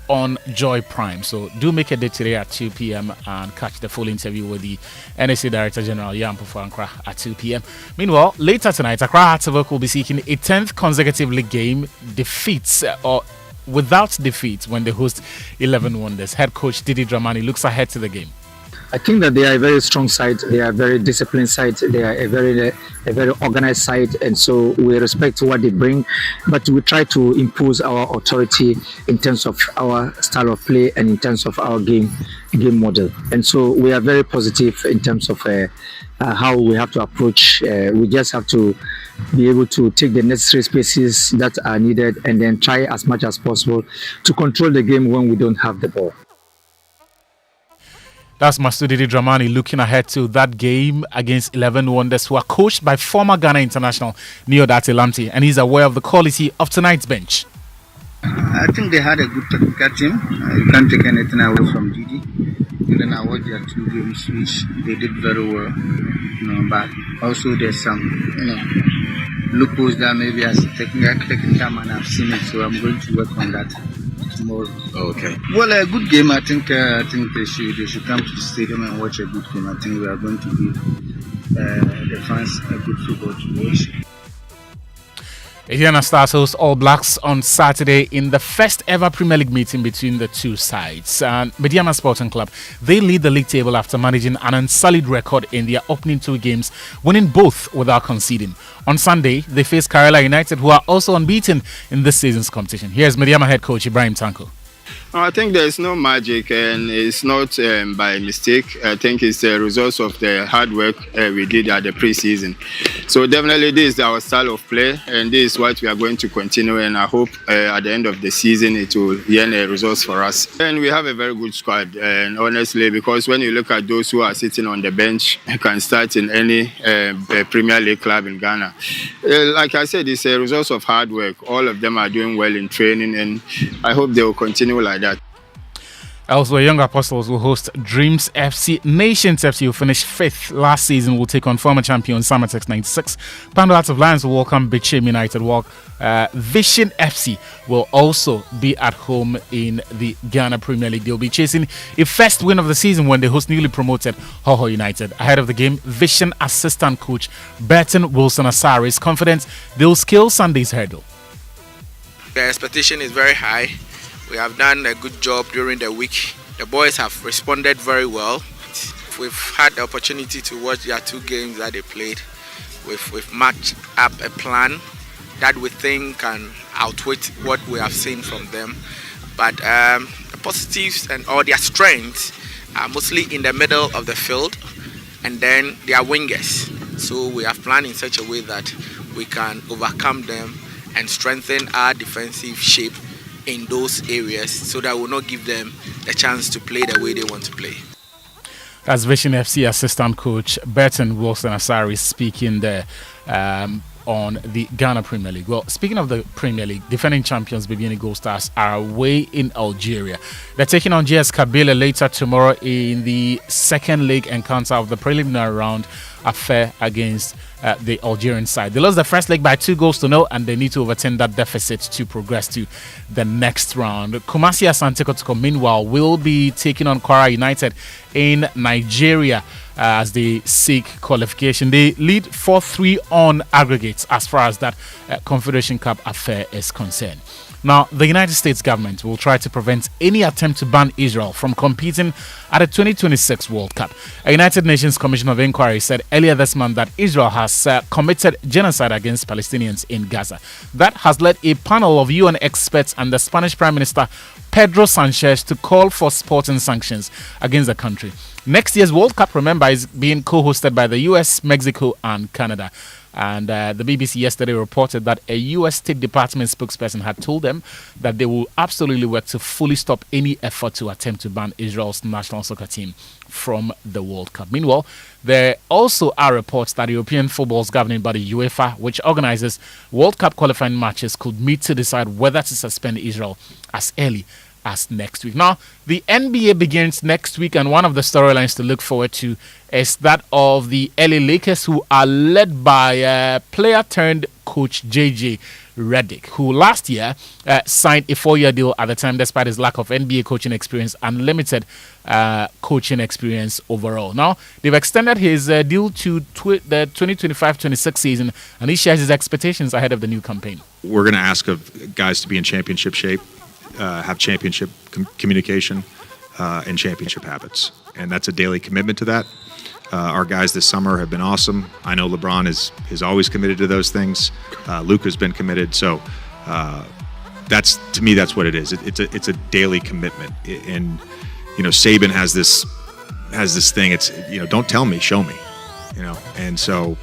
on Joy Prime. So do make a day today at 2 p.m. and catch the full interview with the NSA Director General Yampo for Accra at 2 p.m. Meanwhile, later tonight, Accra Hartsevok will be seeking a 10th consecutive league game defeats or without defeat when they host 11 Wonders. Head coach Didi Dramani looks ahead to the game. I think that they are a very strong side. They are a very disciplined side. They are a very organized side, and so we respect what they bring. But we try to impose our authority in terms of our style of play and in terms of our game model. And so we are very positive in terms of how we have to approach. We just have to be able to take the necessary spaces that are needed, and then try as much as possible to control the game when we don't have the ball. That's Master Didi Dramani looking ahead to that game against 11 Wonders, who are coached by former Ghana international Neodate Lamte, and he's aware of the quality of tonight's bench. I think they had a good technical team. You can't take anything away from Didi. And then I watched their 2 games, which they did very well. But also there's some, loopholes that maybe as a technical man I've seen it, so I'm going to work on that tomorrow. Okay. Well, a good game. I think they should come to the stadium and watch a good game. I think we are going to give the fans a good football to watch. Indiana Stars host All Blacks on Saturday in the first ever Premier League meeting between the two sides. And Mediama Sporting Club, they lead the league table after managing an unsullied record in their opening 2 games, winning both without conceding. On Sunday, they face Kerala United, who are also unbeaten in this season's competition. Here's Mediama head coach Ibrahim Tanko. I think there's no magic, and it's not by mistake. I think it's the results of the hard work we did at the preseason. So definitely this is our style of play, and this is what we are going to continue, and I hope at the end of the season it will yield results for us. And we have a very good squad, and honestly, because when you look at those who are sitting on the bench, you can start in any Premier League club in Ghana. Like I said, it's a result of hard work. All of them are doing well in training, and I hope they will continue like that. Elsewhere, Young Apostles will host Dreams FC. Nations FC, who finished 5th last season, will take on former champion Samatex 96. Pando Hearts of Lions will welcome Bichim United. Vision FC will also be at home in the Ghana Premier League. They'll be chasing a first win of the season when they host newly promoted Hoho United. Ahead of the game, Vision assistant coach Burton Wilson Asari is confident they'll scale Sunday's hurdle. The expectation is very high. We have done a good job during the week. The boys have responded very well. We've had the opportunity to watch their 2 games that they played. We've matched up a plan that we think can outwit what we have seen from them. But the positives and all their strengths are mostly in the middle of the field, and then their wingers. So we have planned in such a way that we can overcome them and strengthen our defensive shape in those areas, so that will not give them the chance to play the way they want to play. That's Vision FC assistant coach Burton Wilson Asari speaking there on the Ghana Premier League. Well, speaking of the Premier League, defending champions Bibiani Gold Stars are away in Algeria. They're taking on GS Kabylie later tomorrow in the second leg encounter of the preliminary round affair against the Algerian side. They lost the first leg by 2-0, and they need to overturn that deficit to progress to the next round. Kumasi Asante Kotoko, meanwhile, will be taking on Kwara United in Nigeria as they seek qualification. They lead 4-3 on aggregates as far as that Confederation Cup affair is concerned. Now, the United States government will try to prevent any attempt to ban Israel from competing at the 2026 World Cup. A United Nations Commission of Inquiry said earlier this month that Israel has committed genocide against Palestinians in Gaza. That has led a panel of UN experts and the Spanish Prime Minister Pedro Sanchez to call for sporting sanctions against the country. Next year's World Cup, remember, is being co-hosted by the US, Mexico, and Canada. And the BBC yesterday reported that a US State Department spokesperson had told them that they will absolutely work to fully stop any effort to attempt to ban Israel's national soccer team from the World Cup. Meanwhile, there also are reports that European football's governing body UEFA, which organizes World Cup qualifying matches, could meet to decide whether to suspend Israel as early as next week. Now, the NBA begins next week, and one of the storylines to look forward to is that of the LA Lakers, who are led by player-turned-coach JJ Redick, who last year signed a 4-year deal at the time, despite his lack of NBA coaching experience and limited coaching experience overall. Now, they've extended his deal to the 2025-26 season, and he shares his expectations ahead of the new campaign. We're going to ask of guys to be in championship shape, have championship communication, and championship habits. And that's a daily commitment to that. Our guys this summer have been awesome. I know LeBron is always committed to those things. Luka's been committed. So that's, to me, that's what it is. It's a daily commitment. And, you know, Saban has this thing. It's, you know, don't tell me, show me, you know. And so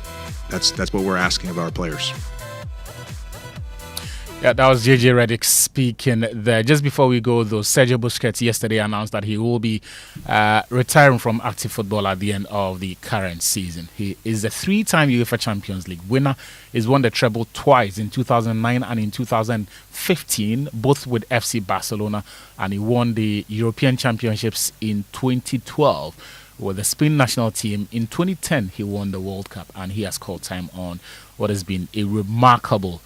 that's what we're asking of our players. Yeah, that was JJ Redick speaking there. Just before we go, though, Sergio Busquets yesterday announced that he will be retiring from active football at the end of the current season. He is a 3-time UEFA Champions League winner. He's won the treble twice, in 2009 and in 2015, both with FC Barcelona, and he won the European Championships in 2012 with the Spain national team. In 2010, he won the World Cup, and he has called time on what has been a remarkable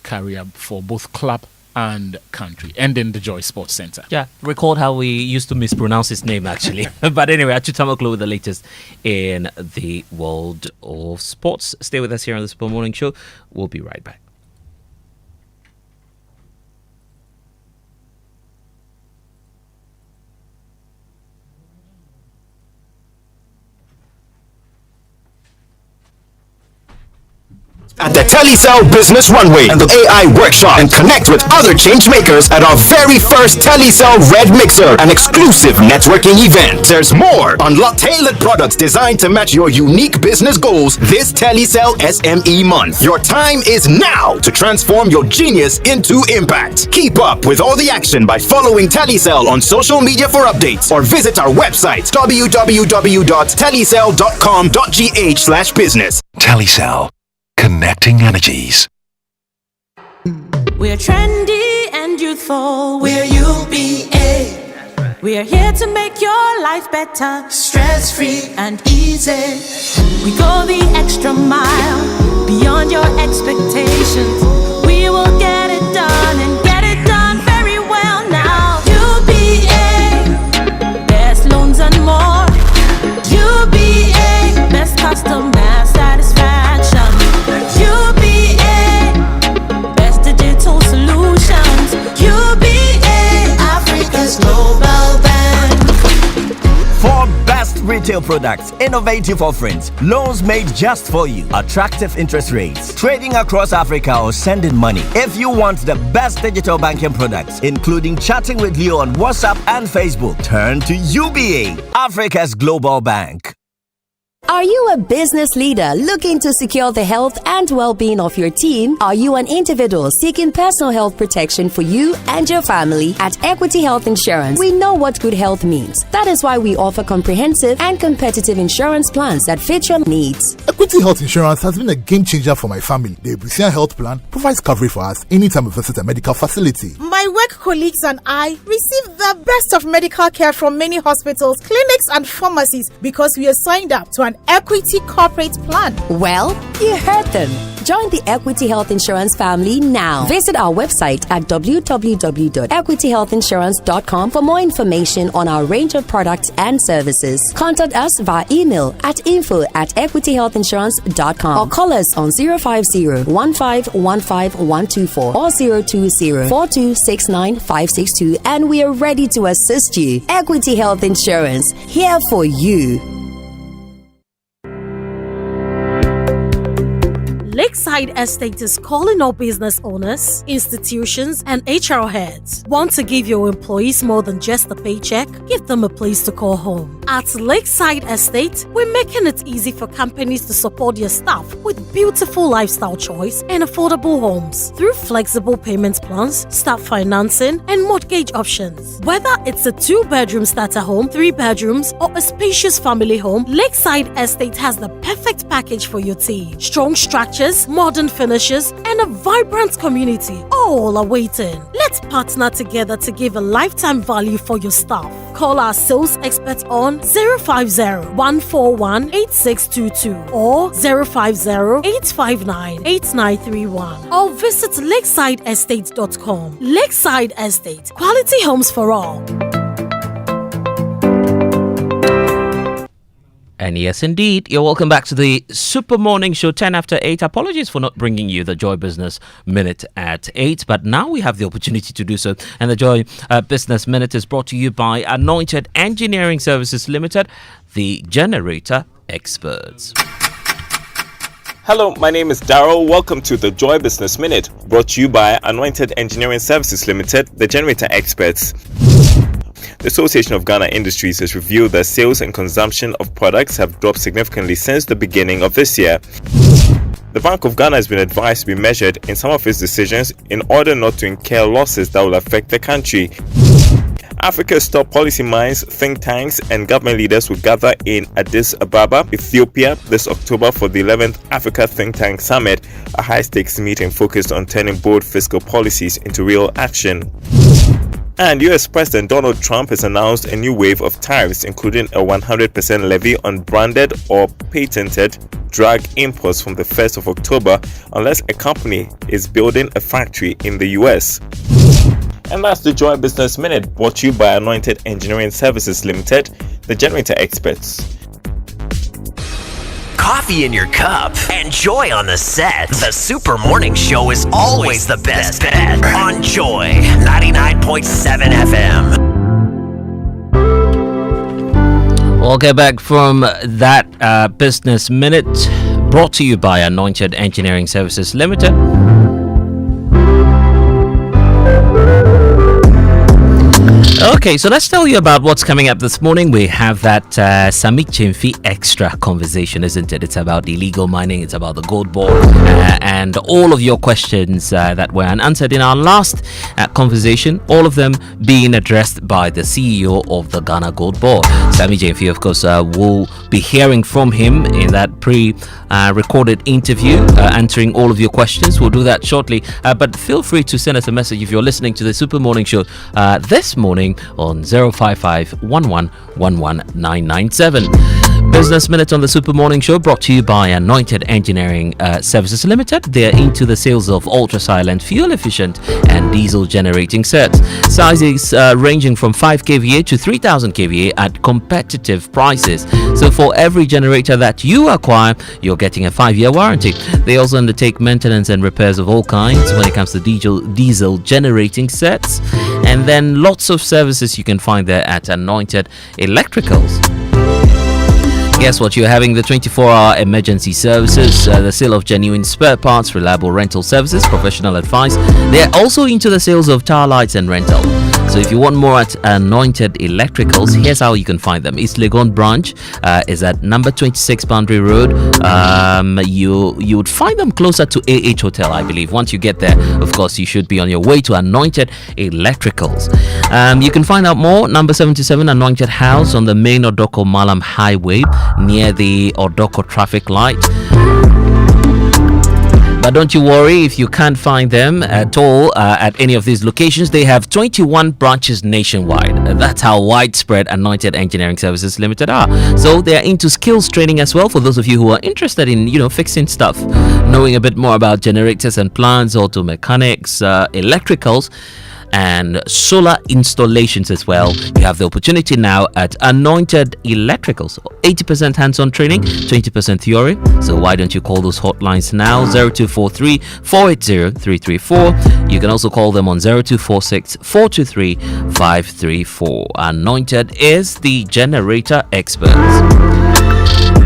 career for both club and country, and in the Joy Sports Center. Yeah, recalled how we used to mispronounce his name, actually. But anyway, Achutamaklo with the latest in the world of sports. Stay with us here on the Super Morning Show. We'll be right back. At the Telecel Business Runway and the AI Workshop, and connect with other change makers at our very first Telecel Red Mixer, an exclusive networking event. There's more. Unlock tailored products designed to match your unique business goals this Telecel SME month. Your time is now to transform your genius into impact. Keep up with all the action by following Telecel on social media for updates, or visit our website www.telecel.com.gh/business. Telecel. Connecting energies. We're trendy and youthful. We're UBA. We're here to make your life better, stress-free and easy. We go the extra mile, beyond your expectations. We will get it done and get it done very well now. UBA, best loans and more. UBA, best customer satisfaction. UBA, best digital solutions. UBA, Africa's global bank. For best retail products, innovative offerings, loans made just for you, attractive interest rates, trading across Africa or sending money. If you want the best digital banking products, including chatting with you on WhatsApp and Facebook, turn to UBA, Africa's global bank. Are you a business leader looking to secure the health and well-being of your team? Are you an individual seeking personal health protection for you and your family? At Equity Health Insurance, we know what good health means. That is why we offer comprehensive and competitive insurance plans that fit your needs. Equity Health Insurance has been a game changer for my family. The Ebusian Health Plan provides coverage for us anytime we visit a medical facility. My work colleagues and I receive the best of medical care from many hospitals, clinics and pharmacies because we are signed up to an Equity Corporate Plan. Well, you heard them. Join the Equity Health Insurance family now. Visit our website at www.equityhealthinsurance.com for more information on our range of products and services. Contact us via email at info@equityhealthinsurance.com or call us on 050-1515-124 or 020-4269-562, and we are ready to assist you. Equity Health Insurance, here for you. Lakeside Estate is calling all business owners, institutions, and HR heads. Want to give your employees more than just a paycheck? Give them a place to call home. At Lakeside Estate, we're making it easy for companies to support their staff with beautiful lifestyle choice and affordable homes through flexible payment plans, staff financing, and mortgage options. Whether it's a 2-bedroom starter home, 3 bedrooms, or a spacious family home, Lakeside Estate has the perfect package for your team. Strong structures, modern finishes, and a vibrant community all are waiting. Let's partner together to give a lifetime value for your staff. Call our sales experts on 050-141-8622 or 050-859-8931 or visit lakesideestate.com. Lakeside Estate, quality homes for all. And yes, indeed, you're welcome back to the Super Morning Show, 10 after 8. Apologies for not bringing you the Joy Business Minute at 8, but now we have the opportunity to do so. And the Joy Business Minute is brought to you by Anointed Engineering Services Limited, the generator experts. Hello, my name is Daryl. Welcome to the Joy Business Minute, brought to you by Anointed Engineering Services Limited, the generator experts. The Association of Ghana Industries has revealed that sales and consumption of products have dropped significantly since the beginning of this year. The Bank of Ghana has been advised to be measured in some of its decisions in order not to incur losses that will affect the country. Africa's top policy minds, think tanks, and government leaders will gather in Addis Ababa, Ethiopia, this October for the 11th Africa Think Tank Summit, a high-stakes meeting focused on turning bold fiscal policies into real action. And US President Donald Trump has announced a new wave of tariffs, including a 100% levy on branded or patented drug imports from the 1st of October, unless a company is building a factory in the US. And that's the Joy Business Minute, brought to you by Anointed Engineering Services Limited, the generator experts. Coffee in your cup and Joy on the set. The Super Morning Show is always the best bet on Joy 99.7 FM. Welcome back from that Business Minute, brought to you by Anointed Engineering Services Limited. Okay, so let's tell you about what's coming up this morning. We have that Samik Chimfi extra conversation, isn't it? It's about illegal mining, it's about the gold board, and all of your questions that were unanswered in our last conversation, all of them being addressed by the CEO of the Ghana Gold Board. Samik Chimfi, of course, will be hearing from him in that pre-recorded interview, answering all of your questions. We'll do that shortly, but feel free to send us a message if you're listening to the Super Morning Show this morning on 055-11-11997. Business Minute on the Super Morning Show, brought to you by Anointed Engineering Services Limited. They're into the sales of ultra-silent, fuel-efficient and diesel generating sets. Sizes ranging from 5 kVA to 3000 kVA at competitive prices. So for every generator that you acquire, you're getting a 5-year warranty. They also undertake maintenance and repairs of all kinds when it comes to diesel generating sets. And then lots of services you can find there at Anointed Electricals. Guess what? You're having the 24-hour emergency services, the sale of genuine spare parts, reliable rental services, professional advice. They're also into the sales of tower lights and rental. So if you want more at Anointed Electricals, here's how you can find them. East Legon branch is at number 26 Boundary Road. You would find them closer to AH Hotel, I believe. Once you get there, of course, you should be on your way to Anointed Electricals. You can find out more, number 77 Anointed House on the main Odoko Malam Highway near the Odoko traffic light. But don't you worry if you can't find them at all at any of these locations. They have 21 branches nationwide. That's how widespread Anointed Engineering Services Limited are. So they're into skills training as well for those of you who are interested in, fixing stuff, knowing a bit more about generators and plants, auto mechanics, electricals, and solar installations as well. You have the opportunity now at Anointed Electricals. 80% hands-on training, 20% theory. So why don't you call those hotlines now? 0243 480 334. You can also call them on 0246 423 534. Anointed is the generator experts.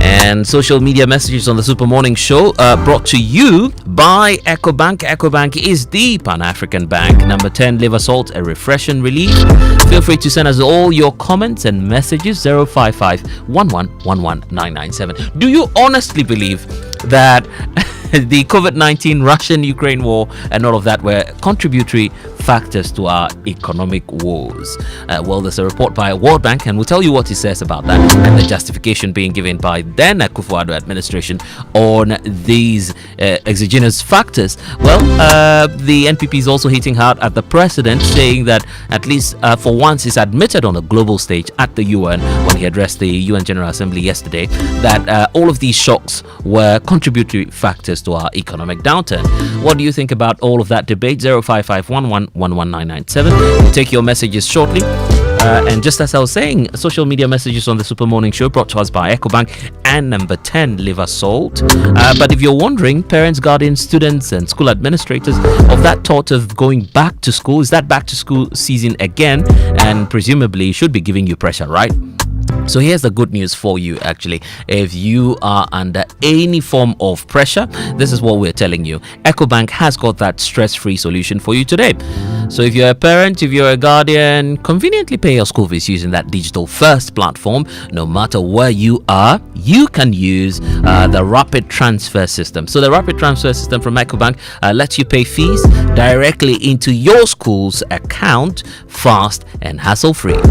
And social media messages on the Super Morning Show brought to you by EcoBank. EcoBank is the Pan-African bank. Number 10, liver salt, a refreshing relief. Feel free to send us all your comments and messages. 055 1111997. Do you honestly believe that the COVID-19, Russian-Ukraine war and all of that were contributory factors to our economic woes? Well, there's a report by World Bank, and we'll tell you what it says about that and the justification being given by then Akufo-Addo administration on these exogenous factors. Well, the NPP is also hitting hard at the president, saying that at least for once he's admitted on a global stage at the UN when he addressed the UN General Assembly yesterday that all of these shocks were contributory factors to our economic downturn. What do you think about all of that debate? 055111997. We'll take your messages shortly. And just as I was saying, social media messages on the Super Morning Show brought to us by EcoBank and number 10, liver salt. But if you're wondering, parents, guardians, students and school administrators of that thought of going back to school, is that back to school season again? And presumably should be giving you pressure, right? So here's the good news for you, actually. If you are under any form of pressure, this is what we're telling you. EcoBank has got that stress-free solution for you today. So if you're a parent, if you're a guardian, conveniently pay your school fees using that digital first platform. No matter where you are, you can use the rapid transfer system. So the rapid transfer system from EcoBank lets you pay fees directly into your school's account, fast and hassle-free.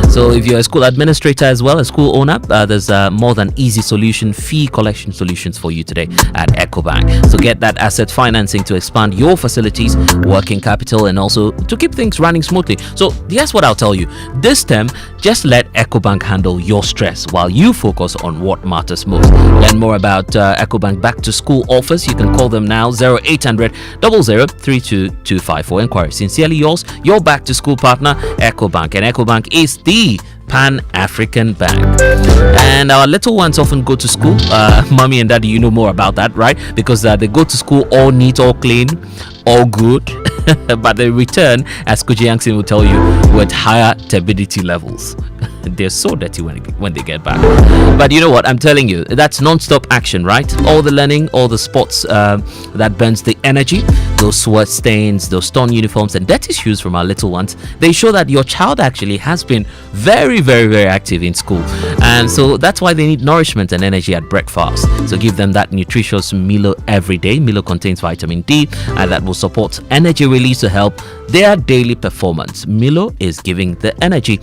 So if you're a school administrator as well, a school owner, there's more than easy solution, fee collection solutions for you today at EcoBank. So get that asset financing to expand your facilities, working capital, and also to keep things running smoothly. So here's what I'll tell you. This term, just let EcoBank handle your stress while you focus on what matters most. Learn more about EcoBank Back to School offers. You can call them now, 0800 003225 for inquiry. Sincerely yours, your back to school partner, EcoBank. And EcoBank is the Pan-African bank. And our little ones often go to school. Mommy and daddy, you know more about that, right? Because they go to school all neat, all clean, all good. But they return, as Kuji Yankson will tell you, with higher turbidity levels. They're so dirty when they get back. But you know what? I'm telling you, that's non-stop action, right? All the learning, all the sports that burns the energy, those sweat stains, those torn uniforms and dirty shoes from our little ones, they show that your child actually has been very, very, very active in school. And so that's why they need nourishment and energy at breakfast. So give them that nutritious Milo every day. Milo contains vitamin D, and that will support energy release to help their daily performance. Milo is giving the energy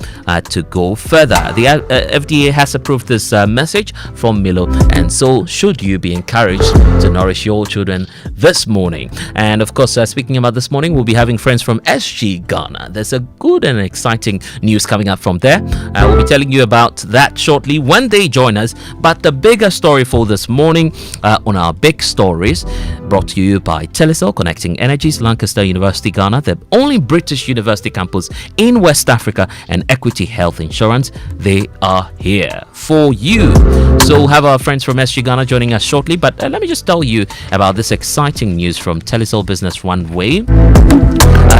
to go further. The FDA has approved this message from Milo, and so should you be encouraged to nourish your children this morning. And of course, speaking about this morning, we'll be having friends from SG Ghana. There's a good and exciting news coming up from there. We'll be telling you about that shortly when they join us. But the bigger story for this morning on our big stories, brought to you by Telecel, connecting energies, Lancaster University, Ghana, the only British university campus in West Africa, and Equity Health Insurance. They are here for you. So we'll have our friends from SG Ghana joining us shortly. But let me just tell you about this exciting news from Telecel Business Runway.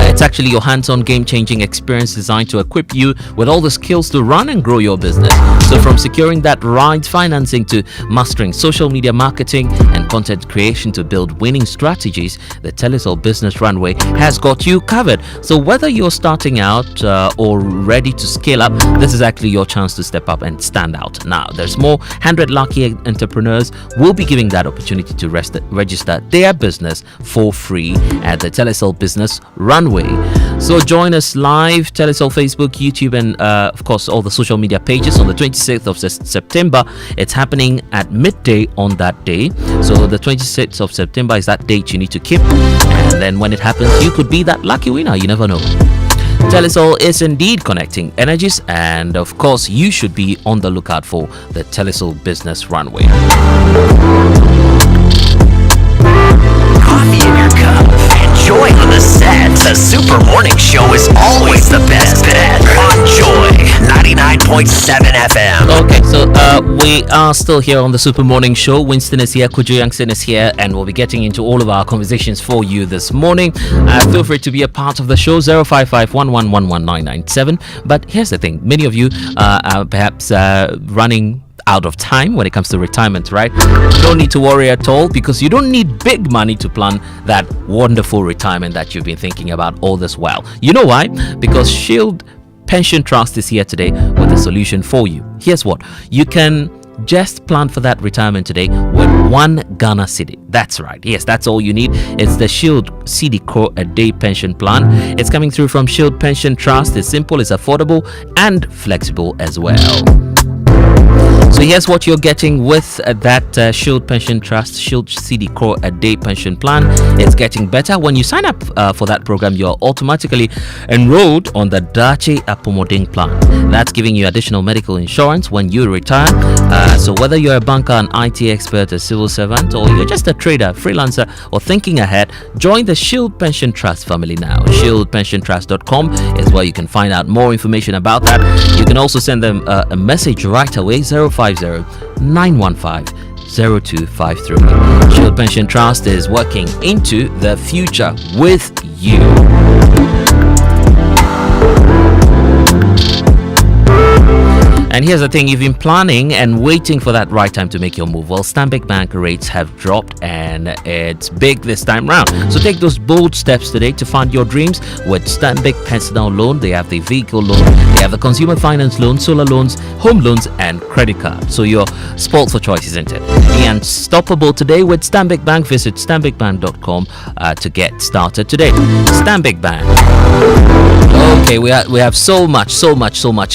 It's actually your hands-on game-changing experience designed to equip you with all the skills to run and grow your business. So from securing that right financing to mastering social media marketing and content creation to build winning strategies, the Telecel Business Runway has got you covered. So whether you're starting out or ready to scale up, this is actually your chance to step up and stand out. Now, there's more 100 lucky entrepreneurs will be giving that opportunity to register their business for free at the Telecel Business Runway. So join us live, Telecel Facebook, YouTube, and of course all the social media pages on the 26th of September. It's happening at midday on that day. So the 26th of September is that date you need to keep, and then when it happens, you could be that lucky winner. You never know. Telecel is indeed connecting energies, and of course you should be on the lookout for the Telecel Business Runway. Coffee in your cup. Joy on the set. The Super Morning Show is always the best bet on Joy 99.7 FM. Okay, so we are still here on the Super Morning Show. Winston is here, Kujo Youngson is here, and we'll be getting into all of our conversations for you this morning. Feel free to be a part of the show, 055-111-1997. But here's the thing, many of you are perhaps running out of time when it comes to retirement, right? You don't need to worry at all because you don't need big money to plan that wonderful retirement that you've been thinking about all this while. You know why? Because Shield Pension Trust is here today with a solution for you. Here's what you can just plan for that retirement today with 1 Ghana cedi. That's right. Yes, that's all you need. It's the Shield cedi Core a day pension plan. It's coming through from Shield Pension Trust. It's simple, it's affordable, and flexible as well. So here's what you're getting with that Shield Pension Trust Shield cedi Core a day pension plan. It's getting better. When you sign up for that program, you're automatically enrolled on the Dache Apomoding plan. That's giving you additional medical insurance when you retire. So whether you're a banker, an IT expert, a civil servant, or you're just a trader, freelancer, or thinking ahead, join the Shield Pension Trust family now. ShieldPensionTrust.com is where you can find out more information about that. You can also send them a message right away, 050-915-0253. Shield Pension Trust is working into the future with you. And here's the thing, you've been planning and waiting for that right time to make your move. Well, Stanbic Bank rates have dropped and it's big this time round. So take those bold steps today to fund your dreams with Stanbic Personal Loan. They have the vehicle loan, they have the consumer finance loan, solar loans, home loans, and credit card. So you're spoiled for choice, isn't it? Be unstoppable today with Stanbic Bank. Visit stanbicbank.com to get started today. Stanbic Bank. Okay, we have so much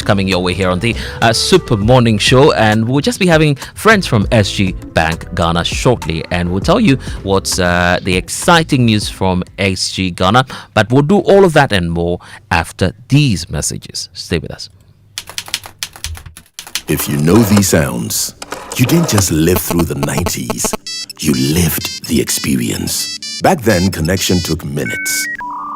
coming your way here on the Super Morning Show, and we'll just be having friends from SG Bank Ghana shortly, and we'll tell you what's the exciting news from SG Ghana. But we'll do all of that and more after these messages. Stay with us. If you know these sounds, you didn't just live through the 90s, you lived the experience. Back then, connection took minutes.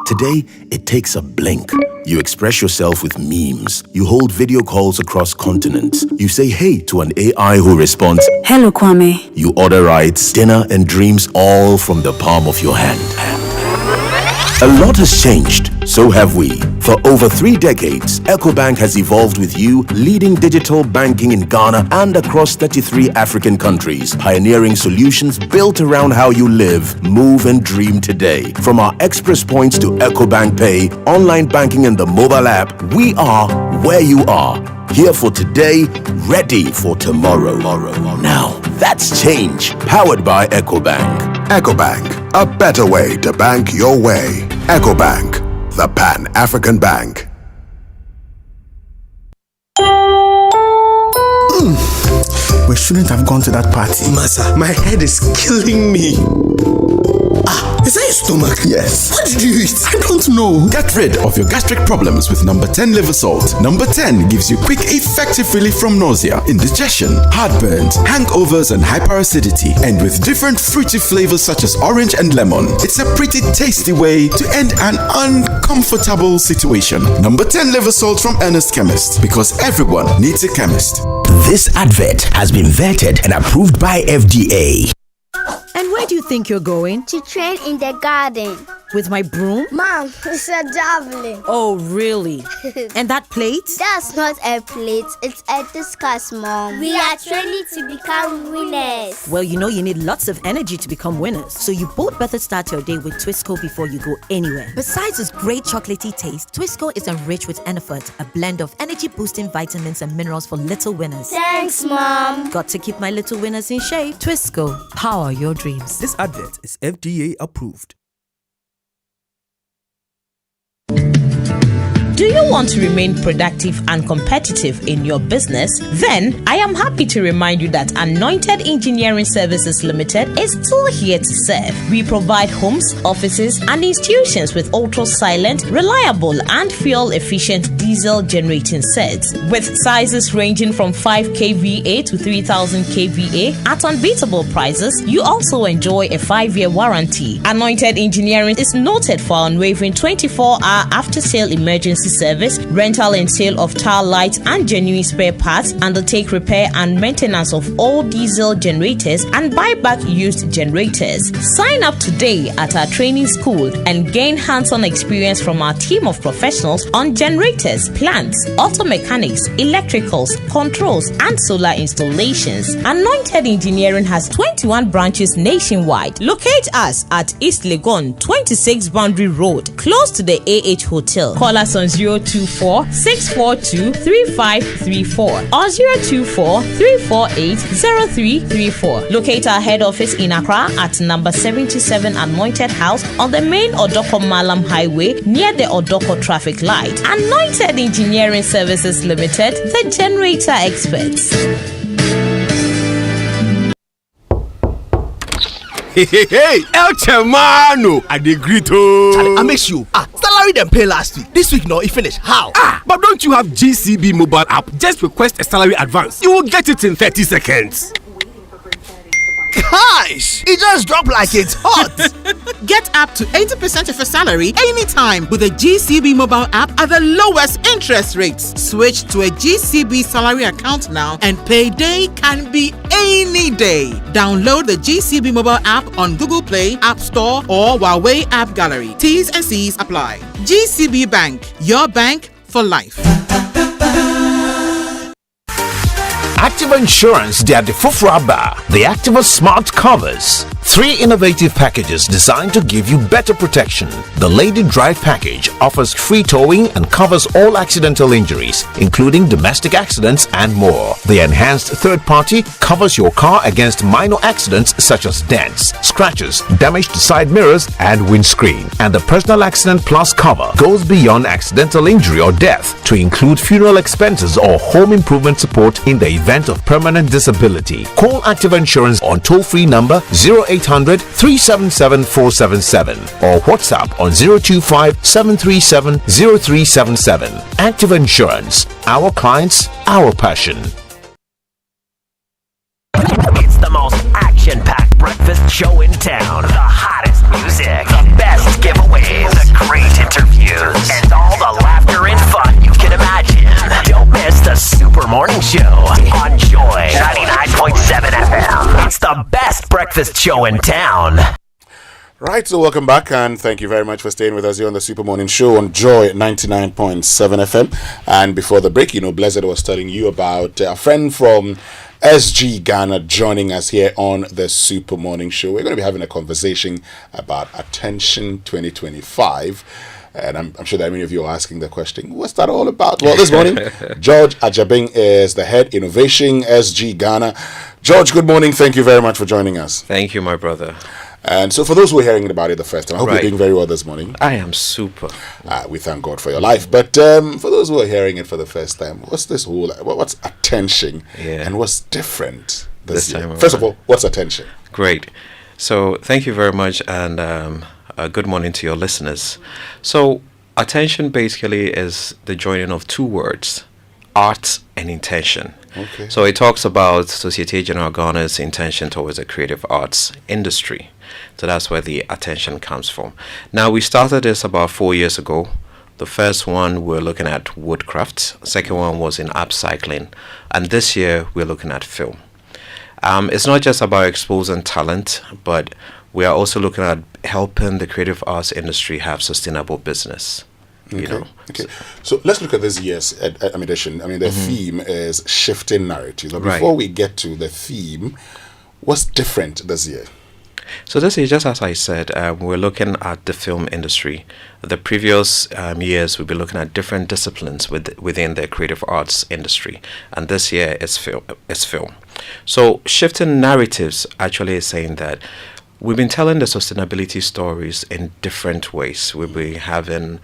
Today, it takes a blink. You express yourself with memes. You hold video calls across continents. You say hey to an AI who responds, "Hello, Kwame." You order rides, dinner, and dreams all from the palm of your hand. A lot has changed, so have we. For over 3 decades, EcoBank has evolved with you, leading digital banking in Ghana and across 33 African countries, pioneering solutions built around how you live, move, and dream today. From our express points to EcoBank Pay, online banking, and the mobile app, we are where you are. Here for today, ready for tomorrow. Now, that's change, powered by EcoBank. EcoBank, a better way to bank your way. EcoBank, the Pan-African Bank. We shouldn't have gone to that party. Masa, my head is killing me. Is that your stomach? Yes. What did you eat? I don't know. Get rid of your gastric problems with number 10 liver salt. Number 10 gives you quick, effective relief from nausea, indigestion, heartburns, hangovers, and hyperacidity. And with different fruity flavors such as orange and lemon, it's a pretty tasty way to end an uncomfortable situation. Number 10 liver salt from Ernest Chemist, because everyone needs a chemist. This advert has been vetted and approved by FDA. And where do you think you're going? To train in the garden. With my broom? Mom, it's a javelin. Oh, really? And that plate? That's not a plate, it's a discus, Mom. We are training to become winners. Well, you know you need lots of energy to become winners. So you both better start your day with Twisco before you go anywhere. Besides its great chocolatey taste, Twisco is enriched with Enerfort, a blend of energy-boosting vitamins and minerals for little winners. Thanks, Mom. Got to keep my little winners in shape. Twisco, power your dreams. This advert is FDA approved. Do you want to remain productive and competitive in your business? Then I am happy to remind you that Anointed Engineering Services Limited is still here to serve. We provide homes, offices, and institutions with ultra-silent, reliable, and fuel-efficient diesel generating sets. With sizes ranging from 5 kVA to 3000 kVA at unbeatable prices, you also enjoy a 5-year warranty. Anointed Engineering is noted for unwavering 24-hour after-sale emergency emergency service, rental and sale of tire lights and genuine spare parts, undertake repair and maintenance of all diesel generators, and buy back used generators. Sign up today at our training school and gain hands-on experience from our team of professionals on generators, plants, auto mechanics, electricals, controls, and solar installations. Anointed Engineering has 21 branches nationwide. Locate us at East Legon, 26 Boundary Road, close to the AH Hotel. Call us on 024-642-3534 or 024-348-0334. Locate our head office in Accra at number 77 Anointed House on the main Odoko Malam Highway near the Odoko traffic light. Anointed Engineering Services Limited, the generator experts. Hey, El Chamano, I agree to. I make you. Salary them pay last week. This week, no, it finished. How? But don't you have GCB mobile app? Just request a salary advance. You will get it in 30 seconds. Gosh, it just dropped like it's hot. Get up to 80% of your salary anytime with the GCB mobile app at the lowest interest rates. Switch to a GCB salary account now and payday can be any day. Download the GCB mobile app on Google Play, App Store, or Huawei App Gallery. T's and C's apply. GCB Bank, your bank for life. Activa Insurance, they are the Fufraba, the Activa Smart Covers. 3 innovative packages designed to give you better protection. The Lady Drive package offers free towing and covers all accidental injuries, including domestic accidents and more. The Enhanced Third Party covers your car against minor accidents such as dents, scratches, damage to side mirrors and windscreen. And the Personal Accident Plus cover goes beyond accidental injury or death to include funeral expenses or home improvement support in the event of permanent disability. Call Activa Insurance on toll-free number 0800-377-477 or WhatsApp on 025-737-0377. Activa Insurance. Our clients, our passion. It's the most action-packed breakfast show in town. The hottest music, the best giveaways, the great interviews, and all the laughter and fun you can imagine. Don't miss the Super Morning Show on Joy 99.7 FM. It's the best breakfast show in town. Right, so welcome back and thank you very much for staying with us here on the Super Morning Show on Joy 99.7 FM. And before the break, Blessed was telling you about a friend from SG Ghana joining us here on the Super Morning Show. We're going to be having a conversation about Attention 2025. And I'm sure that many of you are asking the question, what's that all about? Well, this morning, George Ajabing is the head innovation SG Ghana. George, good morning. Thank you very much for joining us. Thank you, my brother. And so for those who are hearing about it the first time, I hope you're doing very well this morning. I am super. We thank God for your life. But for those who are hearing it for the first time, what's this whole, what's attention and what's different this year? First of all, what's attention? Great. So thank you very much and good morning to your listeners. So attention basically is the joining of two words, art and intention. Okay. So it talks about Société Générale Ghana's intention towards the creative arts industry. So that's where the attention comes from. Now, we started this about 4 years ago. The first one, we're looking at woodcraft. Second one was in upcycling. And this year, we're looking at film. It's not just about exposing talent, but we are also looking at helping the creative arts industry have sustainable business. Okay. So let's look at this year's edition. The theme is shifting narratives. But before we get to the theme, what's different this year? So this year, just as I said, we're looking at the film industry. The previous years, we've been looking at different disciplines within the creative arts industry. And this year, it's film. So shifting narratives actually is saying that we've been telling the sustainability stories in different ways. We'll be having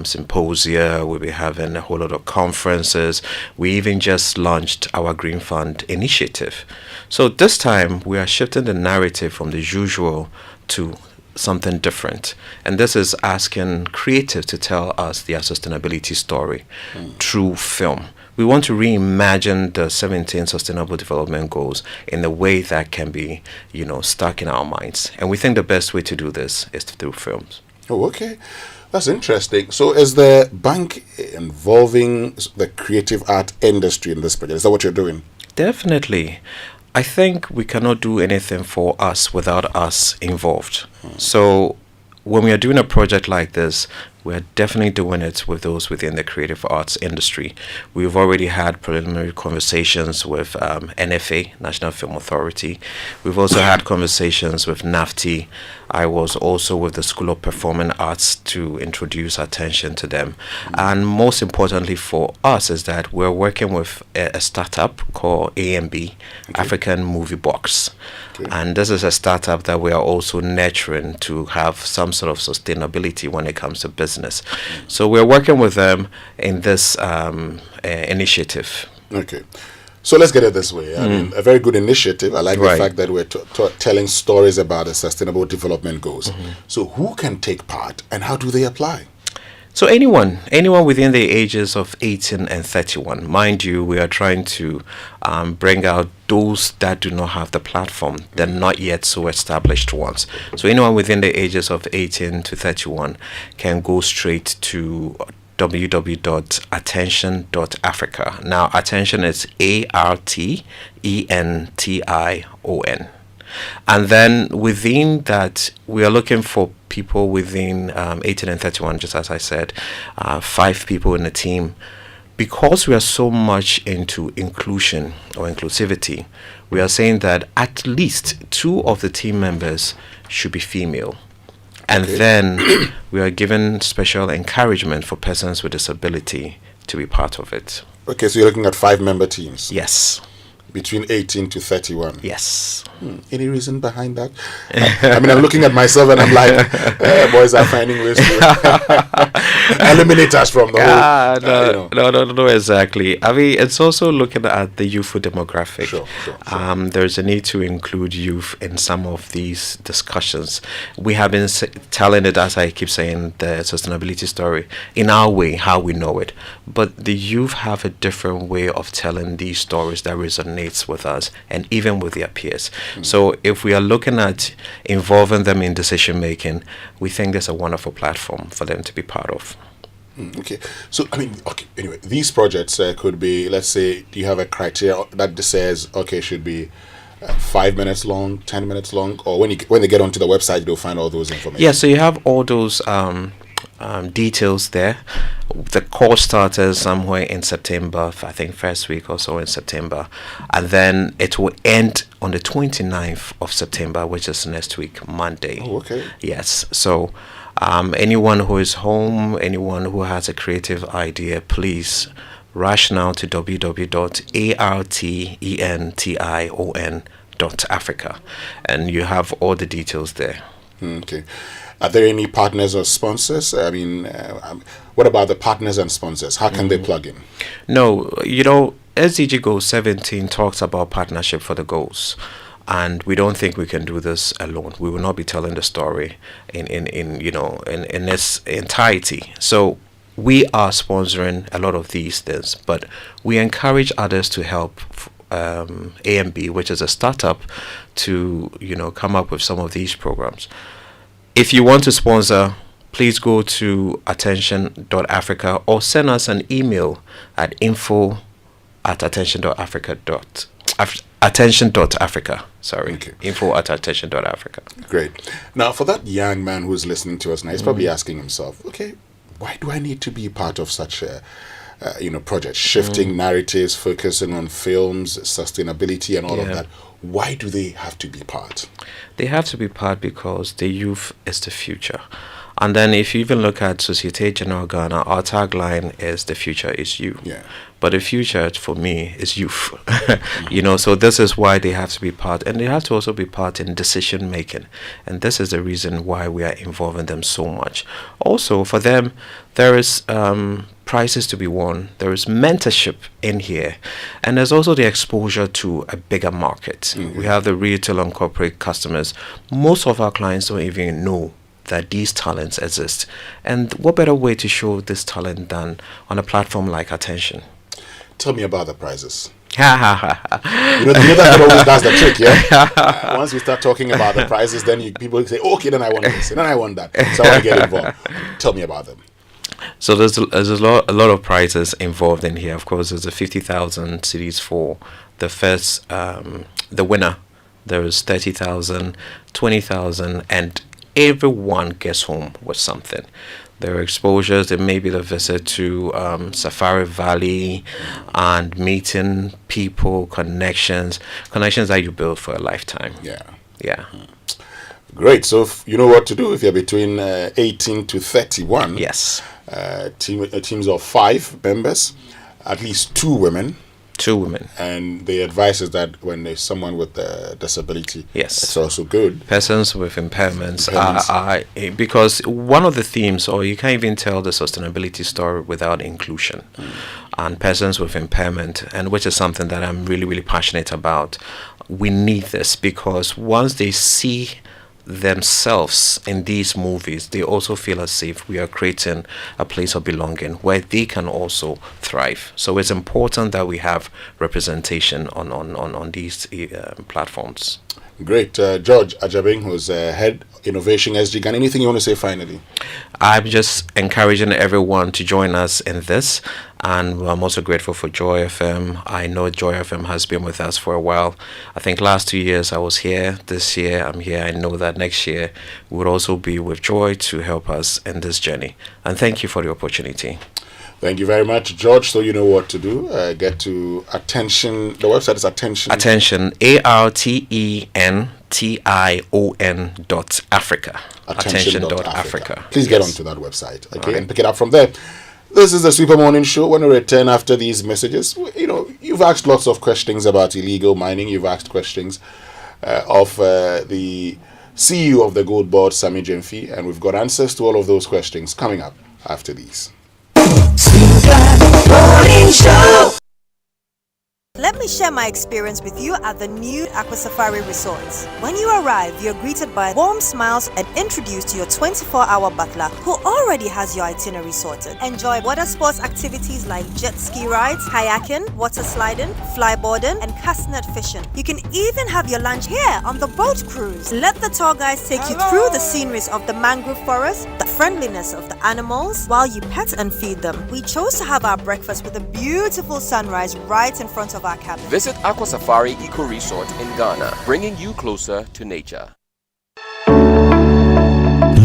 symposia, we'll be having a whole lot of conferences. We even just launched our Green Fund initiative. So this time, we are shifting the narrative from the usual to something different. And this is asking creatives to tell us their sustainability story through film. We want to reimagine the 17 Sustainable Development Goals in a way that can be, stuck in our minds. And we think the best way to do this is through films. Oh, okay. That's interesting. So is the bank involving the creative art industry in this project? Is that what you're doing? Definitely. I think we cannot do anything for us without us involved. So when we are doing a project like this, we're definitely doing it with those within the creative arts industry. We've already had preliminary conversations with NFA, National Film Authority. We've also had conversations with NAFTI. I was also with the School of Performing Arts to introduce attention to them. And most importantly for us is that we're working with a startup called AMB, African Movie Box. And this is a startup that we are also nurturing to have some sort of sustainability when it comes to business. So we're working with them in this initiative. Okay. So let's get it this way. I mean, a very good initiative. I like the fact that we're telling stories about the sustainable development goals. So who can take part and how do they apply? So anyone within the ages of 18 and 31. Mind you, we are trying to bring out those that do not have the platform, the not yet so established ones. So anyone within the ages of 18 to 31 can go straight to www.attention.africa. Now, attention is ARTENTION. And then within that, we are looking for people within 18 and 31, just as I said, 5 people in the team. Because we are so much into inclusion or inclusivity, we are saying that at least 2 of the team members should be female. And then we are given special encouragement for persons with disability to be part of it. Okay, so you're looking at 5-member teams? Yes. Between 18 to 31? Yes. Any reason behind that? I mean, I'm looking at myself and I'm like, boys are finding ways to eliminate us from the whole... No, exactly. I mean, it's also looking at the youthful demographic. Sure. There's a need to include youth in some of these discussions. We have been telling it, as I keep saying, the sustainability story in our way, how we know it. But the youth have a different way of telling these stories that resonates with us and even with their peers. So if we are looking at involving them in decision making, we think there's a wonderful platform for them to be part of. Okay. So, I mean, anyway, these projects could be, let's say, do you have a criteria that says, should be 5 minutes long, 10 minutes long, or when they get onto the website, they'll find all those information? Yeah, so you have all those details there. The course started somewhere in September, I think first week or so in September, and then it will end on the 29th of September, which is next week, Monday. Oh, okay. Yes. So anyone who is home, anyone who has a creative idea, please rush now to www.artention.africa, and you have all the details there. Okay. Are there any partners or sponsors? I mean, what about the partners and sponsors? How can they plug in? No, SDG Goal 17 talks about partnership for the goals. And we don't think we can do this alone. We will not be telling the story in its entirety. So we are sponsoring a lot of these things, but we encourage others to help AMB, which is a startup, to come up with some of these programs. If you want to sponsor, please go to attention.africa or send us an email at info@attention.africa. Info@attention.africa. Great. Now, for that young man who's listening to us now, he's probably asking himself, okay, why do I need to be part of such a project? Shifting narratives, focusing on films, sustainability and all of that. Why do they have to be part? They have to be part because the youth is the future. And then if you even look at Societe Generale Ghana, our tagline is "The future is you." Yeah. But the future for me is youth. So this is why they have to be part, and they have to also be part in decision making. And this is the reason why we are involving them so much. Also, for them, there is prizes to be won. There is mentorship in here, and there's also the exposure to a bigger market. We have the retail and corporate customers. Most of our clients don't even know that these talents exist. And what better way to show this talent than on a platform like Attention? Tell me about the prizes. that always does the trick, yeah? Once we start talking about the prices, then people say, okay, then I want this, and then I want that. So I want to get involved. Tell me about them. So there's a lot of prizes involved in here. Of course, there's a 50,000 cedis for the first, the winner. There is 30,000, 20,000, and everyone gets home with something. There are exposures. There may be the visit to Safari Valley and meeting people, connections that you build for a lifetime. Yeah. Great. So you know what to do if you're between 18 to 31. Yes. Teams of 5 members, at least 2 women. 2 women. And the advice is that when there's someone with a disability, yes, it's also good. Persons with impairments are because one of the themes, or you can't even tell the sustainability story without inclusion. And persons with impairment, and which is something that I'm really, really passionate about. We need this because once they see themselves in these movies, they also feel as if we are creating a place of belonging where they can also thrive. So it's important that we have representation on these platforms. Great. George Ajabing, who's head innovation SG Ghana. Anything you want to say finally? I'm just encouraging everyone to join us in this, and I'm also grateful for Joy FM. I know Joy FM has been with us for a while. I think last 2 years I was here. This year I'm here. I know that next year we'll also be with Joy to help us in this journey. And thank you for the opportunity. Thank you very much, George. So you know what to do. Get to Attention. The website is Attention. Attention. ARTENTION.Africa. Attention.Africa. Please get onto that website, okay, and pick it up from there. This is the Super Morning Show. When we return after these messages, you've asked lots of questions about illegal mining. You've asked questions of the CEO of the Gold Board, Sami Jemfi, and we've got answers to all of those questions coming up after these. Morning Show. Let me share my experience with you at the new Aqua Safari Resorts. When you arrive, you're greeted by warm smiles and introduced to your 24-hour butler who already has your itinerary sorted. Enjoy water sports activities like jet ski rides, kayaking, water sliding, flyboarding, and castnet fishing. You can even have your lunch here on the boat cruise. Let the tour guides take you through the sceneries of the mangrove forest, the friendliness of the animals, while you pet and feed them. We chose to have our breakfast with a beautiful sunrise right in front of our cabin. Visit Aqua Safari Eco Resort in Ghana, bringing you closer to nature.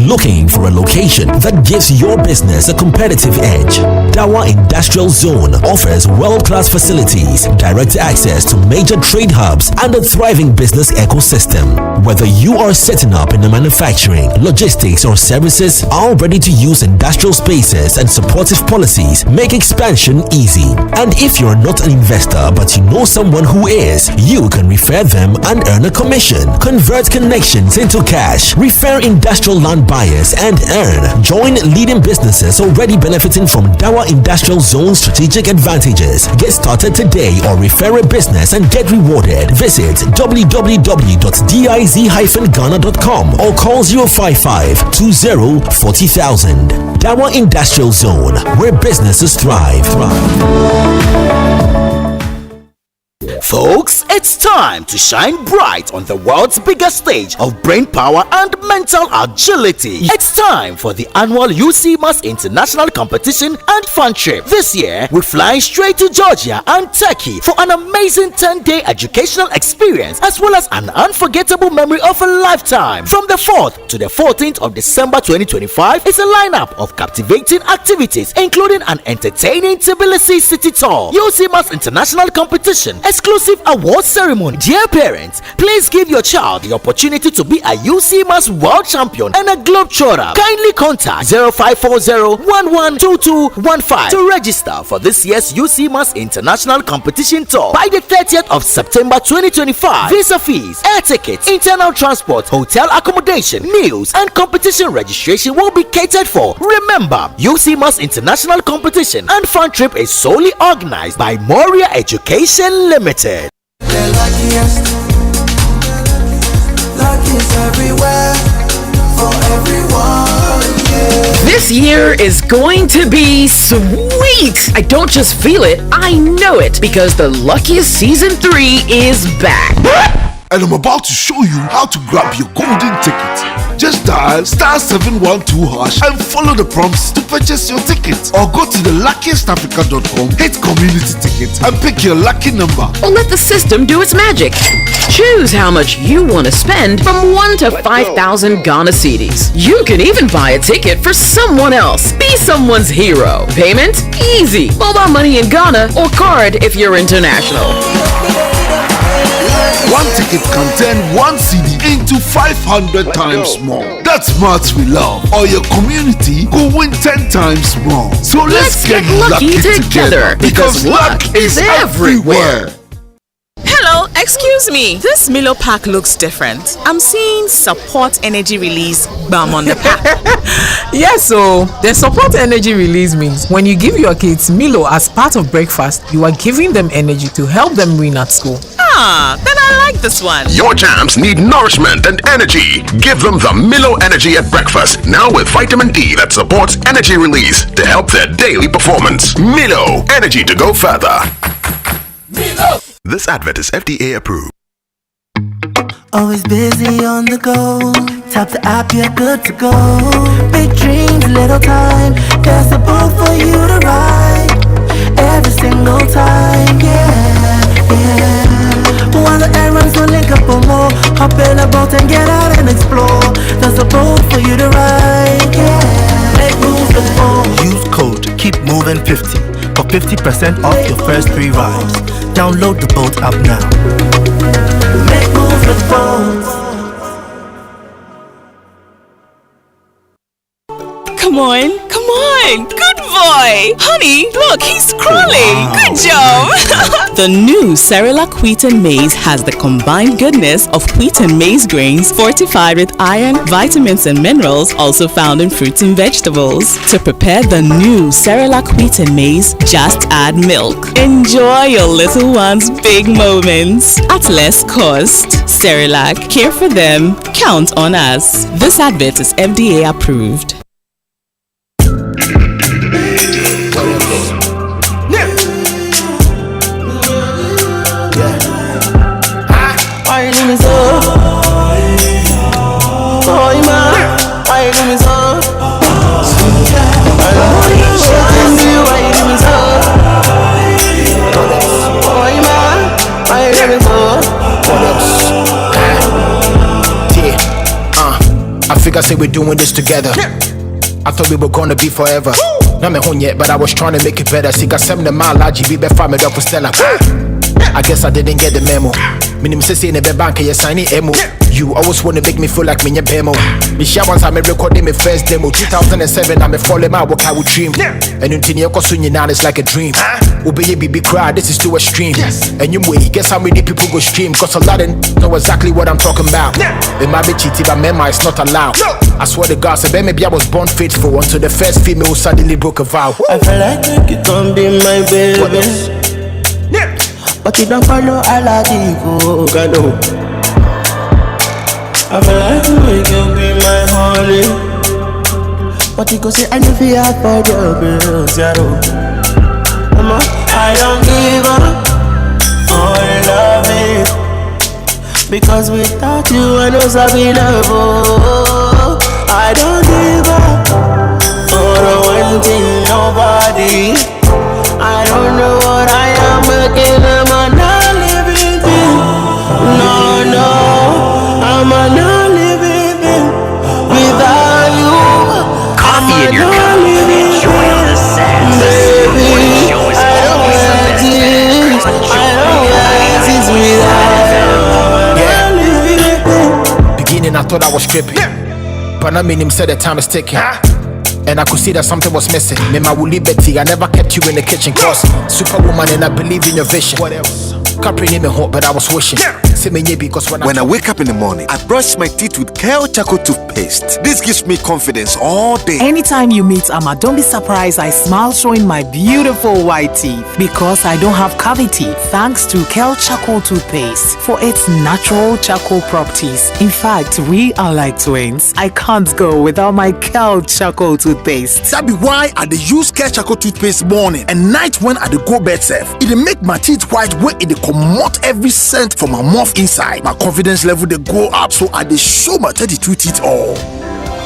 Looking for a location that gives your business a competitive edge? Dawa Industrial Zone offers world-class facilities, direct access to major trade hubs, and a thriving business ecosystem. Whether you are setting up in the manufacturing, logistics, or services, our ready-to-use industrial spaces and supportive policies make expansion easy. And if you're not an investor but you know someone who is, you can refer them and earn a commission. Convert connections into cash. Refer industrial land buyers and earn. Join leading businesses already benefiting from Dawa Industrial Zone strategic advantages. Get started today or refer a business and get rewarded. Visit www.diz-ghana.com or call 055-20-40,000. Dawa Industrial Zone, where businesses thrive. Folks, it's time to shine bright on the world's biggest stage of brain power and mental agility. It's time for the annual UCMAS International Competition and Fun Trip. This year, we're flying straight to Georgia and Turkey for an amazing 10-day educational experience as well as an unforgettable memory of a lifetime. From the 4th to the 14th of December 2025 is a lineup of captivating activities including an entertaining Tbilisi City Tour, UCMAS International Competition, exclusive award ceremony. Dear parents, please give your child the opportunity to be a UCMAS world champion and a globetrotter. Kindly contact 0540-112215 to register for this year's UCMAS International Competition Tour by the 30th of September 2025. Visa fees, air tickets, internal transport, hotel accommodation, meals, and competition registration will be catered for. Remember, UCMAS International Competition and Fun Trip is solely organized by Moria Education Limited. The luckiest everywhere for everyone. This year is going to be sweet. Wait! I don't just feel it, I know it, because the Luckiest Season 3 is back. And I'm about to show you how to grab your golden ticket. Just dial *712# and follow the prompts to purchase your ticket. Or go to theluckiestafrica.com, hit community tickets, and pick your lucky number. Or let the system do its magic. Choose how much you want to spend from 1 to 5,000 Ghana cedis. You can even buy a ticket for someone else. Be someone's hero. Payment? Easy. Mobile money in Ghana or card if you're international. One ticket can turn 1 CD into 500 times more. That's maths we love. Or your community will win 10 times more. So let's get lucky together because luck is everywhere. Hello, excuse me. This Milo pack looks different. I'm seeing support energy release BAM on the pack. Yes, so the support energy release means when you give your kids Milo as part of breakfast, you are giving them energy to help them win at school. Ah, then I like this one. Your champs need nourishment and energy. Give them the Milo Energy at breakfast, now with vitamin D that supports energy release to help their daily performance. Milo, energy to go further. Milo. This advert is FDA approved. Always busy on the go. Tap the app, you're good to go. Big dreams, little time. There's a boat for you to ride. Every single time, yeah, yeah. While the errands don't link up or more, hop in a boat and get out and explore. There's a boat for you to ride, yeah. Make moves with more. Use code KEEPMOVING50 for 50% off your first 3 rides. Download the boat app now. Make moves with boats. Come on, come on. Good boy. Honey, look, he's crawling. Wow. Good job. The new Cerelac Wheat and Maize has the combined goodness of wheat and maize grains fortified with iron, vitamins, and minerals also found in fruits and vegetables. To prepare the new Cerelac Wheat and Maize, just add milk. Enjoy your little one's big moments at less cost. Cerelac, care for them, count on us. This advert is FDA approved. I figure say we're doing this together. I thought we were gonna be forever. Not me home yet, but I was trying to make it better. See, got 7 mile RGB, be farm it up for Stella. I guess I didn't get the memo. Minim say in the bank, you sign it emo. You always wanna make me feel like me your bemo. Me share once I'm recording my first demo. 2007, I'm a falling out, what I would dream. And until you go now, it's like a dream. Obey baby cry, this is too extreme. And you wait, guess how many people go stream? Cause a lot of know exactly what I'm talking about. It might be cheating, but memory is not allowed. I swear to God, so maybe I was born faithful until the first female suddenly broke a vow. I feel like you can be my baby. But you don't follow Aladigo. I feel like you can be my honey. But you go say I never had for your bills. Mama, I don't give up on loving. Because without you I know I'll love. I don't give up on wanting nobody. I don't know what I am again. I'm a non-living thing. No, no, I'm a non-living thing. Without you, coffee in your cup. Enjoy all the sounds. The morning show is always the best. Beginning, I thought I was stripping, but I mean him said the time is ticking. And I could see that something was missing. Me my woolly Betty, I never kept you in the kitchen. Cause superwoman and I believe in your vision. What else? Can't bring him home, but I was wishing. because when I wake up in the morning, I brush my teeth with Kale Charcoal toothpaste. This gives me confidence all day. Anytime you meet Amma, don't be surprised I smile showing my beautiful white teeth because I don't have cavity thanks to Kel Charcoal toothpaste for its natural charcoal properties. In fact, we are like twins. I can't go without my Kel Charcoal toothpaste. That be why I dey use Kale Charcoal toothpaste morning and night when I dey go bed safe. It dey make my teeth white when it dey comot every scent from my mouth inside. My confidence level dey go up, so I dey show my 32 teeth all.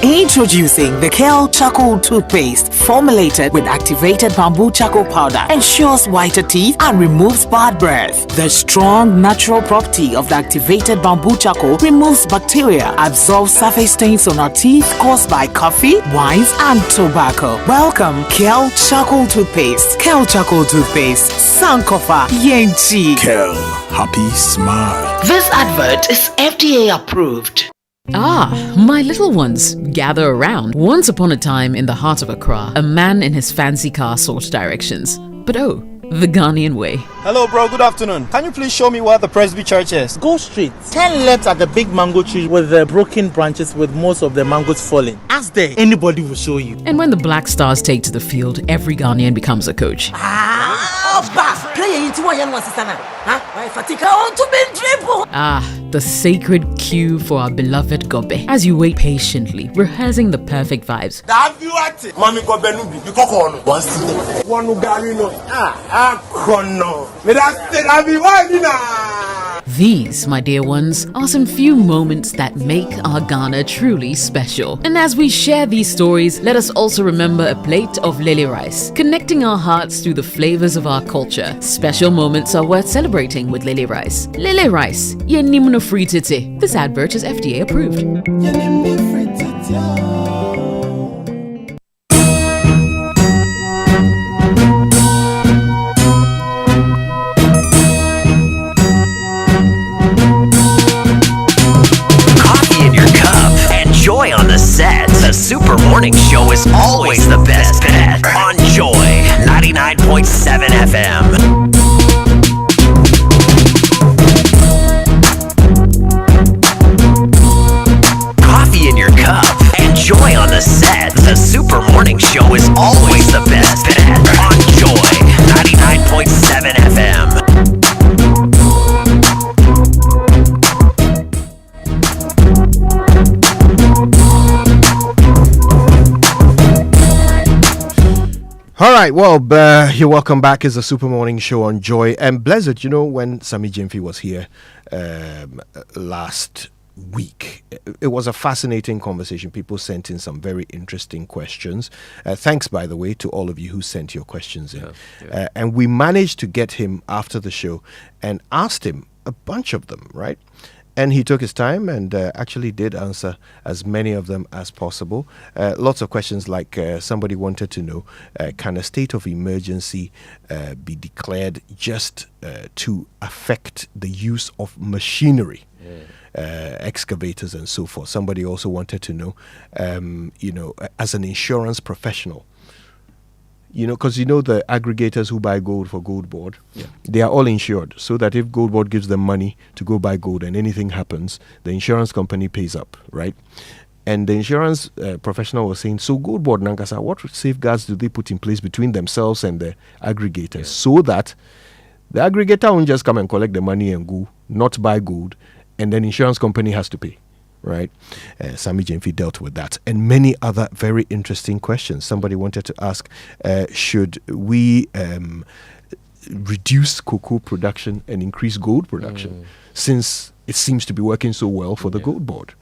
Introducing the Kel Charcoal toothpaste, formulated with activated bamboo charcoal powder, ensures whiter teeth and removes bad breath. The strong natural property of the activated bamboo charcoal removes bacteria, absorbs surface stains on our teeth caused by coffee, wines, and tobacco. Welcome, Kel Charcoal toothpaste. Kel Charcoal toothpaste, Sankofa Yenchi. Kel, happy smile. This advert is FDA approved. Ah, my little ones, gather around. Once upon a time in the heart of Accra, a man in his fancy car sought directions. But oh, the Ghanaian way. Hello bro, good afternoon. Can you please show me where the Presby Church is? Go straight. 10 left at the big mango tree with the broken branches with most of the mangoes falling. Ask there, anybody will show you. And when the Black Stars take to the field, every Ghanaian becomes a coach. The sacred cue for our beloved Gobe. As you wait patiently, rehearsing the perfect vibes. These, my dear ones, are some few moments that make our Ghana truly special. And as we share these stories, let us also remember a plate of lily rice, connecting our hearts through the flavors of our culture. Special moments are worth celebrating with lily rice. Lily rice, yenimno fritite. This advert is FDA approved. Joy on the set. The Super Morning Show is always the best bet on Joy 99.7 FM. Coffee in your cup and joy on the set. The Super Morning Show is always the best bet on Joy 99.7 FM. All right, well, you're welcome back. It's a Super Morning Show on Joy. And Blessed, you know, when Sammy Jemfi was here last week, it was a fascinating conversation. People sent in some very interesting questions. Thanks, by the way, to all of you who sent your questions in. And we managed to get him after the show and asked him a bunch of them, right? And he took his time and actually did answer as many of them as possible. Lots of questions like somebody wanted to know, can a state of emergency be declared just to affect the use of machinery? Excavators and so forth. Somebody also wanted to know, as an insurance professional, because the aggregators who buy gold for Gold Board, they are all insured, so that if Gold Board gives them money to go buy gold and anything happens, the insurance company pays up, right? And the insurance professional was saying, so Gold Board, Nankasa, what safeguards do they put in place between themselves and the aggregators so that the aggregator won't just come and collect the money and go, not buy gold, and then insurance company has to pay? Right? Sammy Jemfi dealt with that and many other very interesting questions. Somebody wanted to ask, should we reduce cocoa production and increase gold production since it seems to be working so well for the Gold Board?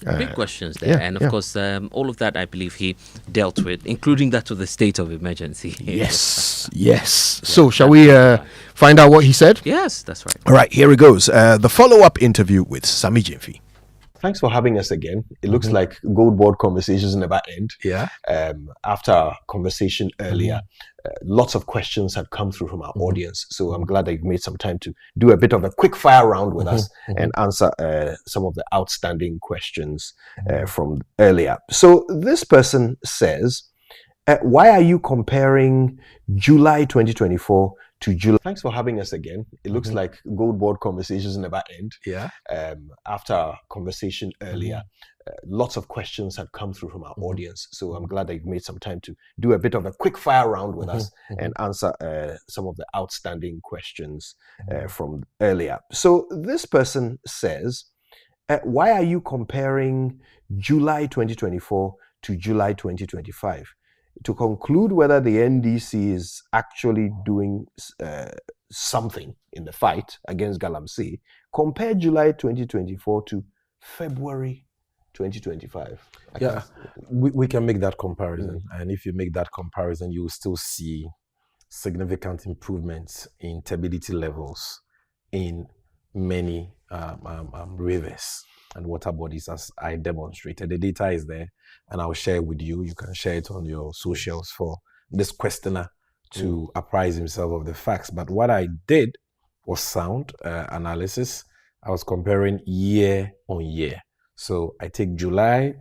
Big questions there. And of course, all of that I believe he dealt with, including that of the state of emergency. Yes. So shall we find out what he said? Yes, that's right. All right, here it goes. The follow-up interview with Sammy Jemfi. Thanks for having us again. It looks like Gold Board conversations never end. Yeah. After our conversation earlier, lots of questions had come through from our audience. So I'm glad that you've made some time to do a bit of a quick fire round with us and answer some of the outstanding questions from earlier. So this person says, why are you comparing July 2024 to July. Thanks for having us again. It looks like Gold Board conversations never end. Yeah. After our conversation earlier, lots of questions had come through from our audience. So I'm glad that you've made some time to do a bit of a quick fire round with us and answer some of the outstanding questions from earlier. So this person says, why are you comparing July 2024 to July 2025? To conclude whether the NDC is actually doing something in the fight against Galamsey, compare July 2024 to February 2025. We can make that comparison. And if you make that comparison, you will still see significant improvements in turbidity levels in many rivers and water bodies, as I demonstrated. The data is there, and I'll share it with you. You can share it on your socials for this questioner to apprise himself of the facts. But what I did was sound analysis. I was comparing year on year. So I take July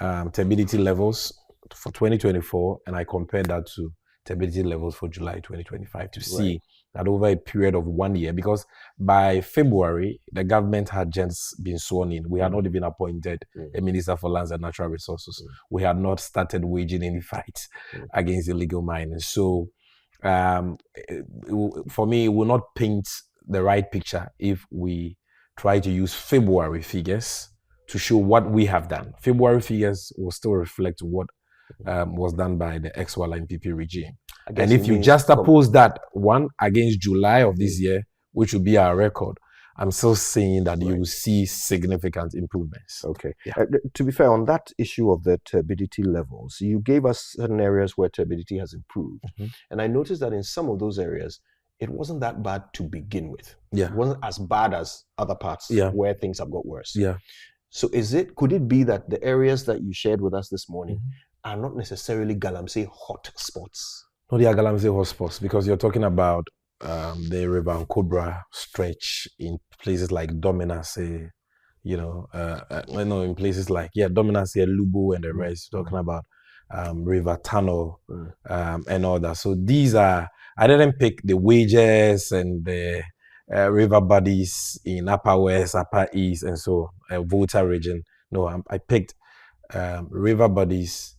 turbidity levels for 2024, and I compare that to turbidity levels for July 2025 to see that over a period of 1 year, because by February, the government had just been sworn in. We had not even appointed a Minister for Lands and Natural Resources. We had not started waging any fights against illegal mining. So for me, it will not paint the right picture if we try to use February figures to show what we have done. February figures will still reflect what was done by the ex-Wala NPP regime. And if you just oppose that one against July of this year, which will be our record, I'm still saying that you will see significant improvements. Okay. To be fair, on that issue of the turbidity levels, you gave us certain areas where turbidity has improved. And I noticed that in some of those areas, it wasn't that bad to begin with. It wasn't as bad as other parts where things have got worse. So could it be that the areas that you shared with us this morning are not necessarily Galamsey hot spots? No, they are Galamsey hot spots, because you're talking about the River and Cobra stretch in places like Dominacy, in places like, Dominacy, Lubu and the rest. You're talking about River Tunnel and all that. So these are, I didn't pick the wages and the river bodies in Upper West, Upper East, and so Volta region. No, I picked river bodies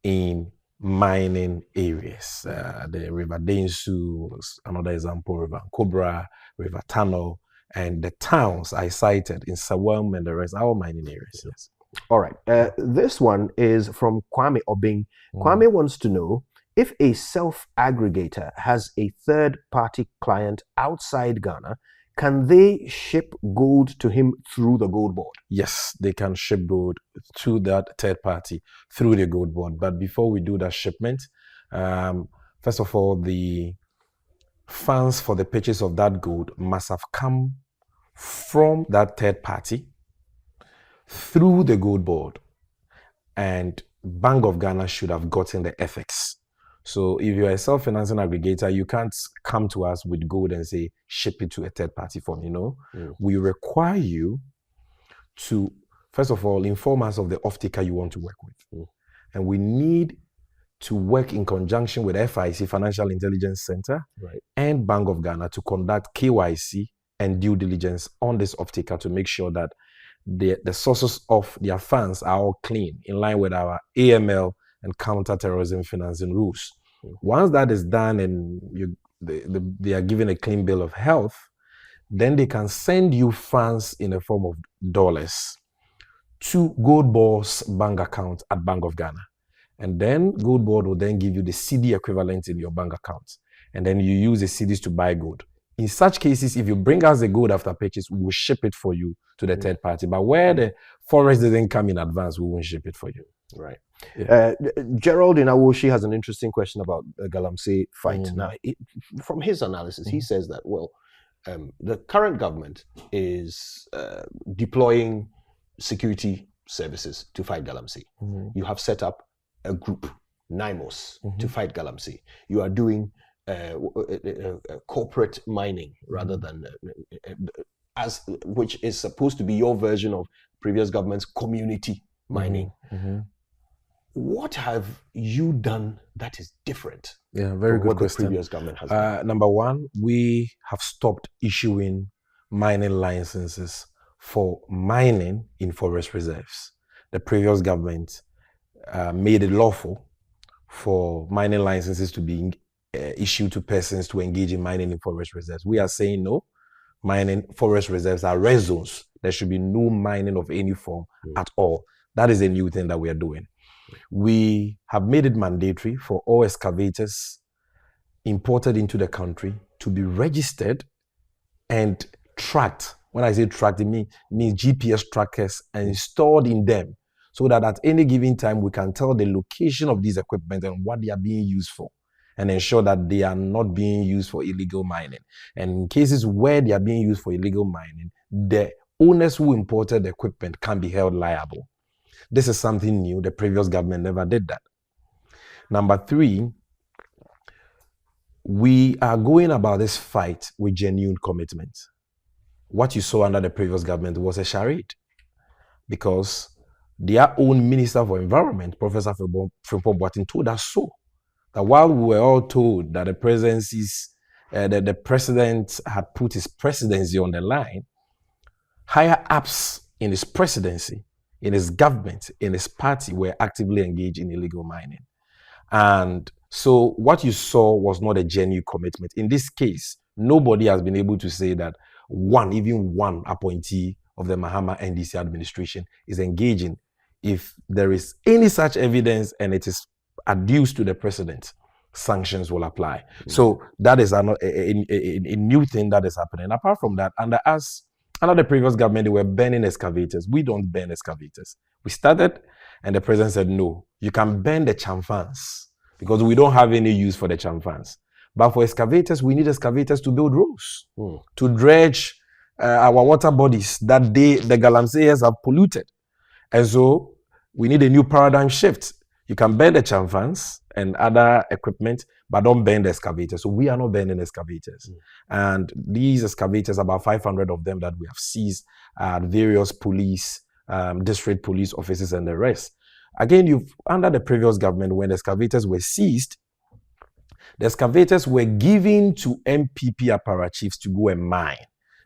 in mining areas. The River Densu, another example, River Cobra, River Tunnel, and the towns I cited in Sawam and the rest, our mining areas. Yes. All right. This one is from Kwame Obing. Kwame wants to know, if a self-aggregator has a third-party client outside Ghana, can they ship gold to him through the Gold Board? Yes, they can ship gold to that third party through the Gold Board. But before we do that shipment, first of all, the funds for the purchase of that gold must have come from that third party through the Gold Board. And Bank of Ghana should have gotten the FX. So if you're a self-financing aggregator, you can't come to us with gold and say, ship it to a third party for me. No, we require you to, first of all, inform us of the off-taker you want to work with. And we need to work in conjunction with FIC, Financial Intelligence Center, and Bank of Ghana to conduct KYC and due diligence on this off-taker to make sure that the sources of their funds are all clean, in line with our AML and counter-terrorism financing rules. Once that is done and they are given a clean bill of health, then they can send you funds in the form of dollars to Gold Board's bank account at Bank of Ghana. And then Gold Board will then give you the CD equivalent in your bank account. And then you use the CDs to buy gold. In such cases, if you bring us the gold after purchase, we will ship it for you to the third party. But where the forex doesn't come in advance, we won't ship it for you. Right. Gerald in Awoshi has an interesting question about the Galamsey fight. Now, from his analysis, he says that, the current government is deploying security services to fight Galamsey. You have set up a group, NIMOS, to fight Galamsey. You are doing corporate mining rather than which is supposed to be your version of previous government's community mining. What have you done that is different? Yeah, very good what question. The previous government has done? Number one, we have stopped issuing mining licenses for mining in forest reserves. The previous government made it lawful for mining licenses to be issued to persons to engage in mining in forest reserves. We are saying no. Mining forest reserves are red zones. There should be no mining of any form at all. That is a new thing that we are doing. We have made it mandatory for all excavators imported into the country to be registered and tracked. When I say tracked, it means GPS trackers and installed in them, so that at any given time we can tell the location of these equipment and what they are being used for, and ensure that they are not being used for illegal mining. And in cases where they are being used for illegal mining, the owners who imported the equipment can be held liable. This is something new. The previous government never did that. Number three, we are going about this fight with genuine commitment. What you saw under the previous government was a charade, because their own Minister for Environment, Professor Frimpong Boateng, told us so. That while we were all told that the president had put his presidency on the line, higher ups in his presidency, in his government, in his party were actively engaged in illegal mining. And so what you saw was not a genuine commitment. In this case, nobody has been able to say that even one appointee of the Mahama NDC administration is engaging. If there is any such evidence and it is adduced to the president, sanctions will apply. So that is a new thing that is happening. Apart from that, under the previous government, they were burning excavators. We don't burn excavators. We started, and the president said, no, you can burn the chamfans because we don't have any use for the chamfans. But for excavators, we need excavators to build roads, to dredge our water bodies that the galamseys have polluted. And so we need a new paradigm shift. You can burn the chamfans and other equipment, but don't burn the excavators. So we are not burning excavators. And these excavators, about 500 of them that we have seized at various police, district police offices and the rest. Again, under the previous government, when the excavators were seized, the excavators were given to MPP apparatchiefs to go and mine,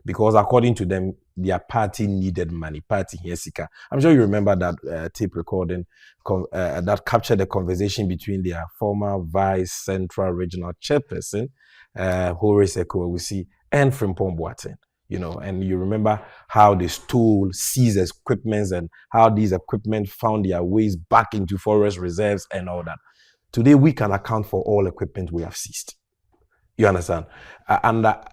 because according to them, their party needed money. Party Hiesika. I'm sure you remember that tape recording that captured the conversation between their former Vice Central Regional Chairperson, Horace Ekowusi, and Frimpong Boateng. And you remember how they stole, seized equipment, and how these equipment found their ways back into forest reserves and all that. Today, we can account for all equipment we have seized. You understand?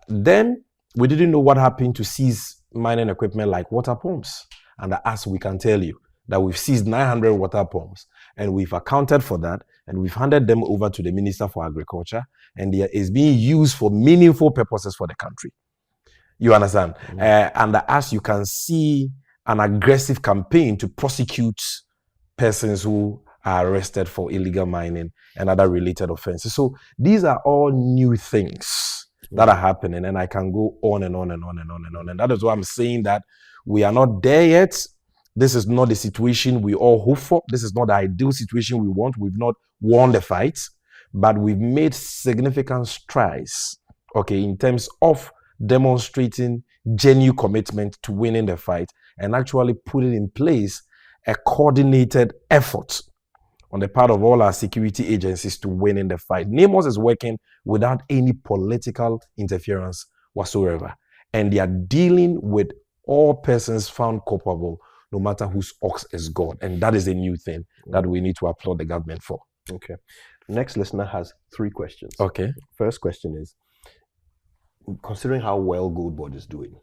Then we didn't know what happened to seize mining equipment like water pumps. And as we can tell you that we've seized 900 water pumps, and we've accounted for that, and we've handed them over to the Minister for Agriculture, and they is being used for meaningful purposes for the country. You understand? And as you can see, an aggressive campaign to prosecute persons who are arrested for illegal mining and other related offenses. So these are all new things that are happening, and I can go on and on and on and on and on. And that is why I'm saying that we are not there yet. This is not the situation we all hope for. This is not the ideal situation we want. We've not won the fight, but we've made significant strides, in terms of demonstrating genuine commitment to winning the fight and actually putting in place a coordinated effort on the part of all our security agencies to win in the fight. NAMOS is working without any political interference whatsoever. And they are dealing with all persons found culpable, no matter whose ox is God. And that is a new thing that we need to applaud the government for. Okay. Next listener has 3 questions. Okay. First question is, considering how well Gold Board is doing,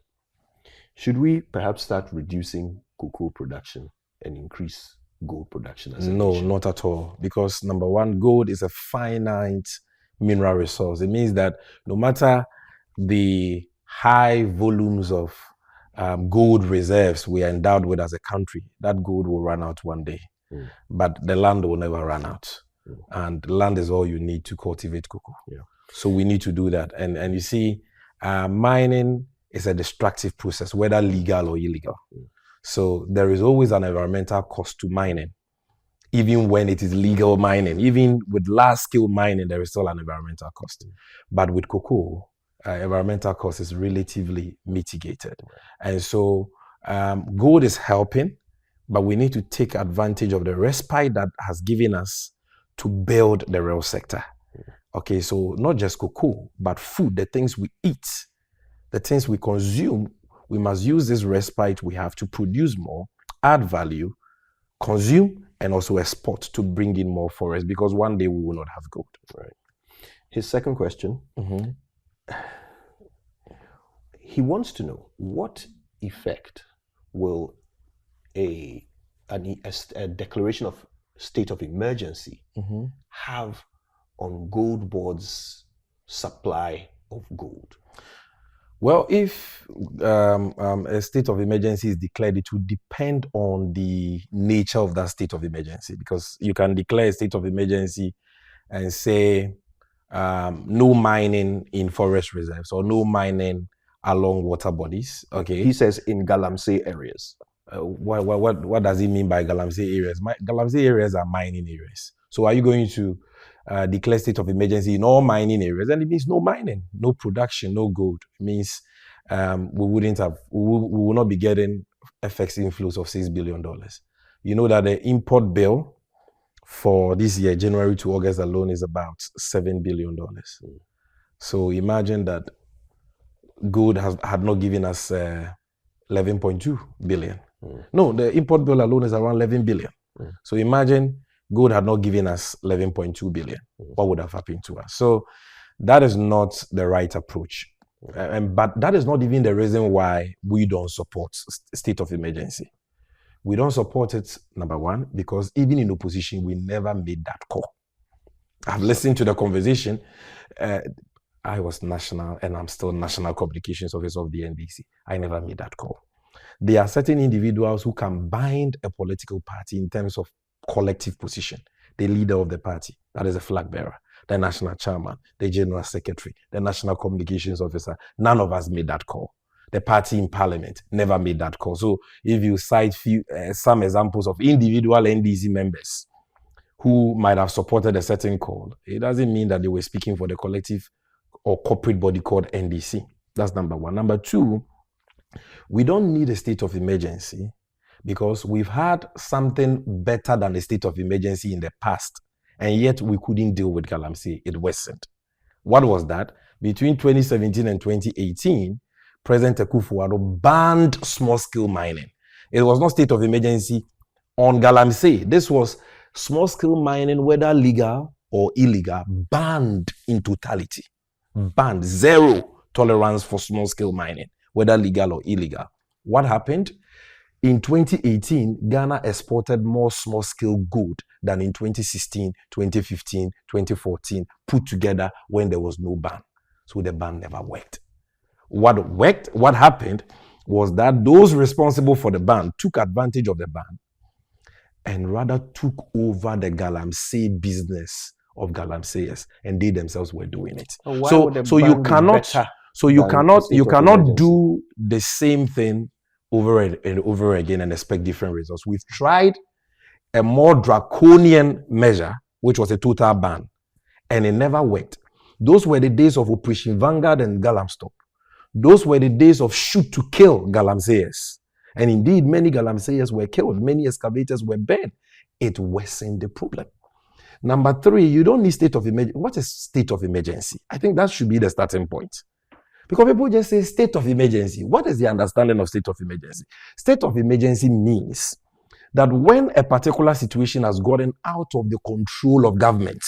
should we perhaps start reducing cocoa production and increase gold production as a nation? Not at all. Because number one, gold is a finite mineral resource. It means that no matter the high volumes of gold reserves we are endowed with as a country, that gold will run out one day. But the land will never run out. And land is all you need to cultivate cocoa. So we need to do that. And you see, mining is a destructive process, whether legal or illegal. So there is always an environmental cost to mining. even when it is legal mining. Even with large-scale mining, there is still an environmental cost. But with cocoa, environmental cost is relatively mitigated. And so gold is helping, but we need to take advantage of the respite that has given us to build the real sector. Okay, so not just cocoa, but food, the things we eat, the things we consume, we must use this respite we have to produce more, add value, consume, and also export to bring in more forest, because one day we will not have gold. Right. His second question, he wants to know what effect will a declaration of state of emergency have on Gold Board's supply of gold? Well, if a state of emergency is declared, it will depend on the nature of that state of emergency, because you can declare a state of emergency and say no mining in forest reserves or no mining along water bodies. Okay. He says in Galamsey areas. What does he mean by Galamsey areas? Galamsey areas are mining areas. So are you going to declare state of emergency in all mining areas? And it means no mining, no production, no gold. It means we will not be getting FX inflows of $6 billion. You know that the import bill for this year, January to August alone, is about $7 billion. So imagine that gold had not given us 11.2 billion. No, the import bill alone is around 11 billion. So imagine gold had not given us 11.2 billion. What would have happened to us? So that is not the right approach. But that is not even the reason why we don't support state of emergency. We don't support it, number one, because even in opposition, we never made that call. I've listened to the conversation. I was national, and I'm still National Communications Officer of the NDC. I never made that call. There are certain individuals who can bind a political party in terms of collective position. The leader of the party, that is a flag bearer, the national chairman, the general secretary, the National Communications Officer. None of us made that call. The party in parliament never made that call. So if you cite some examples of individual NDC members who might have supported a certain call, it doesn't mean that they were speaking for the collective or corporate body called NDC. That's number one. Number two, we don't need a state of emergency because we've had something better than a state of emergency in the past, and yet we couldn't deal with Galamsey. It worsened. What was that? Between 2017 and 2018, President Akufo-Addo banned small-scale mining. It was not state of emergency on Galamsey. This was small-scale mining, whether legal or illegal, banned in totality. Banned. Zero tolerance for small-scale mining, whether legal or illegal. What happened? In 2018, Ghana exported more small-scale gold than in 2016, 2015, 2014, put together when there was no ban. So the ban never worked. What worked, what happened was that those responsible for the ban took advantage of the ban and rather took over the Galamsey business of Galamseyers, and they themselves were doing it. So you cannot do the same thing over and over again and expect different results. We've tried a more draconian measure, which was a total ban, and it never worked. Those were the days of Operation Vanguard and Galamstop. Those were the days of shoot to kill Galamseyers. And indeed, many Galamseyers were killed. Many excavators were burned. It worsened the problem. Number three, you don't need state of emergency. What is state of emergency? I think that should be the starting point. Because people just say state of emergency. What is the understanding of state of emergency? State of emergency means that when a particular situation has gotten out of the control of government,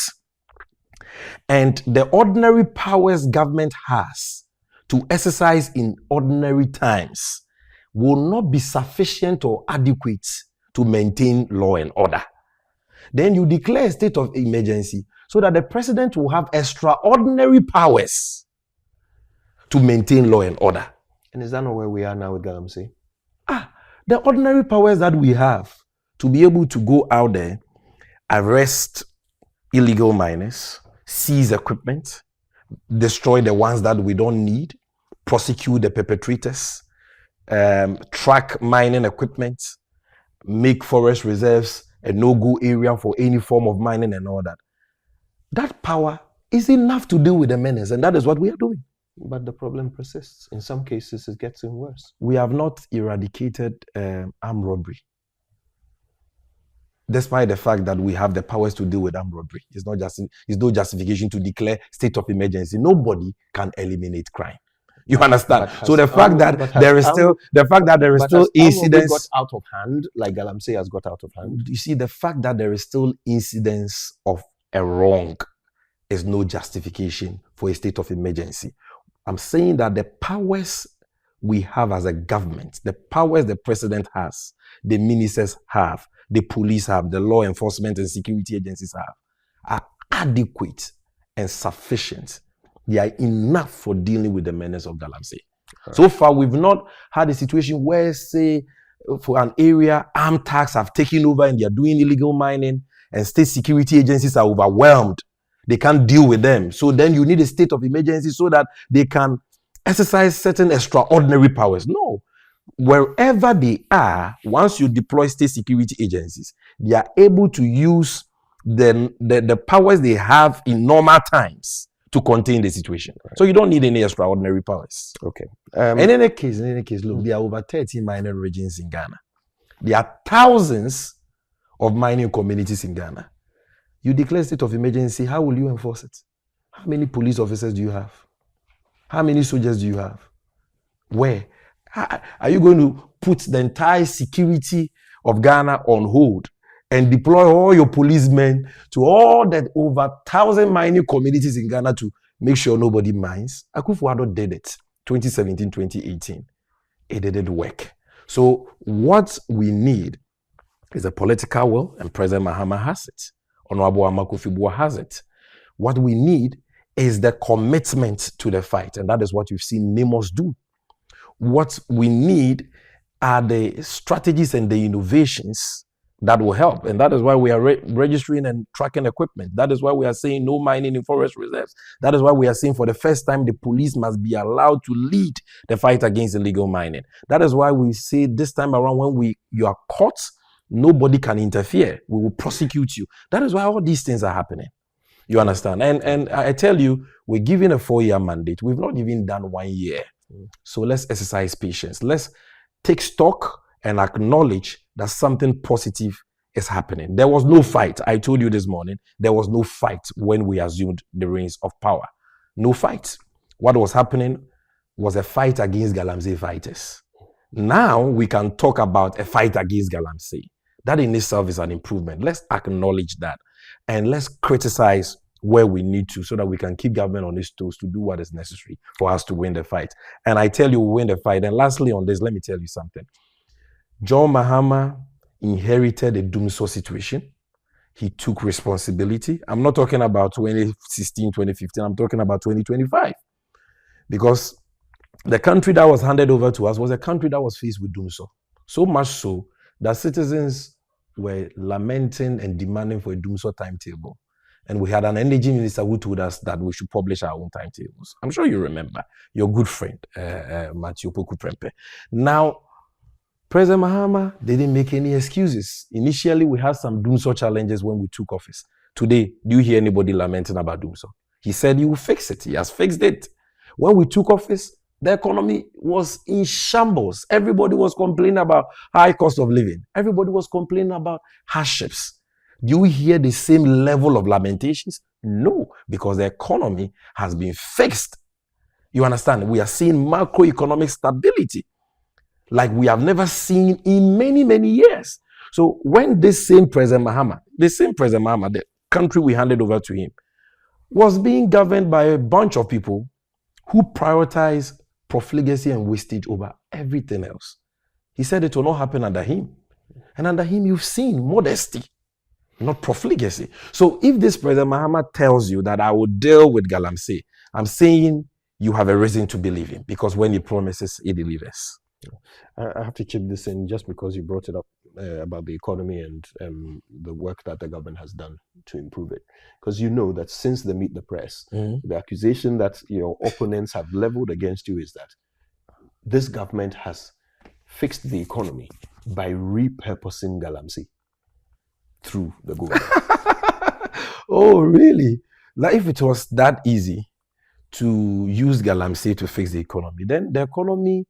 and the ordinary powers government has to exercise in ordinary times will not be sufficient or adequate to maintain law and order, then you declare a state of emergency so that the president will have extraordinary powers to maintain law and order. And is that not where we are now with Galamsey? The ordinary powers that we have to be able to go out there, arrest illegal miners, seize equipment, destroy the ones that we don't need, prosecute the perpetrators, track mining equipment, make forest reserves a no-go area for any form of mining and all that. That power is enough to deal with the menace, and that is what we are doing. But the problem persists. In some cases, it gets even worse. We have not eradicated armed robbery. Despite the fact that we have the powers to deal with armed robbery. It's no justification to declare state of emergency. Nobody can eliminate crime. You understand? So the fact that there is still incidents got out of hand, like Galamsey has got out of hand. You see, the fact that there is still incidents of a wrong is no justification for a state of emergency. I'm saying that the powers we have as a government, the powers the president has, the ministers have, the police have, the law enforcement and security agencies have, are adequate and sufficient. They are enough for dealing with the menace of Galamsey. Right. So far, we've not had a situation where, say, for an area, armed thugs have taken over and they are doing illegal mining, and state security agencies are overwhelmed. They can't deal with them. So then you need a state of emergency so that they can exercise certain extraordinary powers. No. Wherever they are, once you deploy state security agencies, they are able to use the powers they have in normal times to contain the situation. Right. So you don't need any extraordinary powers. Okay. In any case, look, there are over 30 mining regions in Ghana. There are thousands of mining communities in Ghana. You declare state of emergency, how will you enforce it? How many police officers do you have? How many soldiers do you have? Where? Are you going to put the entire security of Ghana on hold and deploy all your policemen to all that over 1,000 mining communities in Ghana to make sure nobody mines? Akufo-Addo did it, 2017, 2018. It didn't work. So what we need is a political will, and President Mahama has it. Honorable Amakofi-Buwa has it. What we need is the commitment to the fight, and that is what you've seen NAMOS do. What we need are the strategies and the innovations that will help, and that is why we are registering and tracking equipment. That is why we are saying no mining in forest reserves. That is why we are saying for the first time the police must be allowed to lead the fight against illegal mining. That is why we say this time around, when you are caught, nobody can interfere. We will prosecute you. That is why all these things are happening. You understand? And I tell you, we're given a 4-year mandate. We've not even done 1 year. So let's exercise patience. Let's take stock and acknowledge that something positive is happening. There was no fight. I told you this morning, there was no fight when we assumed the reins of power. No fight. What was happening was a fight against Galamsey fighters. Now we can talk about a fight against Galamsey. That in itself is an improvement. Let's acknowledge that. And let's criticize where we need to so that we can keep government on its toes to do what is necessary for us to win the fight. And I tell you, we win the fight. And lastly on this, let me tell you something. John Mahama inherited a doomsday situation. He took responsibility. I'm not talking about 2016, 2015. I'm talking about 2025. Because the country that was handed over to us was a country that was faced with doomsday. So much so that citizens were lamenting and demanding for a doomsday timetable. And we had an energy minister who told us that we should publish our own timetables. I'm sure you remember. Your good friend, Matthew Poku-Prempeh. Now, President Mahama didn't make any excuses. Initially, we had some doomsday challenges when we took office. Today, do you hear anybody lamenting about doomsday? He said he will fix it. He has fixed it. When we took office, the economy was in shambles. Everybody was complaining about high cost of living. Everybody was complaining about hardships. Do you hear the same level of lamentations? No, because the economy has been fixed. You understand? We are seeing macroeconomic stability like we have never seen in many, many years. So when this same President Mahama, the country we handed over to him, was being governed by a bunch of people who prioritize profligacy and wastage over everything else. He said it will not happen under him. And under him, you've seen modesty, not profligacy. So if this President Mahama tells you that I will deal with Galamsey, I'm saying you have a reason to believe him, because when he promises, he delivers. I have to chip this in just because you brought it up about the economy and the work that the government has done to improve it. Because you know that since the Meet the Press, the accusation that your opponents have leveled against you is that this government has fixed the economy by repurposing Galamsey. through the gold. Oh, really? Like if it was that easy to use galamsey to fix the economy, then the economy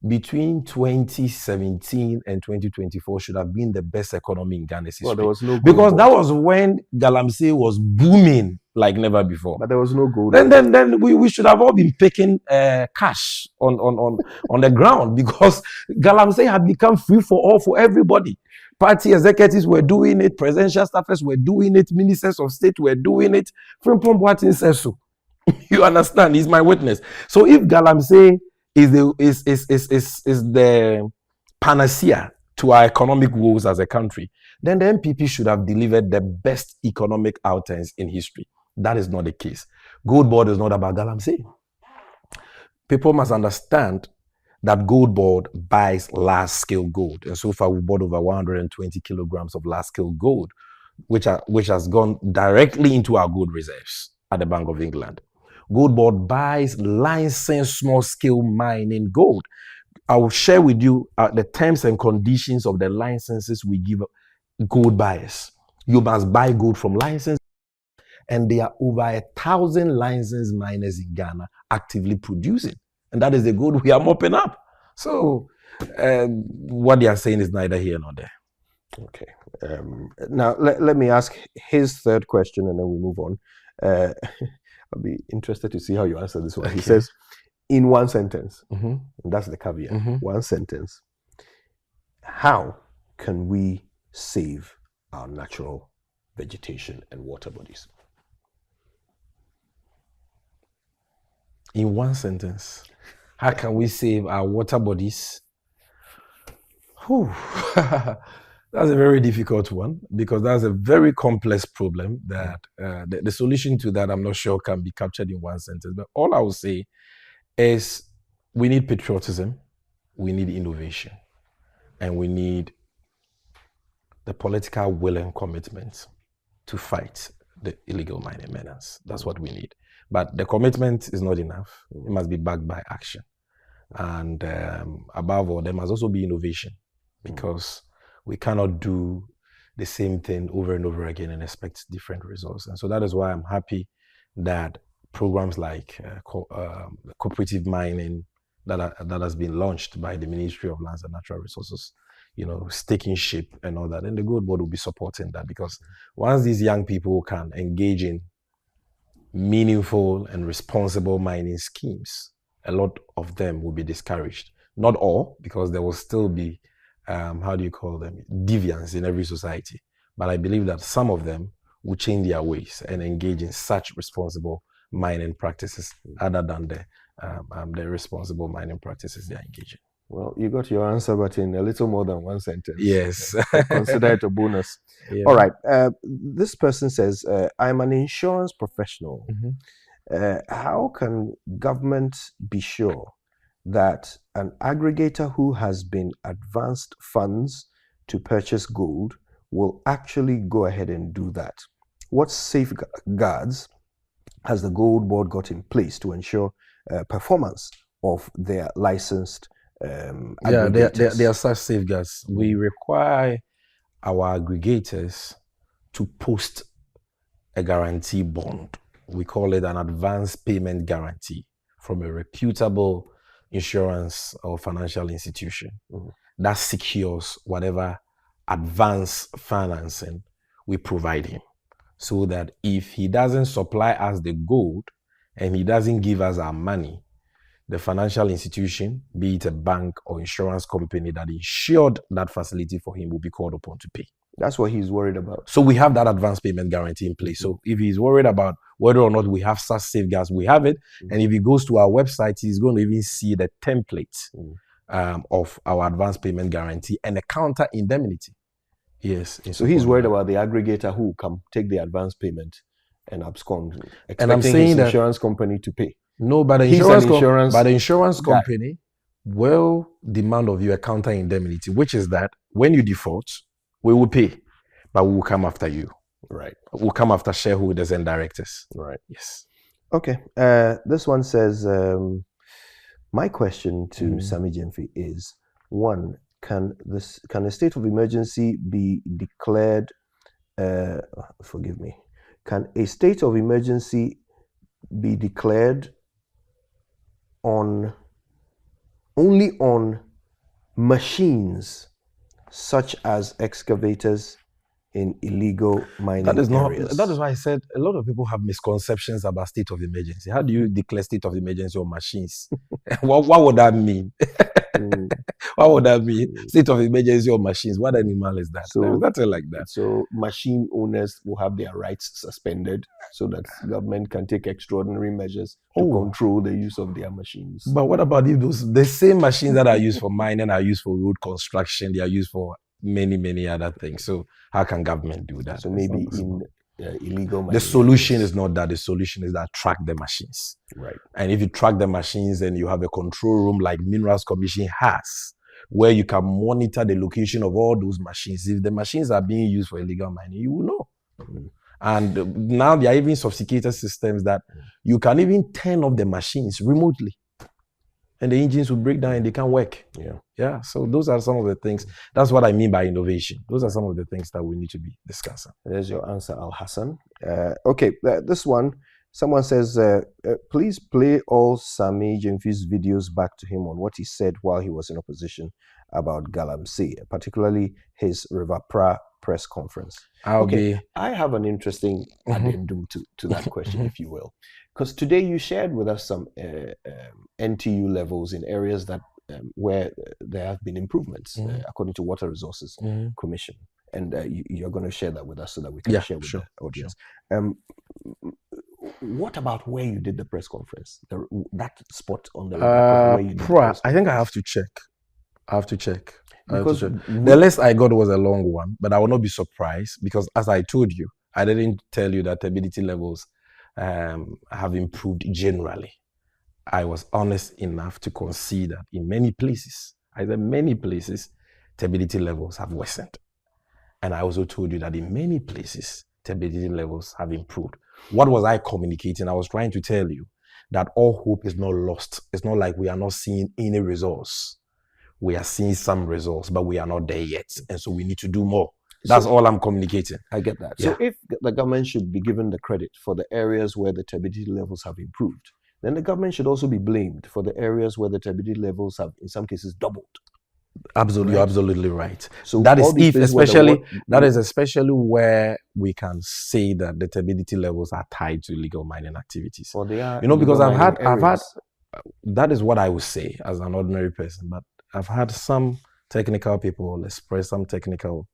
between 2017 and 2024 should have been the best economy in Ghana's history. Well, there was no gold because board. that was when galamsey was booming like never before. But there was no gold. Then we should have all been picking cash on the ground, because galamsey had become free for all for everybody. Party executives were doing it, presidential staffers were doing it, ministers of state were doing it. Frimpong Boateng says so. You understand? He's my witness. So if galamsey is the panacea to our economic woes as a country, then the NPP should have delivered the best economic outcomes in history. That is not the case. Gold board is not about galamsey. People must understand that gold board buys large-scale gold, and so far we bought over 120 kilograms of large-scale gold, which has gone directly into our gold reserves at the Bank of England. Gold board buys licensed small-scale mining gold. I will share with you the terms and conditions of the licenses we give gold buyers. You must buy gold from licensed, and there are over 1,000 licensed miners in Ghana actively producing. And that is the gold we are mopping up. So what they are saying is neither here nor there. Okay. Now, let me ask his third question and then we move on. I'll be interested to see how you answer this one. He says, in one sentence, and that's the caveat, one sentence, how can we save our natural vegetation and water bodies? In one sentence, how can we save our water bodies? That's a very difficult one, because that's a very complex problem that the solution to that I'm not sure can be captured in one sentence. But all I will say is we need patriotism, we need innovation, and we need the political will and commitment to fight the illegal mining menace. That's what we need. But the commitment is not enough. It must be backed by action. And above all, there must also be innovation, because we cannot do the same thing over and over again and expect different results. And so that is why I'm happy that programs like cooperative mining that has been launched by the Ministry of Lands and Natural Resources, taking shape and all that. And the Gold Board will be supporting that, because once these young people can engage in meaningful and responsible mining schemes, a lot of them will be discouraged. Not all, because there will still be, deviance in every society. But I believe that some of them will change their ways and engage in such responsible mining practices other than the responsible mining practices they are engaging. Well, you got your answer, but in a little more than one sentence. Yes. Consider it a bonus. Yeah. All right. This person says, I'm an insurance professional. How can government be sure that an aggregator who has been advanced funds to purchase gold will actually go ahead and do that? What safeguards has the Gold Board got in place to ensure performance of their licensed aggregators? There are such safeguards. We require our aggregators to post a guarantee bond. We call it an advance payment guarantee from a reputable insurance or financial institution that secures whatever advance financing we provide him, so that if he doesn't supply us the gold and he doesn't give us our money, the financial institution, be it a bank or insurance company that insured that facility for him, will be called upon to pay. That's what he's worried about. So we have that advance payment guarantee in place. So if he's worried about whether or not we have such safeguards, we have it. And if he goes to our website, he's going to even see the template of our advance payment guarantee and a counter indemnity. Yes. So he's worried about the aggregator who come take the advance payment and abscond, expecting and I'm saying his that insurance company to pay. No, but the insurance company will demand of you a counter indemnity, which is that when you default, we will pay, but we will come after you. Right. We'll come after shareholders and directors. Right. Yes. Okay. This one says, my question to Sammy Gyamfi is, one, can a state of emergency be declared forgive me, can a state of emergency be declared only on machines such as excavators in illegal mining areas? That is why I said a lot of people have misconceptions about state of emergency. How do you declare state of emergency on machines? what would that mean? What would that mean? State of emergency on machines. What animal is that? There's nothing like that. So machine owners will have their rights suspended so that government can take extraordinary measures to control the use of their machines. But what about if the same machines that are used for mining are used for road construction? They are used for many other things. So how can government do that? So maybe in illegal mining. The solution is not that. The solution is that track the machines. Right. And if you track the machines, then you have a control room like Minerals Commission has, where you can monitor the location of all those machines. If the machines are being used for illegal mining, you will know. And now there are even sophisticated systems that you can even turn off the machines remotely. And the engines will break down and they can't work. Yeah. So those are some of the things. That's what I mean by innovation. Those are some of the things that we need to be discussing. There's your answer, Al Hassan. Okay, this one, someone says, please play all Sami Jemfi's videos back to him on what he said while he was in opposition about Galamsey, particularly his River Pra press conference. I have an interesting addendum to that question, if you will. Because today you shared with us some NTU levels in areas that where there have been improvements, according to Water Resources Commission. And you're going to share that with us so that we can share with the audience. What about where you did the press conference? That spot on the where you did the press conference? I think I have to check. Because the list I got was a long one, but I will not be surprised because, as I told you, I didn't tell you that turbidity levels have improved generally. I was honest enough to concede that in many places, turbidity levels have worsened. And I also told you that in many places, turbidity levels have improved. What was I communicating? I was trying to tell you that all hope is not lost. It's not like we are not seeing any results. We are seeing some results, but we are not there yet. And so we need to do more. That's all I'm communicating. I get that. So if the government should be given the credit for the areas where the turbidity levels have improved, then the government should also be blamed for the areas where the turbidity levels have, in some cases, doubled. Absolutely, you're absolutely right. So that is especially where we can say that the turbidity levels are tied to illegal mining activities. Well, they are, because I've had that is what I would say as an ordinary person, but I've had some technical people express some technical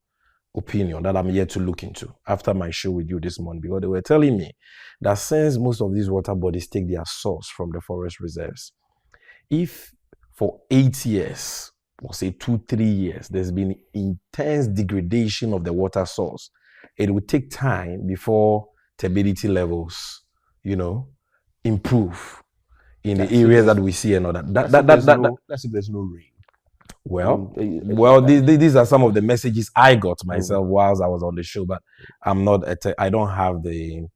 opinion that I'm yet to look into after my show with you this morning, because they were telling me that since most of these water bodies take their source from the forest reserves, if for 8 years, or say 2-3 years, there's been intense degradation of the water source, it will take time before turbidity levels, improve in the areas that we see and all that. That's if there's no rain. These are some of the messages I got myself whilst I was on the show, but I don't have the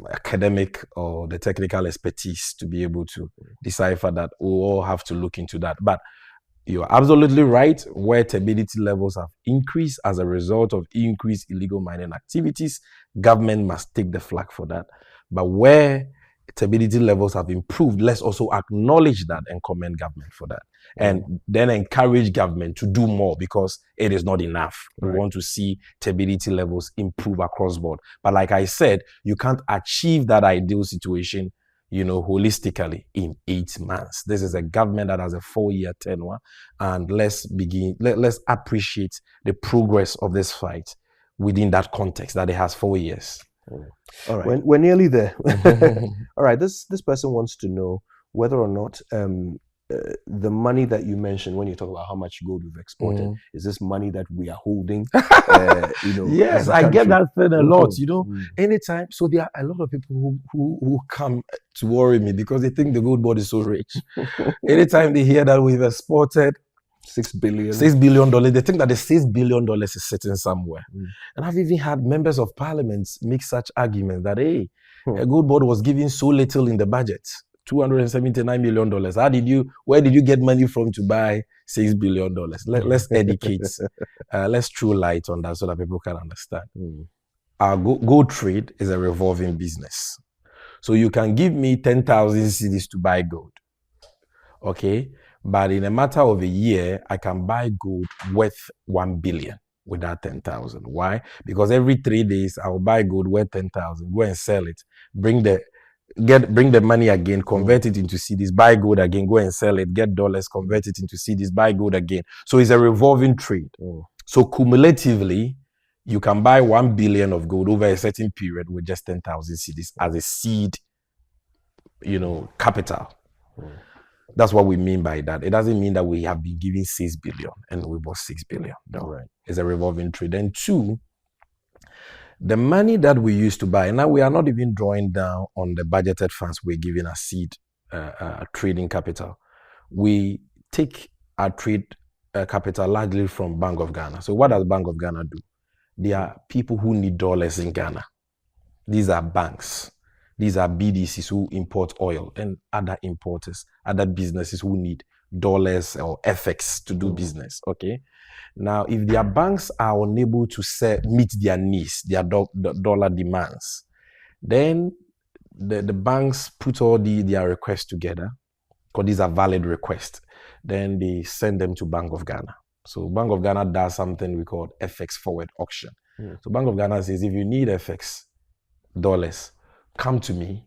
academic or the technical expertise to be able to decipher that. We'll all have to look into that. But you're absolutely right. Where turbidity levels have increased as a result of increased illegal mining activities, government must take the flak for that. But where turbidity levels have improved, let's also acknowledge that and commend government for that. And then encourage government to do more, because it is not enough. We want to see turbidity levels improve across board. But like I said, you can't achieve that ideal situation, holistically in 8 months. This is a government that has a 4-year tenure, and let's appreciate the progress of this fight within that context that it has 4 years. All right. We're nearly there. All right. This person wants to know whether or not the money that you mentioned when you talk about how much gold we've exported, is this money that we are holding? Yes, I get that thing a lot. Anytime. So there are a lot of people who come to worry me because they think the gold board is so rich. Anytime they hear that we've exported $6 billion, they think that the $6 billion is sitting somewhere. And I've even had members of parliament make such arguments that, a gold board was giving so little in the budget $279 million. Where did you get money from to buy $6 billion? Let's educate, let's throw light on that so that people can understand. Our gold trade is a revolving business. So you can give me 10,000 cedis to buy gold. Okay? But in a matter of a year, I can buy gold worth 1 billion with that 10,000. Why? Because every 3 days I'll buy gold worth 10,000, go and sell it, bring the money again, convert it into cedis, buy gold again, go and sell it, get dollars, convert it into cedis, buy gold again. So it's a revolving trade. So cumulatively, you can buy 1 billion of gold over a certain period with just 10,000 cedis as a seed, capital. That's what we mean by that. It doesn't mean that we have been giving 6 billion and we bought 6 billion. No, right. It's a revolving trade. And two, the money that we used to buy, now we are not even drawing down on the budgeted funds we're giving as seed trading capital. We take our trade capital largely from Bank of Ghana. So what does Bank of Ghana do? There are people who need dollars in Ghana. These are banks. These are BDCs who import oil and other importers, other businesses who need dollars or FX to do business. Okay. Now, if their banks are unable to meet their needs, their dollar demands, then the banks put all their requests together, because these are valid requests. Then they send them to Bank of Ghana. So Bank of Ghana does something we call FX forward auction. So Bank of Ghana says, if you need FX dollars, come to me,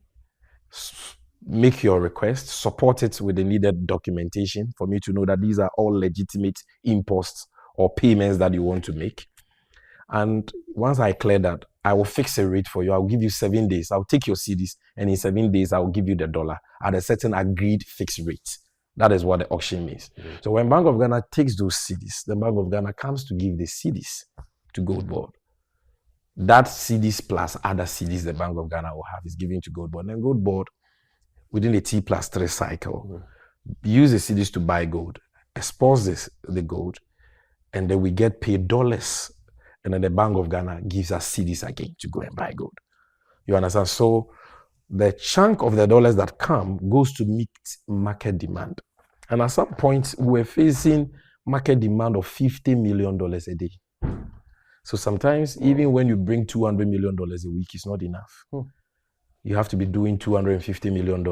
make your request, support it with the needed documentation for me to know that these are all legitimate imports or payments that you want to make. And once I clear that, I will fix a rate for you. I'll give you 7 days. I'll take your cedis, and in 7 days, I'll give you the dollar at a certain agreed fixed rate. That is what the auction means. So when Bank of Ghana takes those cedis, the Bank of Ghana comes to give the cedis to Gold Board. That cedis plus other cedis the Bank of Ghana will have is given to Gold Board. And Gold Board, within the T+3 cycle, use the cedis to buy gold, expose the gold, and then we get paid dollars. And then the Bank of Ghana gives us cedis again to go and buy gold. You understand? So the chunk of the dollars that come goes to meet market demand. And at some point, we're facing market demand of $50 million a day. So sometimes, even when you bring $200 million a week, it's not enough. You have to be doing $250 million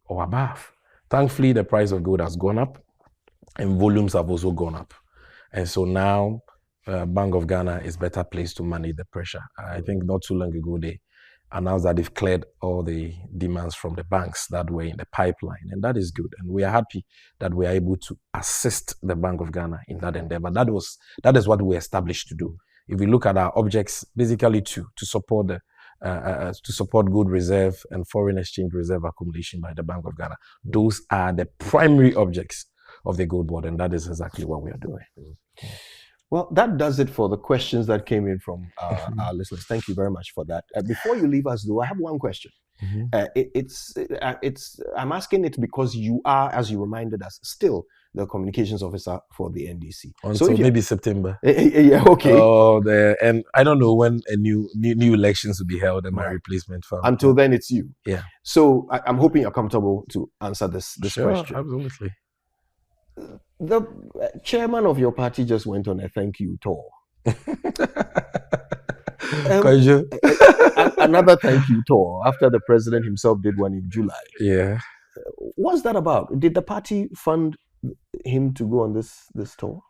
or above. Thankfully, the price of gold has gone up and volumes have also gone up. And so now, Bank of Ghana is better placed to manage the pressure. I think not too long ago, they announced that they've cleared all the demands from the banks that were in the pipeline. And that is good. And we are happy that we are able to assist the Bank of Ghana in that endeavor. That is what we established to do. If we look at our objects, basically to support gold reserve and foreign exchange reserve accumulation by the Bank of Ghana, those are the primary objects of the Gold Board, and that is exactly what we are doing. Well, that does it for the questions that came in from our listeners. Thank you very much for that. Before you leave us, though, I have one question. I'm asking it because you are, as you reminded us, still the communications officer for the NDC. Until maybe September. Yeah, okay. And I don't know when a new elections will be held and my replacement found. Until then, it's you. Yeah. So I'm hoping you're comfortable to answer this question. Absolutely. The chairman of your party just went on a thank you tour. Another thank you tour after the president himself did one in July. Yeah. What's that about? Did the party fund him to go on this tour?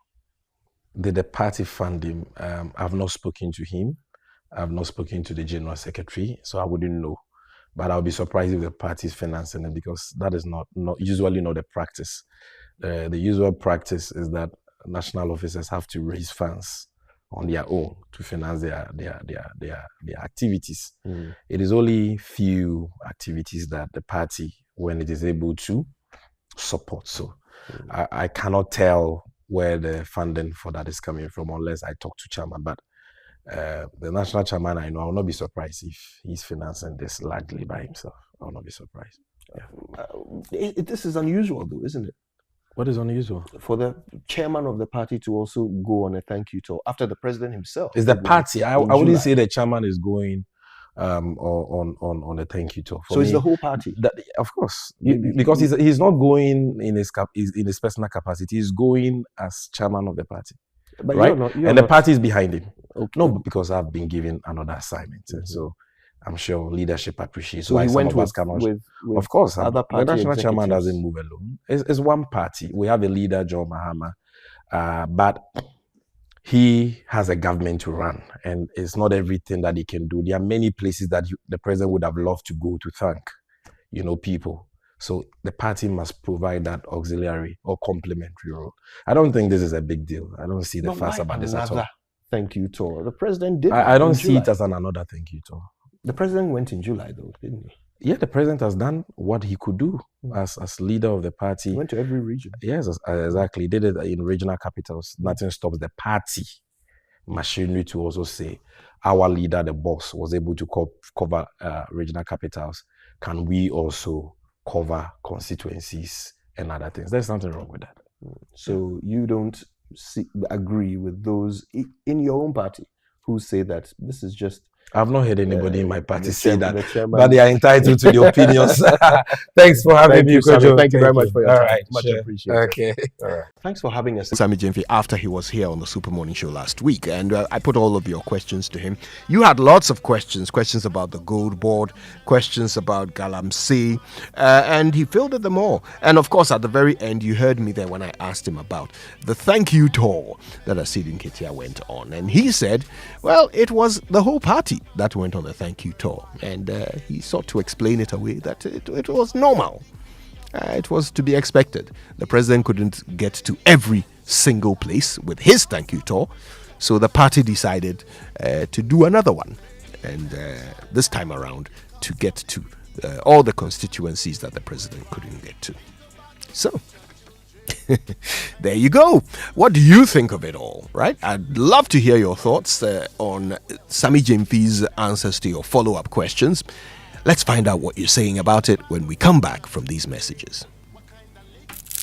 Did the party fund him? I've not spoken to him. I've not spoken to the general secretary, so I wouldn't know. But I'll be surprised if the party is financing it, because that is not usually not the practice. The usual practice is that national officers have to raise funds on their own to finance their activities. It is only few activities that the party, when it is able to, support. So I cannot tell where the funding for that is coming from unless I talk to chairman. But the national chairman, I know, I will not be surprised if he's financing this largely by himself. I will not be surprised. Yeah. This is unusual, though, isn't it? What is unusual? For the chairman of the party to also go on a thank you tour after the president himself. It's the party. I wouldn't say the chairman is going on a thank you tour. So it's the whole party? Of course, because he's not going in his personal capacity. He's going as chairman of the party, but right? The party is behind him. Okay. No, because I've been given another assignment, so I'm sure leadership appreciates. So why he some went of us cannot. with of course, other party the national executives. chairman doesn't move alone. It's one party. We have a leader, John Mahama, but he has a government to run, and it's not everything that he can do. There are many places that the president would have loved to go to thank, people. So the party must provide that auxiliary or complementary role. I don't think this is a big deal. I don't see the fuss about this at all. Thank you tour. The president did. I don't see it as another thank you tour. The president went in July, though, didn't he? Yeah, the president has done what he could do as leader of the party. He went to every region. Yes, exactly. He did it in regional capitals. Nothing stops the party machinery to also say, our leader, the boss, was able to cover regional capitals. Can we also cover constituencies and other things? There's nothing wrong with that. So you don't agree with those in your own party who say that this is just... I've not heard anybody in my party say that, but they are entitled to the opinions. Thanks for having me, Kojo. Thank you very much for your time. Right, much sure. appreciated. Okay. All right. Thanks for having us. Sammy Jemfi, after he was here on the Super Morning Show last week, and I put all of your questions to him. You had lots of questions about the Gold Board, questions about Galamsey, and he fielded them all. And of course, at the very end, you heard me there when I asked him about the thank you tour that Asidi Nketia went on. And he said, well, it was the whole party that went on the thank you tour, and he sought to explain it away that it was normal. It was to be expected. The president couldn't get to every single place with his thank you tour, so the party decided to do another one, and this time around to get to all the constituencies that the president couldn't get to. So there you go. What do you think of it all, right? I'd love to hear your thoughts on Sammy Jemfi's answers to your follow-up questions. Let's find out what you're saying about it when we come back from these messages.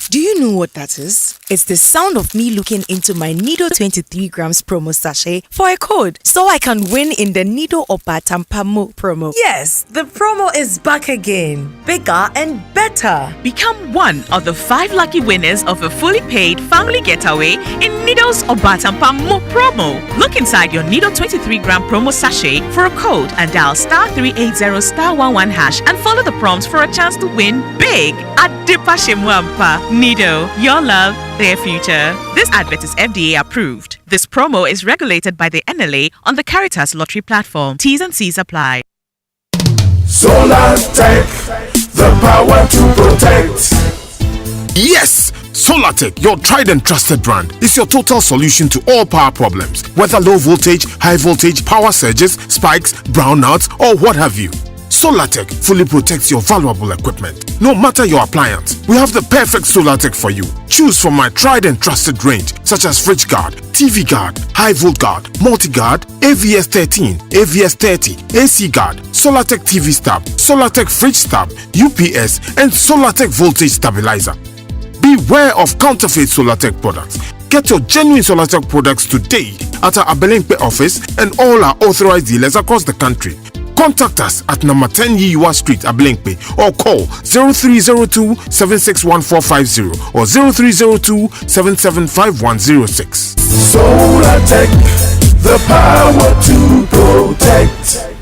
Do you know what that is? It's the sound of me looking into my Nido 23 grams promo sachet for a code so I can win in the Nido Opatampamo promo. Yes, the promo is back again. Bigger and better. Become one of the 5 lucky winners of a fully paid family getaway in Nido's Obatampamo promo. Look inside your Nido 23-gram promo sachet for a code and dial *380*11# and follow the prompts for a chance to win big at Dipashimwampa. Nido, your love, their future. This advert is FDA approved. This promo is regulated by the NLA on the Caritas Lottery platform. T's and C's apply. Solar Tech, the power to protect. Yes! Solartech, your tried and trusted brand, is your total solution to all power problems, whether low voltage, high voltage, power surges, spikes, brownouts, or what have you. Solartech fully protects your valuable equipment, no matter your appliance. We have the perfect Solartech for you. Choose from my tried and trusted range, such as Fridge Guard, TV Guard, High Volt Guard, Multi Guard, AVS 13, AVS 30, AC Guard, Solartech TV Stab, Solartech Fridge Stab, UPS, and Solartech Voltage Stabilizer. Beware of counterfeit Solartech products. Get your genuine Solartech products today at our Abelinkpe office and all our authorized dealers across the country. Contact us at number 10 Yiwa Street, Abelinkpe, or call 0302-761450 or 0302-775106. Solartech, the power to protect.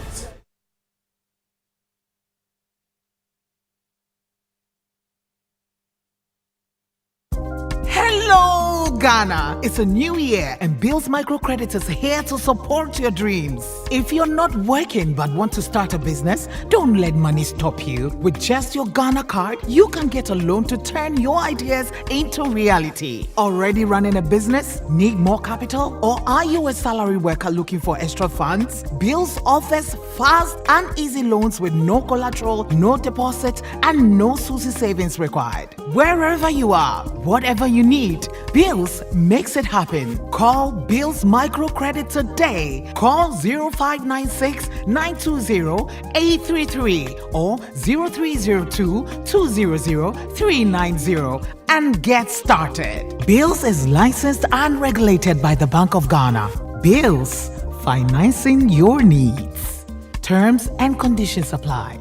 Hello, Ghana. It's a new year and Bill's Microcredit is here to support your dreams. If you're not working but want to start a business, don't let money stop you. With just your Ghana card, you can get a loan to turn your ideas into reality. Already running a business? Need more capital? Or are you a salary worker looking for extra funds? Bills offers fast and easy loans with no collateral, no deposit, and no SUSI savings required. Wherever you are, whatever you need, Bills makes it happen. Call Bills Microcredit today. Call 0596 920 833 or 0302 200 390 and get started. Bills is licensed and regulated by the Bank of Ghana. Bills, financing your needs. Terms and conditions apply.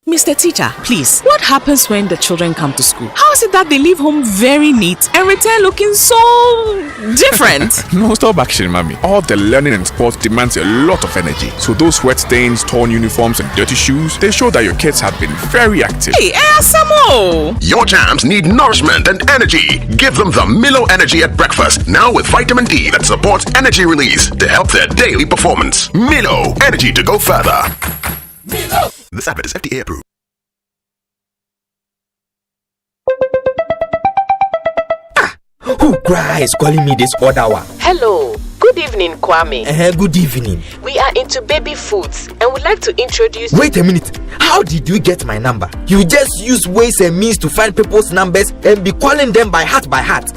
Mr. Teacher, please, what happens when the children come to school? How is it that they leave home very neat and return looking so different? No, stop action, mommy. All the learning and sports demands a lot of energy. So those sweat stains, torn uniforms, and dirty shoes, they show that your kids have been very active. Hey, Samo! Your jams need nourishment and energy. Give them the Milo Energy at breakfast, now with vitamin D that supports energy release to help their daily performance. Milo, energy to go further. Milo! This advert is FDA approved. Who cries calling me this other one? Hello. Good evening, Kwame. Good evening. We are into baby foods and would like to introduce... Wait a minute. How did you get my number? You just use ways and means to find people's numbers and be calling them by heart.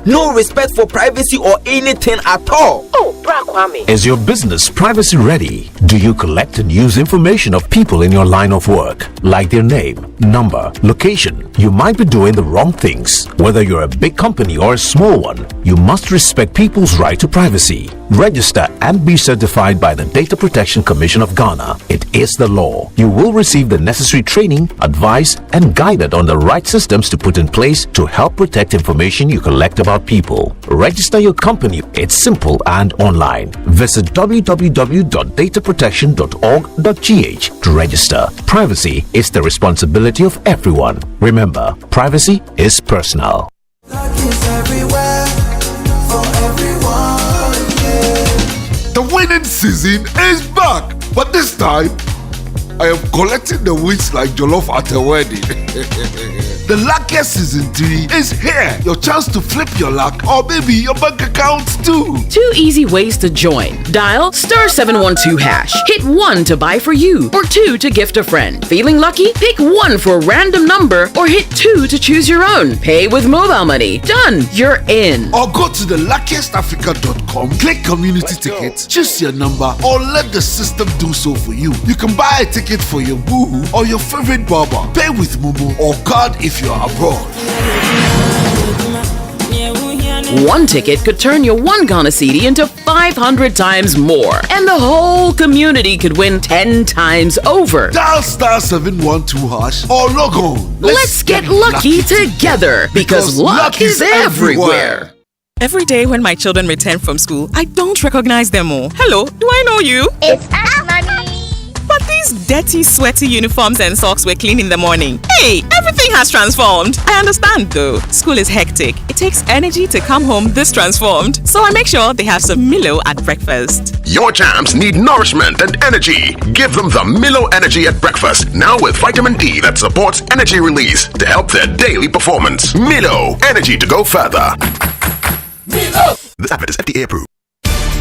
No respect for privacy or anything at all. Oh, Bra Kwame. Is your business privacy ready? Do you collect and use information of people in your line of work, like their name, number, location? You might be doing the wrong things. Whether you're a big company or a small one, you must respect people's right to privacy. Register and be certified by the Data Protection Commission of Ghana. It is the law. You will receive the necessary training, advice, and guided on the right systems to put in place to help protect information you collect about people. Register your company. It's simple and online. Visit www.dataprotection.org.gh to register. Privacy is the responsibility of everyone. Remember, privacy is personal. The winning season is back, but this time I am collecting the wins like jollof at a wedding. The luckiest season 3 is here. Your chance to flip your luck or maybe your bank account too. 2 easy ways to join. Dial *712#. Hit 1 to buy for you or 2 to gift a friend. Feeling lucky? Pick 1 for a random number or hit 2 to choose your own. Pay with mobile money. Done. You're in. Or go to the luckiestafrica.com, click community tickets, choose your number or let the system do so for you. You can buy a ticket for your boo or your favorite barber. Pay with Momo or card if you're abroad. 1 ticket could turn your 1 Ghana cedi into 500 times more. And the whole community could win 10 times over. Dial *712# or log on. Let's get lucky together because luck is everywhere. Every day when my children return from school, I don't recognize them all. Hello, do I know you? It's us, Mommy. But these dirty, sweaty uniforms and socks were clean in the morning. Hey, everything has transformed. I understand though. School is hectic. It takes energy to come home this transformed. So I make sure they have some Milo at breakfast. Your jams need nourishment and energy. Give them the Milo Energy at breakfast, now with vitamin D that supports energy release to help their daily performance. Milo, energy to go further. Milo! This advert is FDA approved.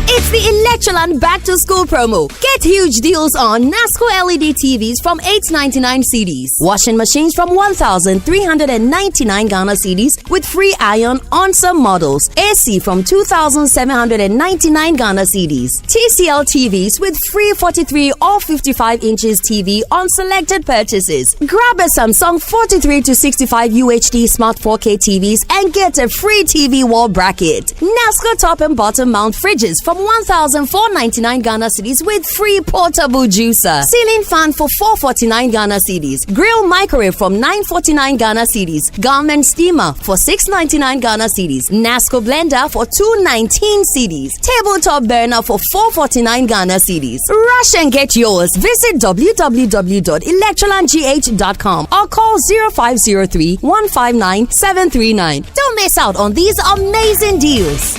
It's the Electroland Back to School promo. Get huge deals on NASCO LED TVs from 899 cedis. Washing machines from 1,399 Ghana cedis with free iron on some models. AC from 2,799 Ghana cedis. TCL TVs with free 43 or 55 inches TV on selected purchases. Grab a Samsung 43 to 65 UHD Smart 4K TVs and get a free TV wall bracket. NASCO top and bottom mount fridges from 1,499 Ghana cedis with free portable juicer. Ceiling fan for 449 Ghana cedis. Grill microwave from 949 Ghana cedis. Garment steamer for 699 Ghana cedis. NASCO blender for 219 cedis. Tabletop burner for 449 Ghana cedis. Rush and get yours. Visit www.electrolandgh.com or call 0503 159 739. Don't miss out on these amazing deals.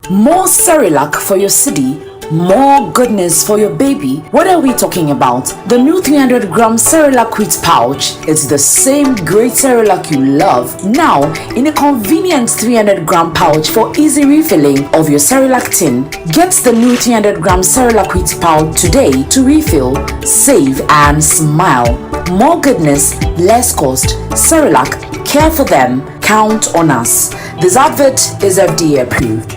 More Cerelac for your city, more goodness for your baby. What are we talking about? The new 300-gram Cerelac wheat pouch. It's the same great Cerelac you love, now in a convenient 300-gram pouch for easy refilling of your Cerelac tin. Get the new 300-gram Cerelac wheat pouch today to refill, save, and smile. More goodness, less cost. Cerelac, care for them, count on us. This advert is FDA approved.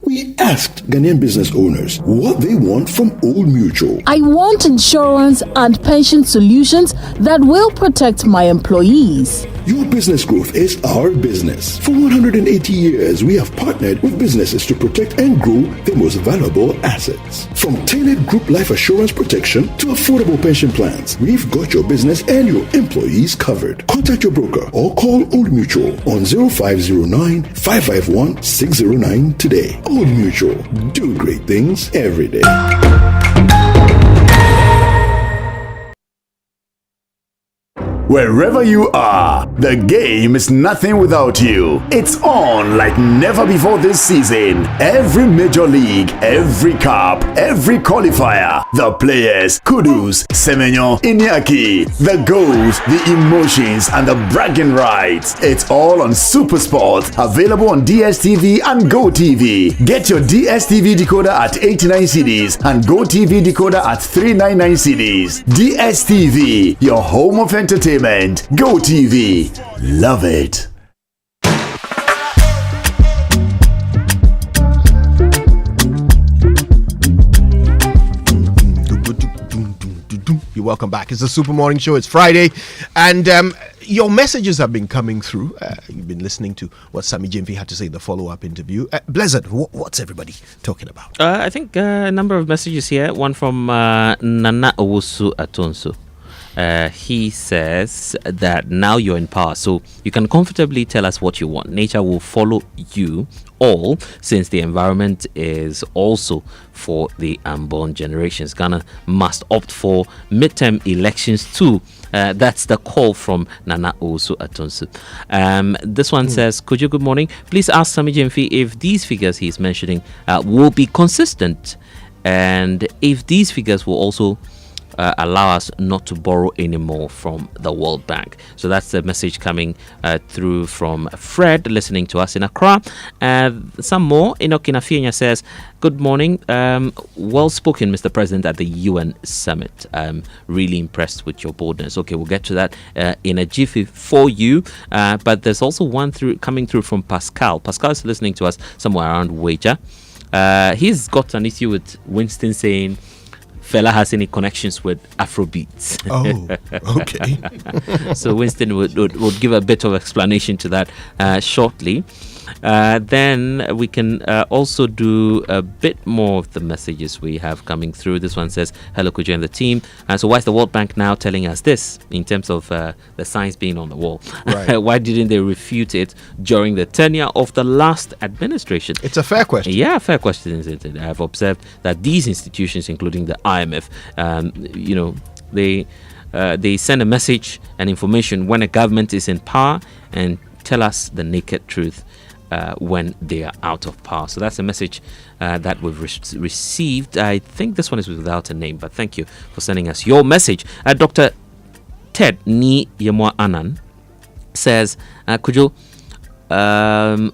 We asked Ghanaian business owners what they want from Old Mutual. I want insurance and pension solutions that will protect my employees. Your business growth is our business. For 180 years, we have partnered with businesses to protect and grow their most valuable assets. From tailored group life assurance protection to affordable pension plans, we've got your business and your employees covered. Contact your broker or call Old Mutual on 0509 551 609 today. Old Mutual, do great things every day. Wherever you are, the game is nothing without you. It's on like never before this season. Every major league, every cup, every qualifier, the players, Kudus, Semenyo, Inyaki, the goals, the emotions, and the bragging rights. It's all on Supersport, available on DSTV and GoTV. Get your DSTV decoder at 89 cedis and GoTV decoder at 399 cedis. DSTV, your home of entertainment. Go TV. Love it. You're welcome back. It's the Super Morning Show. It's Friday, and your messages have been coming through. You've been listening to what Sammy Jimfi had to say in the follow-up interview. Blizzard, what's everybody talking about? I think a number of messages here. One from Nana Owusu Atonso. He says that now you're in power, so you can comfortably tell us what you want. Nature will follow you all, since the environment is also for the unborn generations. Ghana must opt for midterm elections too. That's the call from Nana Osu Atonsu. This one says, Kujo, good morning. Please ask Sami Jemfi if these figures he's mentioning will be consistent, and if these figures will also allow us not to borrow anymore from the World Bank. So that's the message coming through from Fred, listening to us in Accra. Some more. Enoch Inafienya says, good morning. Well spoken, Mr. President, at the UN Summit. I'm really impressed with your boldness. Okay, we'll get to that in a jiffy for you. But there's also one coming through from Pascal. Pascal is listening to us somewhere around Wager. He's got an issue with Winston saying Fela has any connections with Afrobeats. Oh, okay. So Winston would give a bit of explanation to that shortly. Then we can also do a bit more of the messages we have coming through. This one says, hello, Kujo and the team. So why is the World Bank now telling us this in terms of the signs being on the wall? Right. Why didn't they refute it during the tenure of the last administration? It's a fair question. Yeah, fair question, isn't it? I've observed that these institutions, including the IMF, they send a message and information when a government is in power and tell us the naked truth when they are out of power. So that's a message that we've received. I think this one is without a name, but thank you for sending us your message. Dr. Ted Ni Yemwa Anan says, Kujo,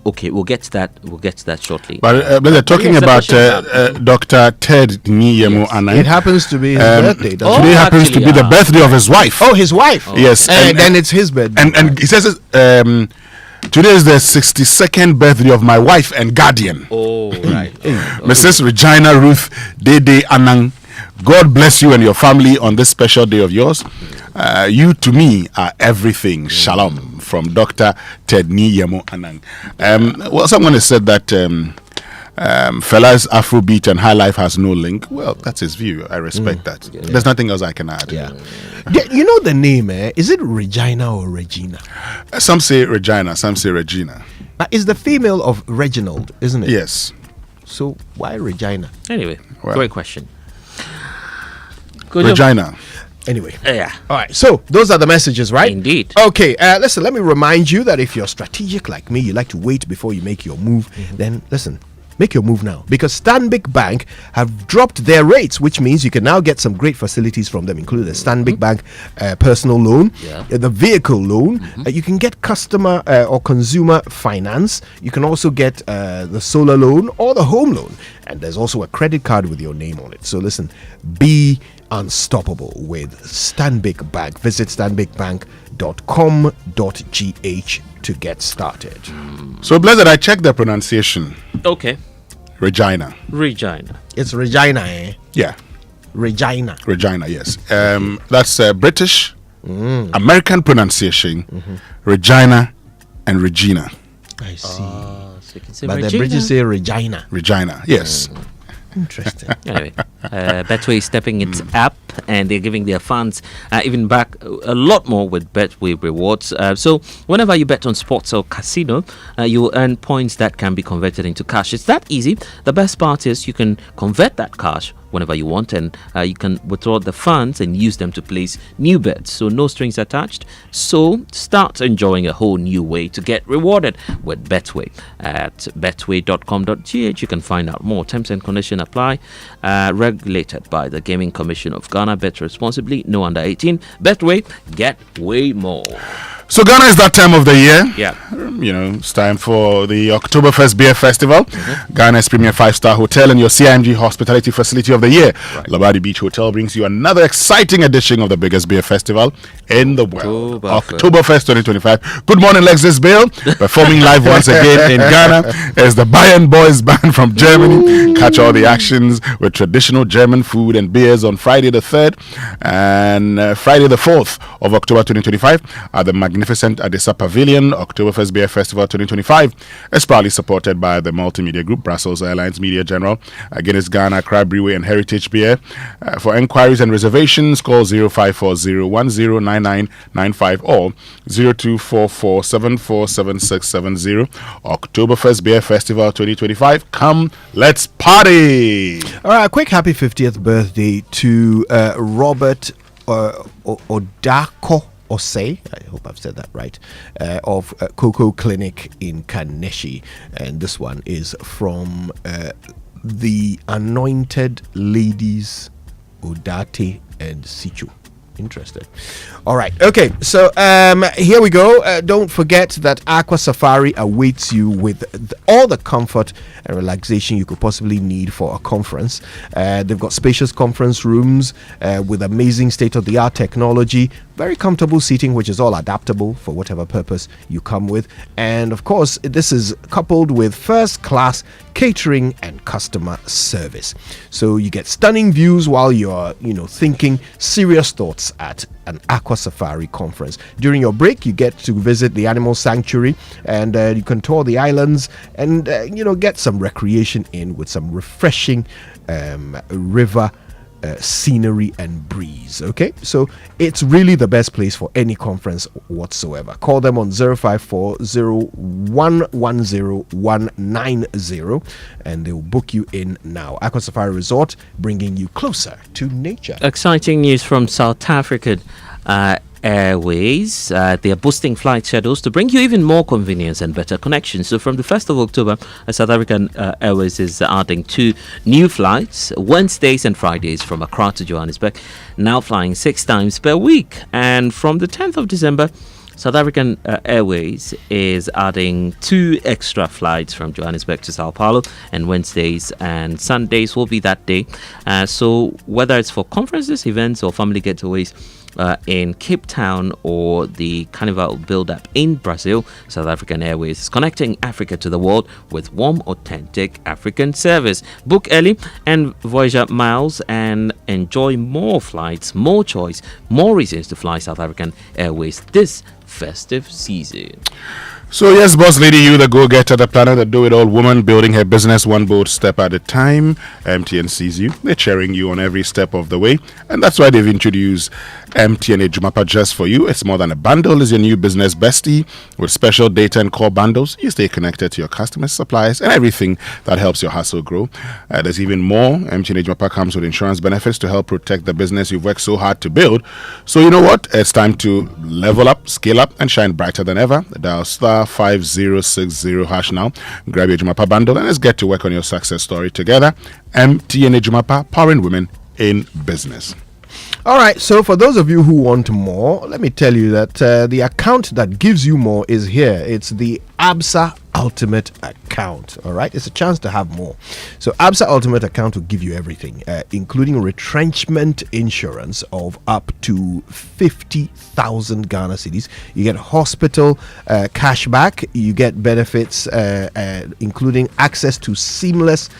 okay, we'll get to that shortly. But they're talking about Dr. Ted Ni Yemwa Anan. It happens to be his birthday. Today happens to be the birthday of his wife. Oh, his wife. Oh. Yes, and then it's his birthday. And he says today is the 62nd birthday of my wife and guardian. Oh, right. Mrs. Regina Ruth Dede Anang. God bless you and your family on this special day of yours. You to me are everything. Shalom from Dr. Ted Ni Yemo Anang. Well, someone has said that Fela's Afrobeat and high life has no link. Well, that's his view. I respect that. Yeah. There's nothing else I can add. Yeah. You know the name, Is it Regina or Regina? Some say Regina, some say Regina. It's the female of Reginald, isn't it? Yes. So why Regina? Anyway, great question. Regina. Anyway. Yeah. All right. So those are the messages, right? Indeed. Okay. Listen, let me remind you that if you're strategic like me, you like to wait before you make your move, then listen. Make your move now, because Stanbic Bank have dropped their rates, which means you can now get some great facilities from them, including the Stanbic Bank personal loan, the vehicle loan. You can get customer or consumer finance. You can also get the solar loan or the home loan. And there's also a credit card with your name on it. So listen, be unstoppable with Stanbic Bank. Visit stanbicbank.com.gh to get started. So, Blessed, I checked the pronunciation. Okay. Regina. It's Regina, Yeah. Regina, yes. That's British American pronunciation, Regina and Regina. I see. So you can say But the Regina. British say Regina. Regina, yes. Interesting. Anyway, Betway is stepping its up, and they're giving their fans even back a lot more with Betway rewards. So whenever you bet on sports or casino, you will earn points that can be converted into cash. It's that easy. The best part is you can convert that cash whenever you want, and you can withdraw the funds and use them to place new bets, so no strings attached. So start enjoying a whole new way to get rewarded with Betway. At betway.com.gh you can find out more. Terms and conditions apply. Regulated by the Gaming Commission of Ghana. Bet responsibly, no under 18. Betway, get way more. So Ghana is that time of the year. Yeah. You know, it's time for the Oktoberfest Beer Festival. Ghana's premier 5-star hotel and your CIMG hospitality facility of the year. Labadi Beach Hotel brings you another exciting edition of the biggest beer festival in the world. Oktoberfest 2025. Good morning, Lexis Bill. Performing live once again in Ghana is the Bayern Boys Band from Germany. Catch all the actions with traditional German food and beers on Friday the 3rd and Friday the 4th of October 2025 at the magnificent Adisa Pavilion. Oktoberfest Beer Festival 2025 is proudly supported by the Multimedia Group, Brussels Airlines Media General, Guinness Ghana, Crab Brewery and Heritage Beer. For enquiries and reservations, call 0540-109995 or 0244-747670. Oktoberfest Beer Festival 2025. Come, let's party! All right, a quick happy 50th birthday to Robert Odako Osei, I hope I've said that right, of Coco Clinic in Kaneshi. And this one is from the Anointed Ladies Odate and Sichu. Interested. All right. Okay. So here we go. Don't forget that Aqua Safari awaits you with all the comfort and relaxation you could possibly need for a conference. They've got spacious conference rooms with amazing state-of-the-art technology, very comfortable seating, which is all adaptable for whatever purpose you come with. And of course, this is coupled with first-class catering and customer service. So you get stunning views while you're, thinking serious thoughts at an Aqua Safari conference. During your break, you get to visit the animal sanctuary, and you can tour the islands and get some recreation in with some refreshing river scenery and breeze. Okay, so it's really the best place for any conference whatsoever. Call them on 054-0110-190 and they'll book you in now. Aqua Safari Resort, bringing you closer to nature. Exciting news from South African Airways. They are boosting flight schedules to bring you even more convenience and better connections. So from the 1st of October, South African Airways is adding 2 new flights, Wednesdays and Fridays from Accra to Johannesburg, now flying 6 times per week. And from the 10th of December, South African Airways is adding 2 extra flights from Johannesburg to Sao Paulo, and Wednesdays and Sundays will be that day. So whether it's for conferences, events, or family getaways, in Cape Town or the Carnival build-up in Brazil, South African Airways is connecting Africa to the world with warm, authentic African service. Book early and Voyager miles and enjoy more flights, more choice, more reasons to fly South African Airways this festive season. So yes, boss lady, you the go-getter, the planner, the do-it-all woman, building her business one bold step at a time. MTN sees you. They're cheering you on every step of the way. And that's why they've introduced MTN Ejumapa just for you. It's more than a bundle. It's your new business bestie with special data and core bundles. You stay connected to your customers, suppliers, and everything that helps your hustle grow. There's even more. MTN Ejumapa comes with insurance benefits to help protect the business you've worked so hard to build. So you know what? It's time to level up, scale up, and shine brighter than ever. Dial *5060# now. Grab your Ejumapa bundle and let's get to work on your success story together. MTN Ejumapa, powering women in business. All right, so for those of you who want more, let me tell you that the account that gives you more is here. It's the ABSA Ultimate account. All right, it's a chance to have more. So ABSA Ultimate account will give you everything, including retrenchment insurance of up to 50,000 Ghana cedis. You get hospital cashback. You get benefits, including access to seamless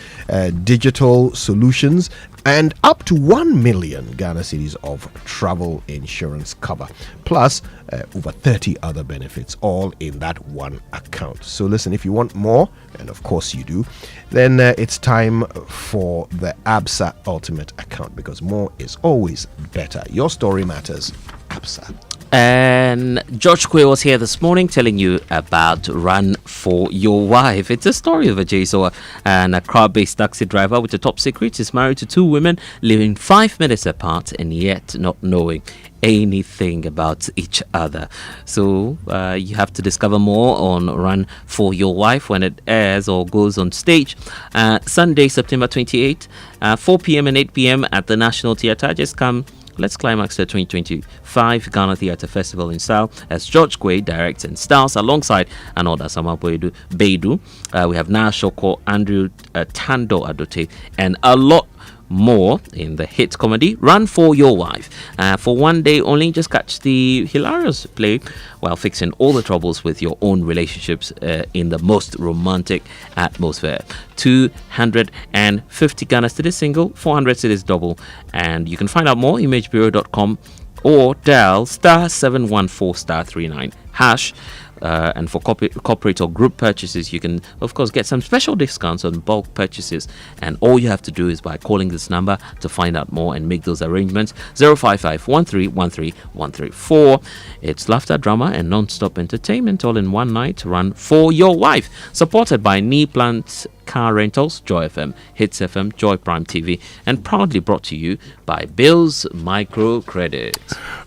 digital solutions and up to 1 million Ghana cedis of travel insurance cover, plus over 30 other benefits, all in that one account. So listen, if you want more, and of course you do, then it's time for the ABSA Ultimate account, because more is always better. Your story matters. ABSA. And George Quay was here this morning telling you about Run for Your Wife. It's a story of a JSOA and a crowd-based taxi driver with a top secret. He's married to 2 women, living 5 minutes apart and yet not knowing anything about each other. So you have to discover more on Run for Your Wife when it airs or goes on stage. Sunday, September 28th, 4 p.m. and 8 p.m. at the National Theatre. Just come. Let's climax the 2025 Ghana Theatre Festival in style as George Quay directs and stars alongside Anoda Samabwedu Beidu. We have Na Shoko, Andrew Tando Adote, and a lot more in the hit comedy Run for Your Wife. For one day only, just catch the hilarious play while fixing all the troubles with your own relationships in the most romantic atmosphere. 250 Ghana cedis single, 400 cedis double, and you can find out more imagebureau.com or dial *714*39#. And for corporate or group purchases, you can of course get some special discounts on bulk purchases, and all you have to do is by calling this number to find out more and make those arrangements. 055-1313-134. It's laughter, drama and non-stop entertainment all in one night. Run for Your Wife, supported by Knee Plant Car Rentals, Joy FM, Hits FM, Joy Prime TV, and proudly brought to you by Bill's Microcredit.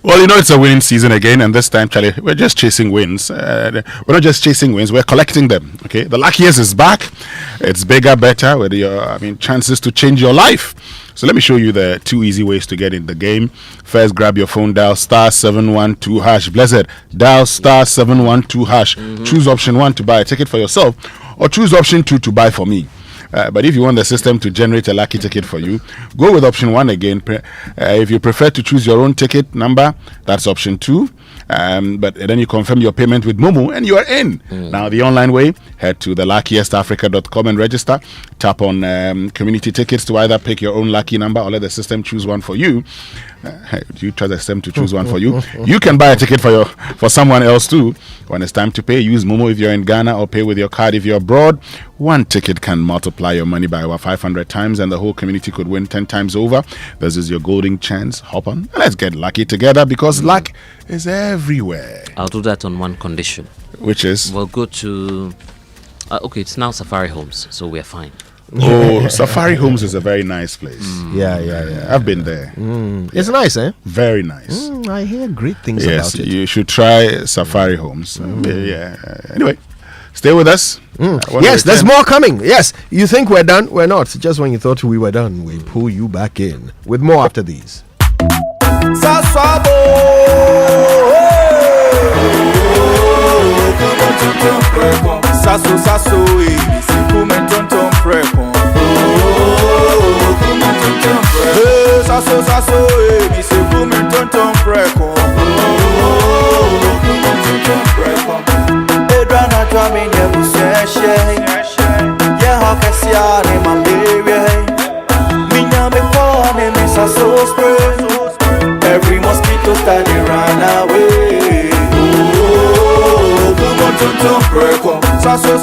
Well, you know, it's a winning season again, and this time, Charlie, we're just chasing wins. We're not just chasing wins, we're collecting them. Okay, the luckiest is back. It's bigger, better, with your, chances to change your life. So let me show you the 2 easy ways to get in the game. First, grab your phone, dial *712#. Blessed, dial *712#. Choose option 1 to buy a ticket for yourself, or choose option 2 to buy for me. But if you want the system to generate a lucky ticket for you, go with option 1 again. If you prefer to choose your own ticket number, that's option 2. But then you confirm your payment with Momo and you are in. Now, the online way, head to theluckiestafrica.com and register. Tap on community tickets to either pick your own lucky number or let the system choose one for you. You trust the system to choose one for you. You can buy a ticket for someone else too. When it's time to pay, use Momo if you're in Ghana, or pay with your card if you're abroad. One ticket can multiply your money by over 500 times, and the whole community could win 10 times over. This is your golden chance. Hop on. Let's get lucky together, because luck is everywhere. I'll do that on one condition. Which is? We'll go to... okay, it's now Safari Homes, so we're fine. Oh, Safari Homes is a very nice place. Yeah. I've been there. It's nice, eh? Very nice. I hear great things yes, about it. You should try Safari Homes. Anyway, stay with us. Yes, there's more coming. Yes, you think we're done? We're not. Just when you thought we were done, we pull you back in with more after these. Every mosquito started run away. Come on, tonton preko. Sasso,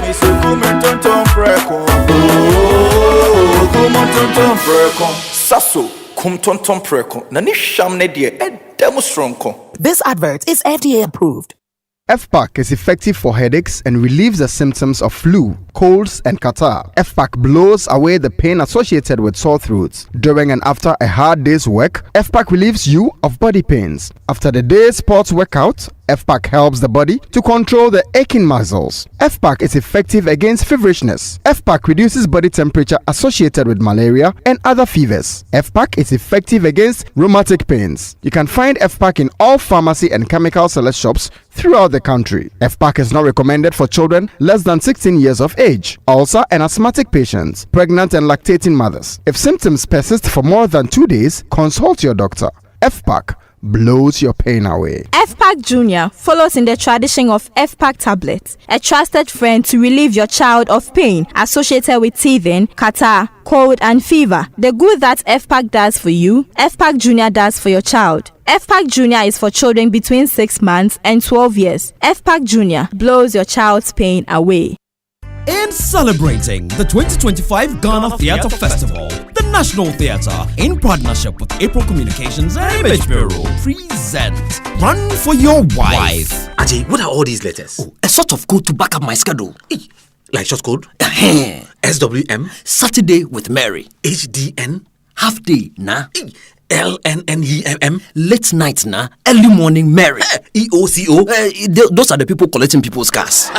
me se come tonton preko. Come on, tonton preko. Sasso, come tonton preko. Nani sham ne die demonstronko. This advert is FDA approved. FPAC is effective for headaches and relieves the symptoms of flu, colds, and catarrh. FPAC blows away the pain associated with sore throats. During and after a hard day's work, FPAC relieves you of body pains. After the day's sports workout, FPAC helps the body to control the aching muscles. FPAC is effective against feverishness. FPAC reduces body temperature associated with malaria and other fevers. FPAC is effective against rheumatic pains. You can find FPAC in all pharmacy and chemical select shops throughout the country. FPAC is not recommended for children less than 16 years of age, ulcer and asthmatic patients, pregnant and lactating mothers. If symptoms persist for more than 2 days, consult your doctor. FPAC, blows your pain away. FPAC Junior follows in the tradition of FPAC tablets, a trusted friend to relieve your child of pain associated with teething, catarrh, cold and fever. The good that FPAC does for you, FPAC Junior does for your child. FPAC Junior is for children between 6 months and 12 years. FPAC Junior blows your child's pain away. In celebrating the 2025 Ghana Theatre Festival, the National Theatre, in partnership with April Communications and Image Bureau, present Run for Your Wife. Ajay, what are all these letters? Oh, a sort of code to back up my schedule. Like short code? SWM? Saturday with Mary. HDN? Half day, nah. LNNEMM? Late night, nah. Early morning, Mary. EOCO? Those are the people collecting people's cars.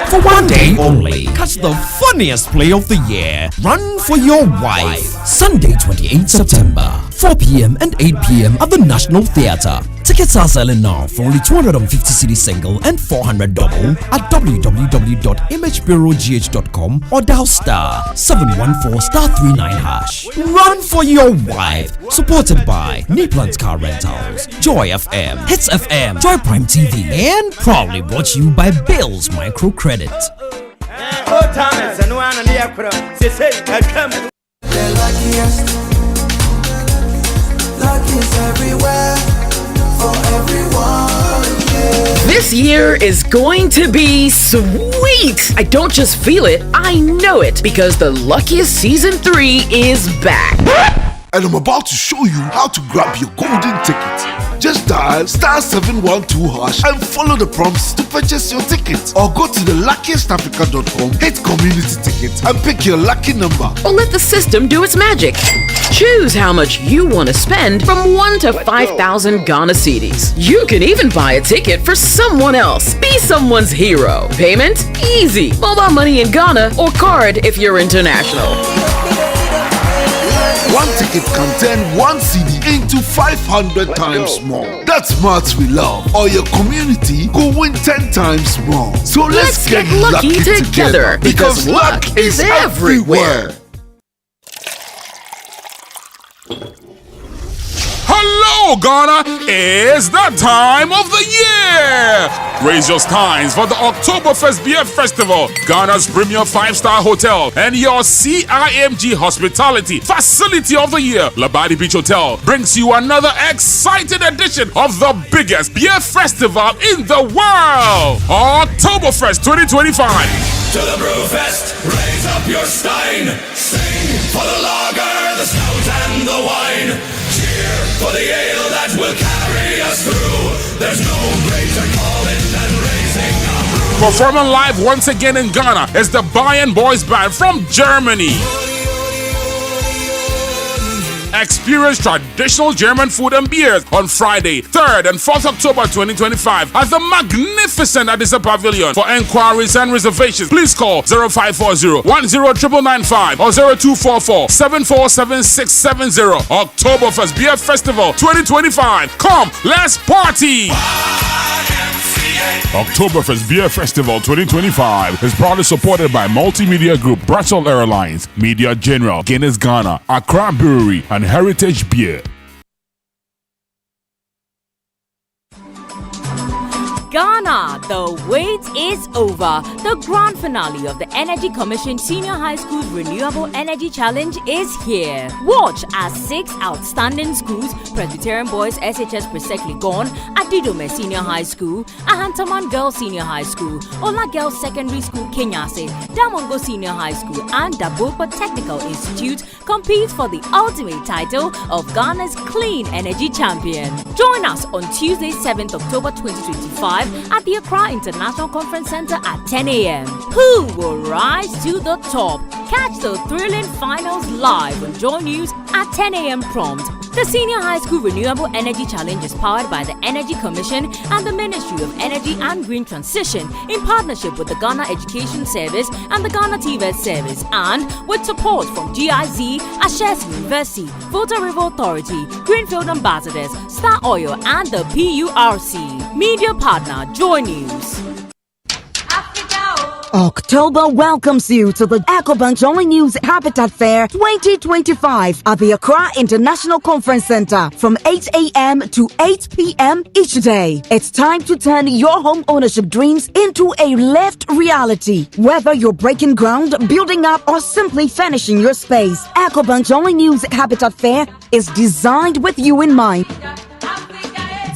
For one day only, catch the funniest play of the year. Run for Your Wife. Sunday, 28th September, 4 p.m. and 8 p.m. at the National Theatre. Tickets are selling now for only 250 cedi single and 400 double at www.imagebureaugh.com or dial star 714*39#. Run for Your Wife. Supported by Neplan's Car Rentals, Joy FM, Hits FM, Joy Prime TV, and proudly brought to you by Bill's Microcredit. The luckiest everywhere for everyone. This year is going to be sweet. I don't just feel it, I know it, because the Luckiest Season 3 is back. And I'm about to show you how to grab your golden ticket. Just dial *712# and follow the prompts to purchase your ticket. Or go to luckiestafrica.com, hit community tickets and pick your lucky number. Or let the system do its magic. Choose how much you want to spend from 1 to 5,000 Ghana cedis. You can even buy a ticket for someone else. Be someone's hero. Payment? Easy. Mobile money in Ghana or card if you're international. One ticket can turn 1 CD into 500 times more. That's maths we love. Or your community go win 10 times more. So let's get lucky together because luck is everywhere. Hello, Ghana! It's the time of the year! Raise your steins for the Oktoberfest Beer Festival, Ghana's premier 5-star hotel, and your CIMG Hospitality Facility of the Year. Labadi Beach Hotel brings you another exciting edition of the biggest beer festival in the world, Oktoberfest 2025. To the Brewfest, raise up your stein. Sing for the lager, the stout and the wine. Cheer for the ale that will carry us through. There's no greater calling than raising a brew. Performing live once again in Ghana is the Bayern Boys Band from Germany. Experience traditional German food and beers on Friday, 3rd and 4th October 2025 at the magnificent Addisa Pavilion. For enquiries and reservations, please call 0540-109995 or 0244-747670. Oktoberfest Beer Festival 2025. Come, let's party! Oktoberfest Beer Festival 2025 is proudly supported by Multimedia Group, Brussels Airlines, Media General, Guinness Ghana, Accra Brewery, and Heritage Beer. Ghana, the wait is over. The grand finale of the Energy Commission Senior High School Renewable Energy Challenge is here. Watch as 6 outstanding schools, Presbyterian Boys SHS Presekli Gon, Adidome Senior High School, Ahantaman Girls Senior High School, Ola Girls Secondary School Kenyase, Damongo Senior High School, and Dabopa Technical Institute compete for the ultimate title of Ghana's Clean Energy Champion. Join us on Tuesday, 7th October 2025 at the Accra International Conference Center at 10 a.m. Who will rise to the top? Catch the thrilling finals live on Joy News at 10 a.m. prompt. The Senior High School Renewable Energy Challenge is powered by the Energy Commission and the Ministry of Energy and Green Transition in partnership with the Ghana Education Service and the Ghana TVET Service, and with support from GIZ, Ashes University, Volta River Authority, Greenfield Ambassadors, Star Oil, and the PURC. Media partner, Joy News. Africa, October welcomes you to the EcoBank Jolly News Habitat Fair 2025 at the Accra International Conference Center from 8 a.m. to 8 p.m. each day. It's time to turn your home ownership dreams into a lived reality. Whether you're breaking ground, building up, or simply finishing your space, EcoBank Jolly News Habitat Fair is designed with you in mind.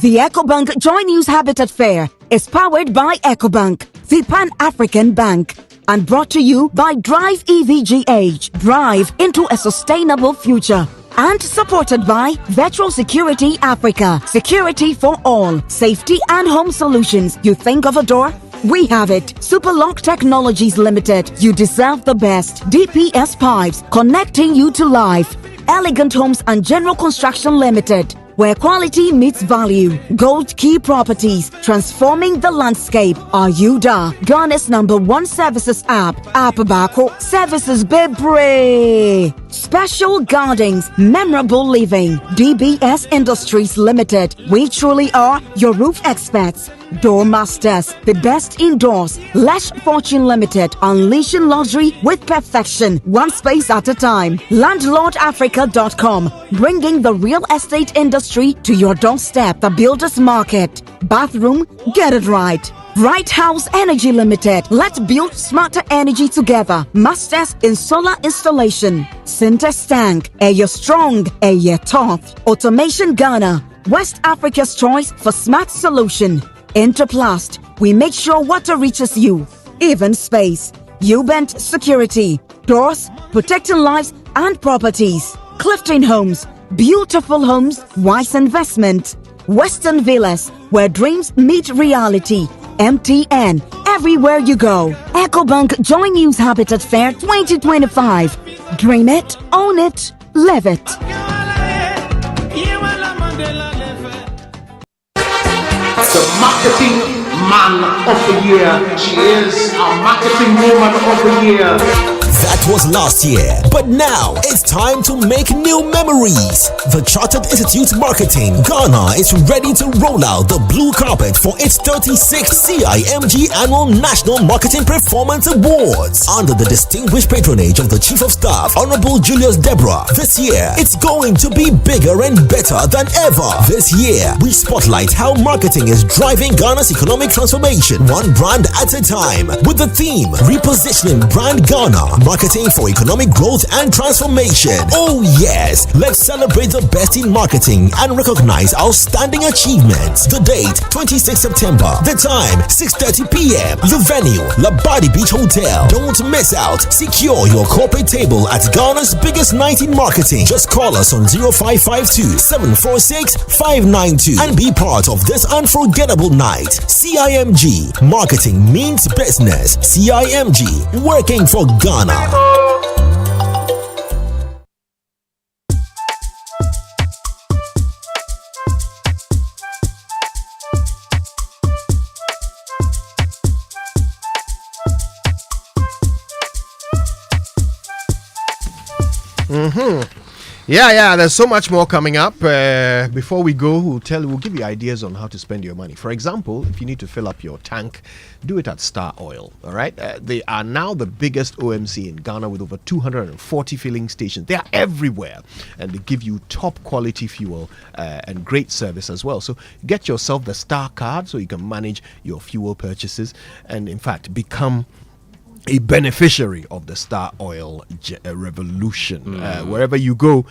The EcoBank Joy News Habitat Fair is powered by EcoBank, the Pan-African Bank, and brought to you by Drive EVGH, Drive into a Sustainable Future, and supported by Virtual Security Africa, security for all, safety and home solutions. You think of a door? We have it. Superlock Technologies Limited. You deserve the best. DPS Pipes, connecting you to life. Elegant Homes and General Construction Limited, where quality meets value. Gold Key Properties, transforming the landscape. Ayuda, Ghana's #1 services app. Bako, services Bebre. Special Gardens, memorable living. DBS Industries Limited. We truly are your roof experts. Door Masters, the best indoors. Lesh Fortune Limited, unleashing luxury with perfection, one space at a time. LandlordAfrica.com, bringing the real estate industry to your doorstep. The Builders Market. Bathroom, get it right. Bright House Energy Limited. Let's build smarter energy together. Masters in solar installation. Sintex Tank. Air strong, air tough. Automation Ghana. West Africa's choice for smart solution. Interplast. We make sure water reaches you. Even space. U-Bent Security. Doors, protecting lives and properties. Clifton Homes. Beautiful homes, wise investment. Western Villas, where dreams meet reality. MTN, everywhere you go. EcoBank Joy News Habitat Fair 2025. Dream it, own it, live it. The marketing man of the year. She is our marketing woman of the year. That was last year, but now it's time to make new memories. The Chartered Institute Marketing Ghana is ready to roll out the blue carpet for its 36th CIMG Annual National Marketing Performance Awards under the distinguished patronage of the Chief of Staff, Honorable Julius Deborah. This year, it's going to be bigger and better than ever. This year, we spotlight how marketing is driving Ghana's economic transformation, one brand at a time, with the theme Repositioning Brand Ghana. Marketing for economic growth and transformation. Oh yes, let's celebrate the best in marketing and recognize outstanding achievements. The date, 26 September. The time, 6:30 p.m. The venue, Labadi Beach Hotel. Don't miss out. Secure your corporate table at Ghana's biggest night in marketing. Just call us on 0552 746 592 and be part of this unforgettable night. CIMG, marketing means business. CIMG, working for Ghana. Yeah, there's so much more coming up. Before we go, we'll give you ideas on how to spend your money. For example, if you need to fill up your tank, do it at Star Oil. All right, they are now the biggest OMC in Ghana with over 240 filling stations. They are everywhere, and they give you top quality fuel and great service as well. So get yourself the Star card so you can manage your fuel purchases and, in fact, become a beneficiary of the Star Oil revolution. Wherever you go,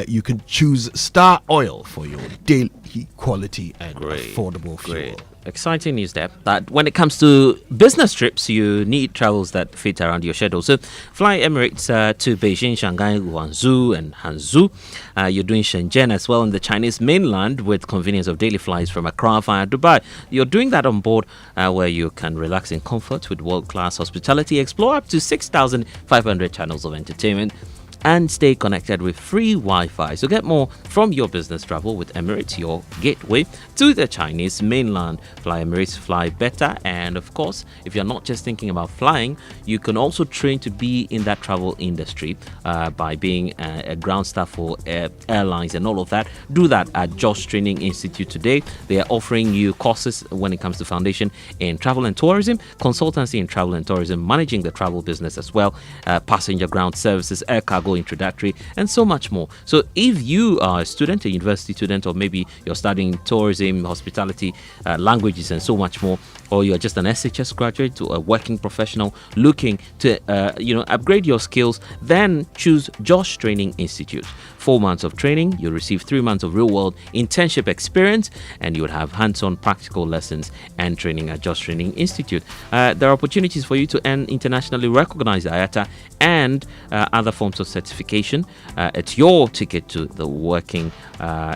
you can choose Star Oil for your daily quality and affordable fuel. Exciting news there that when it comes to business trips, you need travels that fit around your schedule. So fly Emirates to Beijing, Shanghai, Guangzhou and Hangzhou. You're doing Shenzhen as well in the Chinese mainland with convenience of daily flights from Accra via Dubai. You're doing that on board where you can relax in comfort with world-class hospitality, explore up to 6,500 channels of entertainment, and stay connected with free Wi-Fi. So get more from your business travel with Emirates, your gateway to the Chinese mainland. Fly Emirates, fly better. And of course, if you're not just thinking about flying, you can also train to be in that travel industry by being a ground staff for airlines and all of that. Do that at Josh Training Institute today. They are offering you courses when it comes to foundation in travel and tourism, consultancy in travel and tourism, managing the travel business as well, passenger ground services, air cargo introductory, and so much more. So if you are a student, a university student, or maybe you're studying tourism, hospitality, languages, and so much more, or you're just an SHS graduate to a working professional looking to upgrade your skills, then choose Josh Training Institute. 4 months of training, you'll receive 3 months of real-world internship experience, and you would have hands-on practical lessons and training at Josh Training Institute. There are opportunities for you to earn internationally recognized IATA and other forms of certification. It's your ticket to the working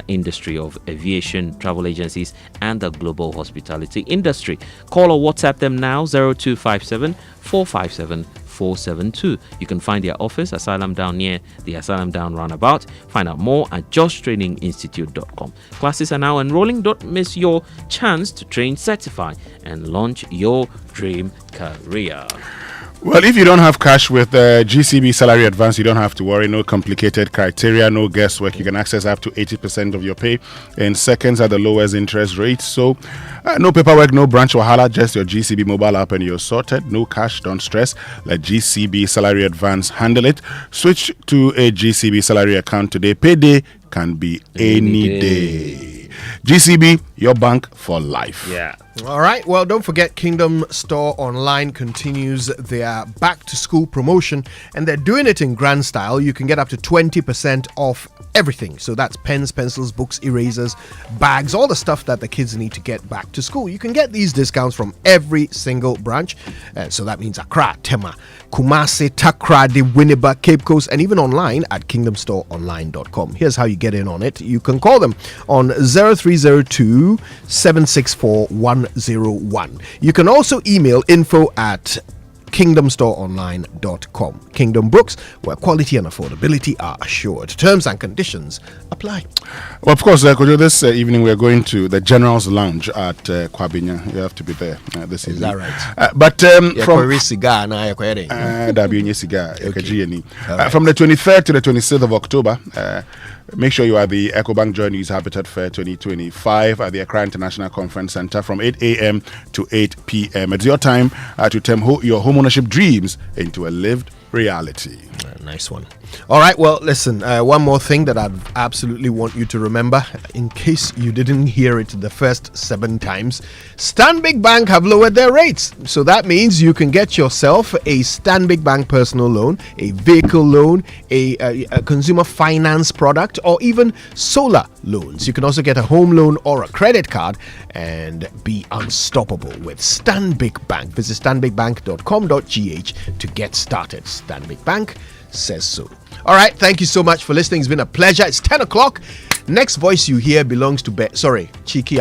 industry of aviation, travel agencies, and the global hospitality industry. Call or WhatsApp them now, 0257 457 472. You can find their office, Asylum Down, near the Asylum Down roundabout. Find out more at joshtraininginstitute.com. Classes are now enrolling. Don't miss your chance to train, certify, and launch your dream career. Well, if you don't have cash with GCB salary advance, you don't have to worry. No complicated criteria, no guesswork. You can access up to 80% of your pay in seconds at the lowest interest rate. So no paperwork, no branch wahala, just your GCB mobile app and you're sorted. No cash, don't stress. Let GCB salary advance handle it. Switch to a GCB salary account today. Payday can be any day. GCB, your bank for life. Yeah. All right. Well, don't forget Kingdom Store Online continues their back to school promotion, and they're doing it in grand style. You can get up to 20% off everything. So that's pens, pencils, books, erasers, bags, all the stuff that the kids need to get back to school. You can get these discounts from every single branch. So that means Accra, Tema, Kumasi, Takrady, Winneba, Cape Coast, and even online at kingdomstoreonline.com. Here's how you get in on it. You can call them on 0302 764 101. You can also email info@kingdomstoreonline.com. Kingdom Books, where quality and affordability are assured. Terms and conditions apply. Well, of course, Kojo, this evening we're going to the General's Lounge at Kwabinya. You have to be there this evening. Is that right? From the 23rd to the 26th of October, make sure you are at the EcoBank Joy News Habitat Fair 2025 at the Accra International Conference Center from 8 a.m. to 8 p.m. It's your time to turn your home ownership dreams into a lived reality. Nice one. All right, well, listen, one more thing that I'd absolutely want you to remember, in case you didn't hear it the first 7 times, Stanbic Bank have lowered their rates. So that means you can get yourself a Stanbic Bank personal loan, a vehicle loan, a consumer finance product, or even solar loans. You can also get a home loan or a credit card and be unstoppable with Stanbic Bank. Visit stanbicbank.com.gh to get started. Stanbic Bank says so. All right, thank you so much for listening. It's been a pleasure. It's 10 o'clock. Next voice you hear belongs to cheeky